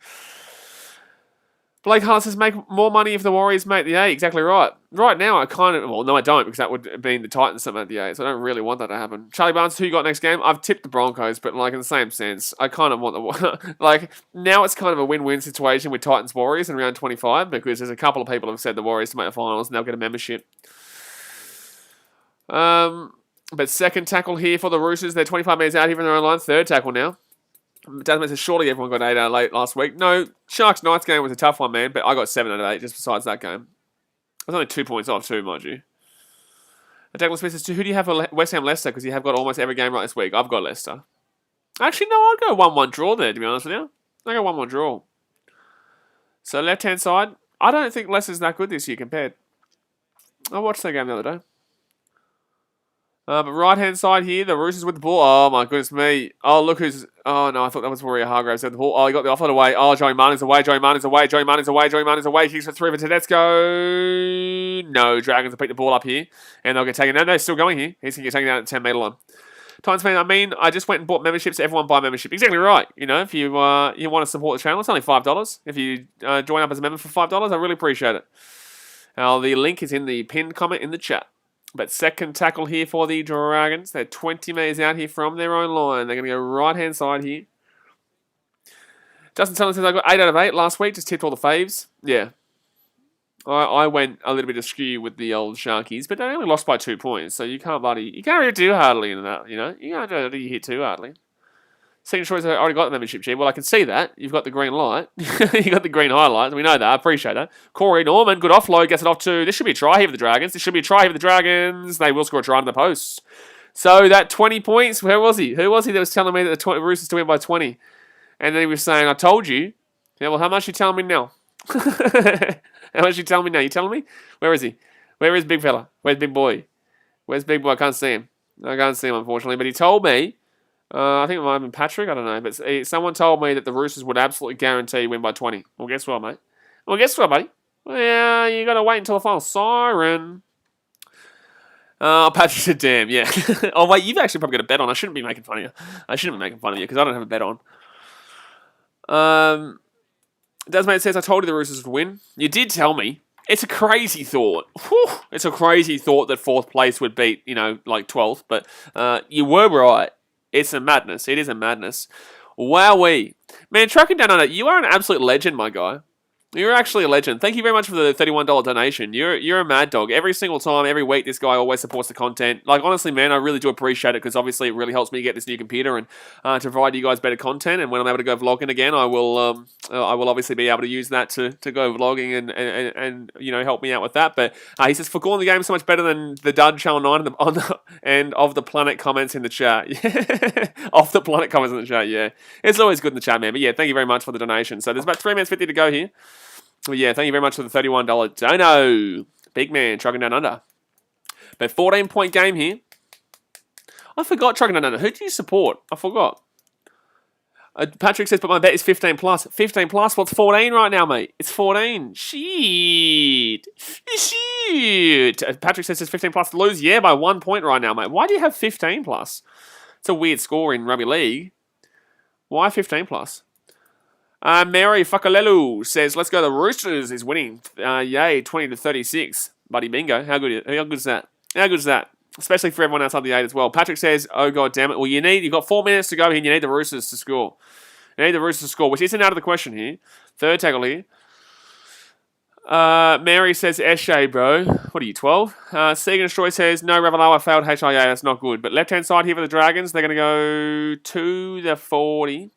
Blake Hart says, make more money if the Warriors make the 8. Exactly right. Right now, I kind of... Well, no, I don't, because that would mean the Titans that make the 8, so I don't really want that to happen. Charlie Barnes, who you got next game? I've tipped the Broncos, but like in the same sense, I kind of want the... like, now it's kind of a win-win situation with Titans-Warriors in round 25, because there's a couple of people who have said the Warriors to make the finals, and they'll get a membership. But second tackle here for the Roosters. They're 25 metres out here from their own line. Third tackle now. Dasman says, surely everyone got 8 out of 8 last week. No, Sharks-Knights game was a tough one, man, but I got 7 out of 8 just besides that game. I was only 2 points off too, mind you. Douglas Smith says, who do you have for West Ham Leicester? Because you have got almost every game right this week. I've got Leicester. Actually, no, I'll go 1-1 draw there, to be honest with you. I'll go 1-1 draw. So left-hand side, I don't think Leicester's that good this year compared. I watched that game the other day. But right-hand side here, the Roosters with the ball. Oh, my goodness me. Oh, look who's... Oh, no, I thought that was Warrior Hargraves had the ball. Oh, he got the offload away. Oh, Joey Martin's away. Joey Martin's away. Kicks for 3 for Tedesco. No, Dragons will pick the ball up here. And they'll get taken down. No, they're still going here. He's going to get taken down at the 10-metre line. Titans fan, I just went and bought memberships. Everyone buy membership. Exactly right. You know, if you want to support the channel, it's only $5. If you join up as a member for $5, I really appreciate it. The link is in the pinned comment in the chat. But second tackle here for the Dragons. They're 20 metres out here from their own line. They're going to go right-hand side here. Justin Sullivan says, I got 8 out of 8 last week. Just tipped all the faves. Yeah. I went a little bit askew with the old Sharkies, but they only lost by 2 points. So you can't really do hardly in that, you know. You can't really hit too hardly. Second choice, I already got the membership, G. Well, I can see that. You've got the green light. You got the green highlight. We know that. I appreciate that. Corey Norman, good offload. Gets it off to... This should be a try here for the Dragons. This should be a try here for the Dragons. They will score a try in the post. So that 20 points, where was he? Who was he that was telling me that the Roosters to win by 20? And then he was saying, I told you. Yeah, well, how much are you telling me now? How much are you telling me now? You telling me? Where is he? Where is big fella? Where's big boy? Where's big boy? I can't see him. I can't see him, unfortunately. But he told me... I think it might have been Patrick, I don't know. But someone told me that the Roosters would absolutely guarantee win by 20. Well, guess what, mate? Well, guess what, buddy? Well, yeah, you got to wait until the final siren. Patrick said, damn, yeah. Oh, wait, you've actually probably got a bet on. I shouldn't be making fun of you. I shouldn't be making fun of you because I don't have a bet on. Desmond says, I told you the Roosters would win. You did tell me. It's a crazy thought. Whew. It's a crazy thought that 4th place would beat, like 12th. But you were right. It's a madness. It is a madness. Wowee. Man, Trucking Down Under, you are an absolute legend, my guy. You're actually a legend. Thank you very much for the $31 donation. You're a mad dog. Every single time, every week, this guy always supports the content. Like, honestly, man, I really do appreciate it because obviously it really helps me get this new computer and to provide you guys better content. And when I'm able to go vlogging again, I will obviously be able to use that to go vlogging and help me out with that. But he says, for calling the game so much better than the Dud Channel 9 on the end of the planet comments in the chat. Off the planet comments in the chat, yeah. It's always good in the chat, man. But yeah, thank you very much for the donation. So there's about 3 minutes 50 to go here. Well, yeah, thank you very much for the $31 dono. Big man, Trucking Down Under. But 14-point game here. I forgot Trucking Down Under. Who do you support? I forgot. Patrick says, but my bet is 15 plus. 15 plus? Well, it's 14 right now, mate. It's 14. Shit. Patrick says it's 15 plus to lose. Yeah, by 1 point right now, mate. Why do you have 15 plus? It's a weird score in Rugby League. Why 15 plus? Mary Fakalelu says, let's go. The Roosters is winning. Yay, 20-36. Buddy bingo. How good is that? How good is that? Especially for everyone outside the 8 as well. Patrick says, oh, God damn it. Well, you've got 4 minutes to go here and you need the Roosters to score. You need the Roosters to score, which isn't out of the question here. Third tackle here. Mary says, Eshe, bro. What are you, 12? Segan Destroy says, no, Ravalawa failed HIA. That's not good. But left-hand side here for the Dragons. They're going to go to the 40.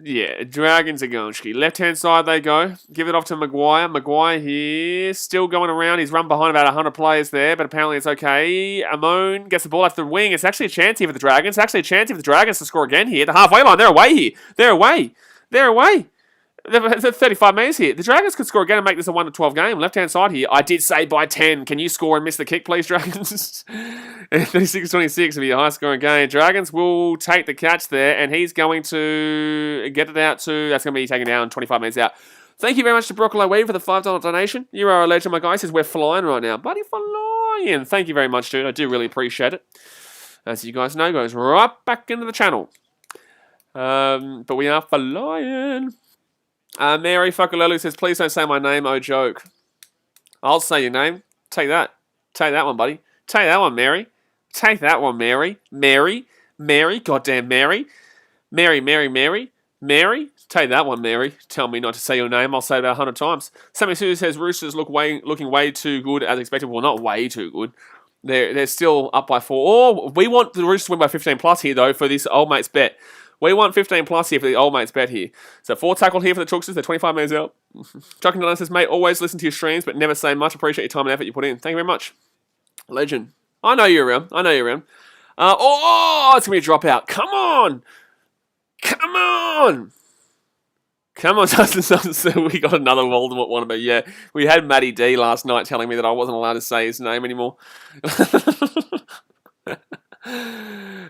Yeah, Dragons are going ski. Left-hand side they go. Give it off to Maguire. Maguire here. Still going around. He's run behind about 100 players there, but apparently it's okay. Amon gets the ball off the wing. It's actually a chance here for the Dragons. It's actually a chance here for the Dragons to score again here. The halfway line. They're away here. They're away. They're away. They're 35 metres here. The Dragons could score again and make this a 1-12 game. Left-hand side here. I did say by 10. Can you score and miss the kick, please, Dragons? 36-26 will be a high-scoring game. Dragons will take the catch there, and he's going to get it out to... That's going to be taken down 25 metres out. Thank you very much to Broccolo Weave for the $5 donation. You are a legend, my guy. He says we're flying right now. Bloody flying. Thank you very much, dude. I do really appreciate it. As you guys know, goes right back into the channel. But we are flying. Mary Fakalelu says, please don't say my name, oh joke. I'll say your name. Take that. Take that one, buddy. Take that one, Mary. Take that one, Mary. Mary. Mary. Goddamn Mary. Mary. Mary. Take that one, Mary. Tell me not to say your name. I'll say it about 100 times. Sammy Sue says, Roosters looking way too good as expected. Well, not way too good. They're still up by 4. Oh, we want the Roosters to win by 15 plus here, though, for this old mate's bet. We want 15 plus here for the old mate's bet here. So 4 tackled here for the Chooksters. They're 25 metres out. Chucking Dylan says, mate, always listen to your streams, but never say much. Appreciate your time and effort you put in. Thank you very much. Legend. I know you're around. I know you're around. It's going to be a dropout. Come on. Come on. Come on, so we got another Voldemort wannabe. Yeah, we had Matty D last night telling me that I wasn't allowed to say his name anymore.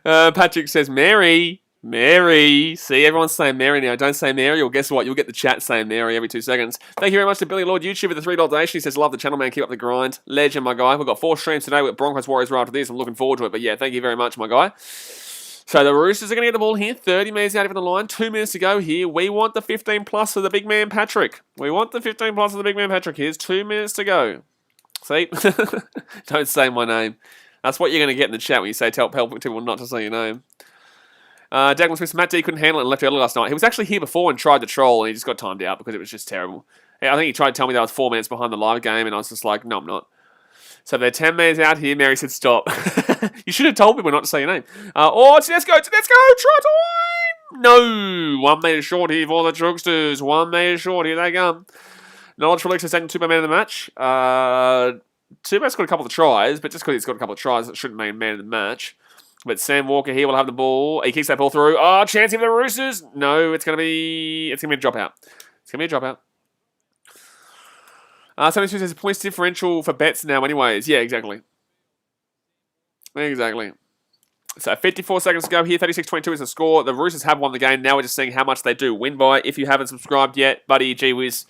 Patrick says, Mary. Mary. See, everyone's saying Mary now. Don't say Mary, or guess what? You'll get the chat saying Mary every 2 seconds. Thank you very much to Billy Lord YouTube for the $3 donation. He says, love the channel, man. Keep up the grind. Legend, my guy. We've got 4 streams today with Broncos Warriors right after this. I'm looking forward to it. But yeah, thank you very much, my guy. So the Roosters are going to get the ball here. 30 metres out of the line. 2 minutes to go here. We want the 15 plus for the big man Patrick. We want the 15 plus for the big man Patrick. Here's 2 minutes to go. See? Don't say my name. That's what you're going to get in the chat when you say tell people not to say your name. Dagman Smith, Matt D couldn't handle it and left early last night. He was actually here before and tried to troll, and he just got timed out because it was just terrible. I think he tried to tell me that I was 4 minutes behind the live game, and I was just like, no, I'm not. So they're 10 metres out here. Mary said stop. You should have told people not to say your name. Tedesco, try time! No! 1 metre short here for the Drugsters. 1 metre short, here they come. Knowledge for Alex is taking Tupo man of the match. Tupo's got a couple of tries, but just because he's got a couple of tries, it shouldn't mean man of the match. But Sam Walker here will have the ball. He kicks that ball through. Oh, chance for the Roosters. No, it's gonna be a dropout. It's gonna be a dropout. 72 says points differential for bets now anyways. Yeah, exactly. Exactly. So 54 seconds to go here. 36-22 is the score. The Roosters have won the game. Now we're just seeing how much they do win by. If you haven't subscribed yet, buddy, gee whiz,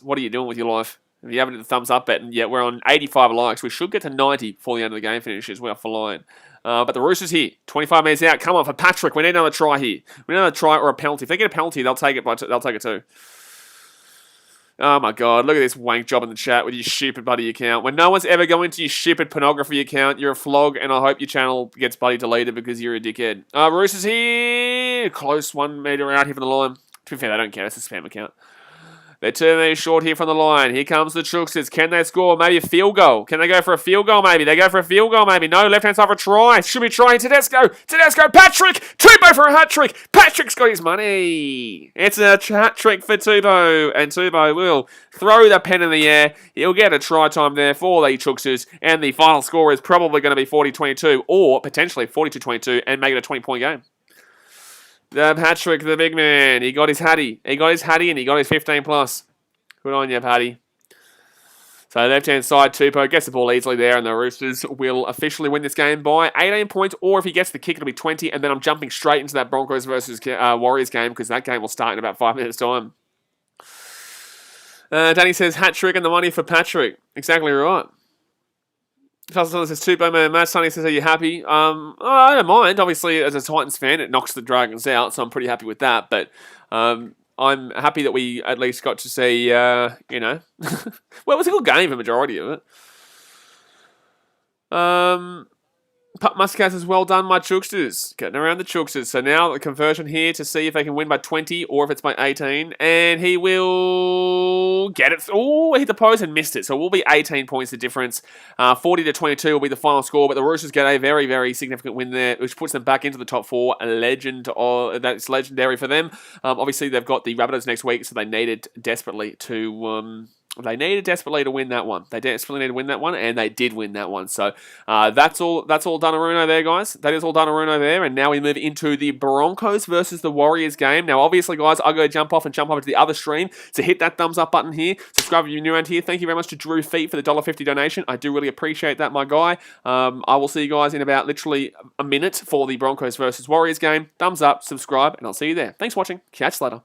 what are you doing with your life? If you haven't hit the thumbs up button yet, we're on 85 likes. We should get to 90 before the end of the game finishes. We're off for line. But the Roosters here, 25 minutes out. Come on for Patrick. We need another try here. We need another try or a penalty. If they get a penalty, they'll take it. They'll take it too. Oh my God, look at this wank job in the chat with your stupid buddy account. When no one's ever going to your stupid pornography account, you're a flog, and I hope your channel gets bloody deleted because you're a dickhead. Roosters here. Close 1 metre out here from the line. To be fair, they don't care. It's a spam account. They're 2 metres short here from the line. Here comes the Chooksters. Can they score? Maybe a field goal. Can they go for a field goal? Maybe. They go for a field goal. Maybe. No. Left-hand side for a try. Should be trying. Tedesco. Patrick. Tupo for a hat trick. Patrick's got his money. It's a hat trick for Tupo. And Tupo will throw the pen in the air. He'll get a try time there for the Chooksters. And the final score is probably going to be 40-22 or potentially 42-22 and make it a 20-point game. The Patrick, the big man. He got his hattie. And he got his 15 plus. Good on you, Paddy. So left-hand side, Tupo gets the ball easily there, and the Roosters will officially win this game by 18 points, or if he gets the kick, it'll be 20, and then I'm jumping straight into that Broncos versus Warriors game, because that game will start in about 5 minutes' time. Danny says, hat trick and the money for Patrick. Exactly right. Charles says, Tupo man, Matt Sonny says, are you happy? I don't mind. Obviously, as a Titans fan, it knocks the Dragons out, so I'm pretty happy with that. But I'm happy that we at least got to see, well, it was a good game for the majority of it. Pup Muscat says, well done, my Chooksters. Getting around the Chooksters. So now the conversion here to see if they can win by 20 or if it's by 18. And he will get it. Oh, hit the post and missed it. So it will be 18 points the difference. 40-22 will be the final score. But the Roosters get a very, very significant win there, which puts them back into the top 4. A legend. That's legendary for them. Obviously, they've got the Rabbitohs next week, so they needed desperately to win that one. They desperately needed to win that one, and they did win that one. So that's all Dunnaruno there, guys. That is all Dunnaruno there, and now we move into the Broncos versus the Warriors game. Now, obviously, guys, I'll go jump off to the other stream. So hit that thumbs up button here. Subscribe if you're new around here. Thank you very much to Drew Feet for the $1.50 donation. I do really appreciate that, my guy. I will see you guys in about literally a minute for the Broncos versus Warriors game. Thumbs up, subscribe, and I'll see you there. Thanks for watching. Catch you later.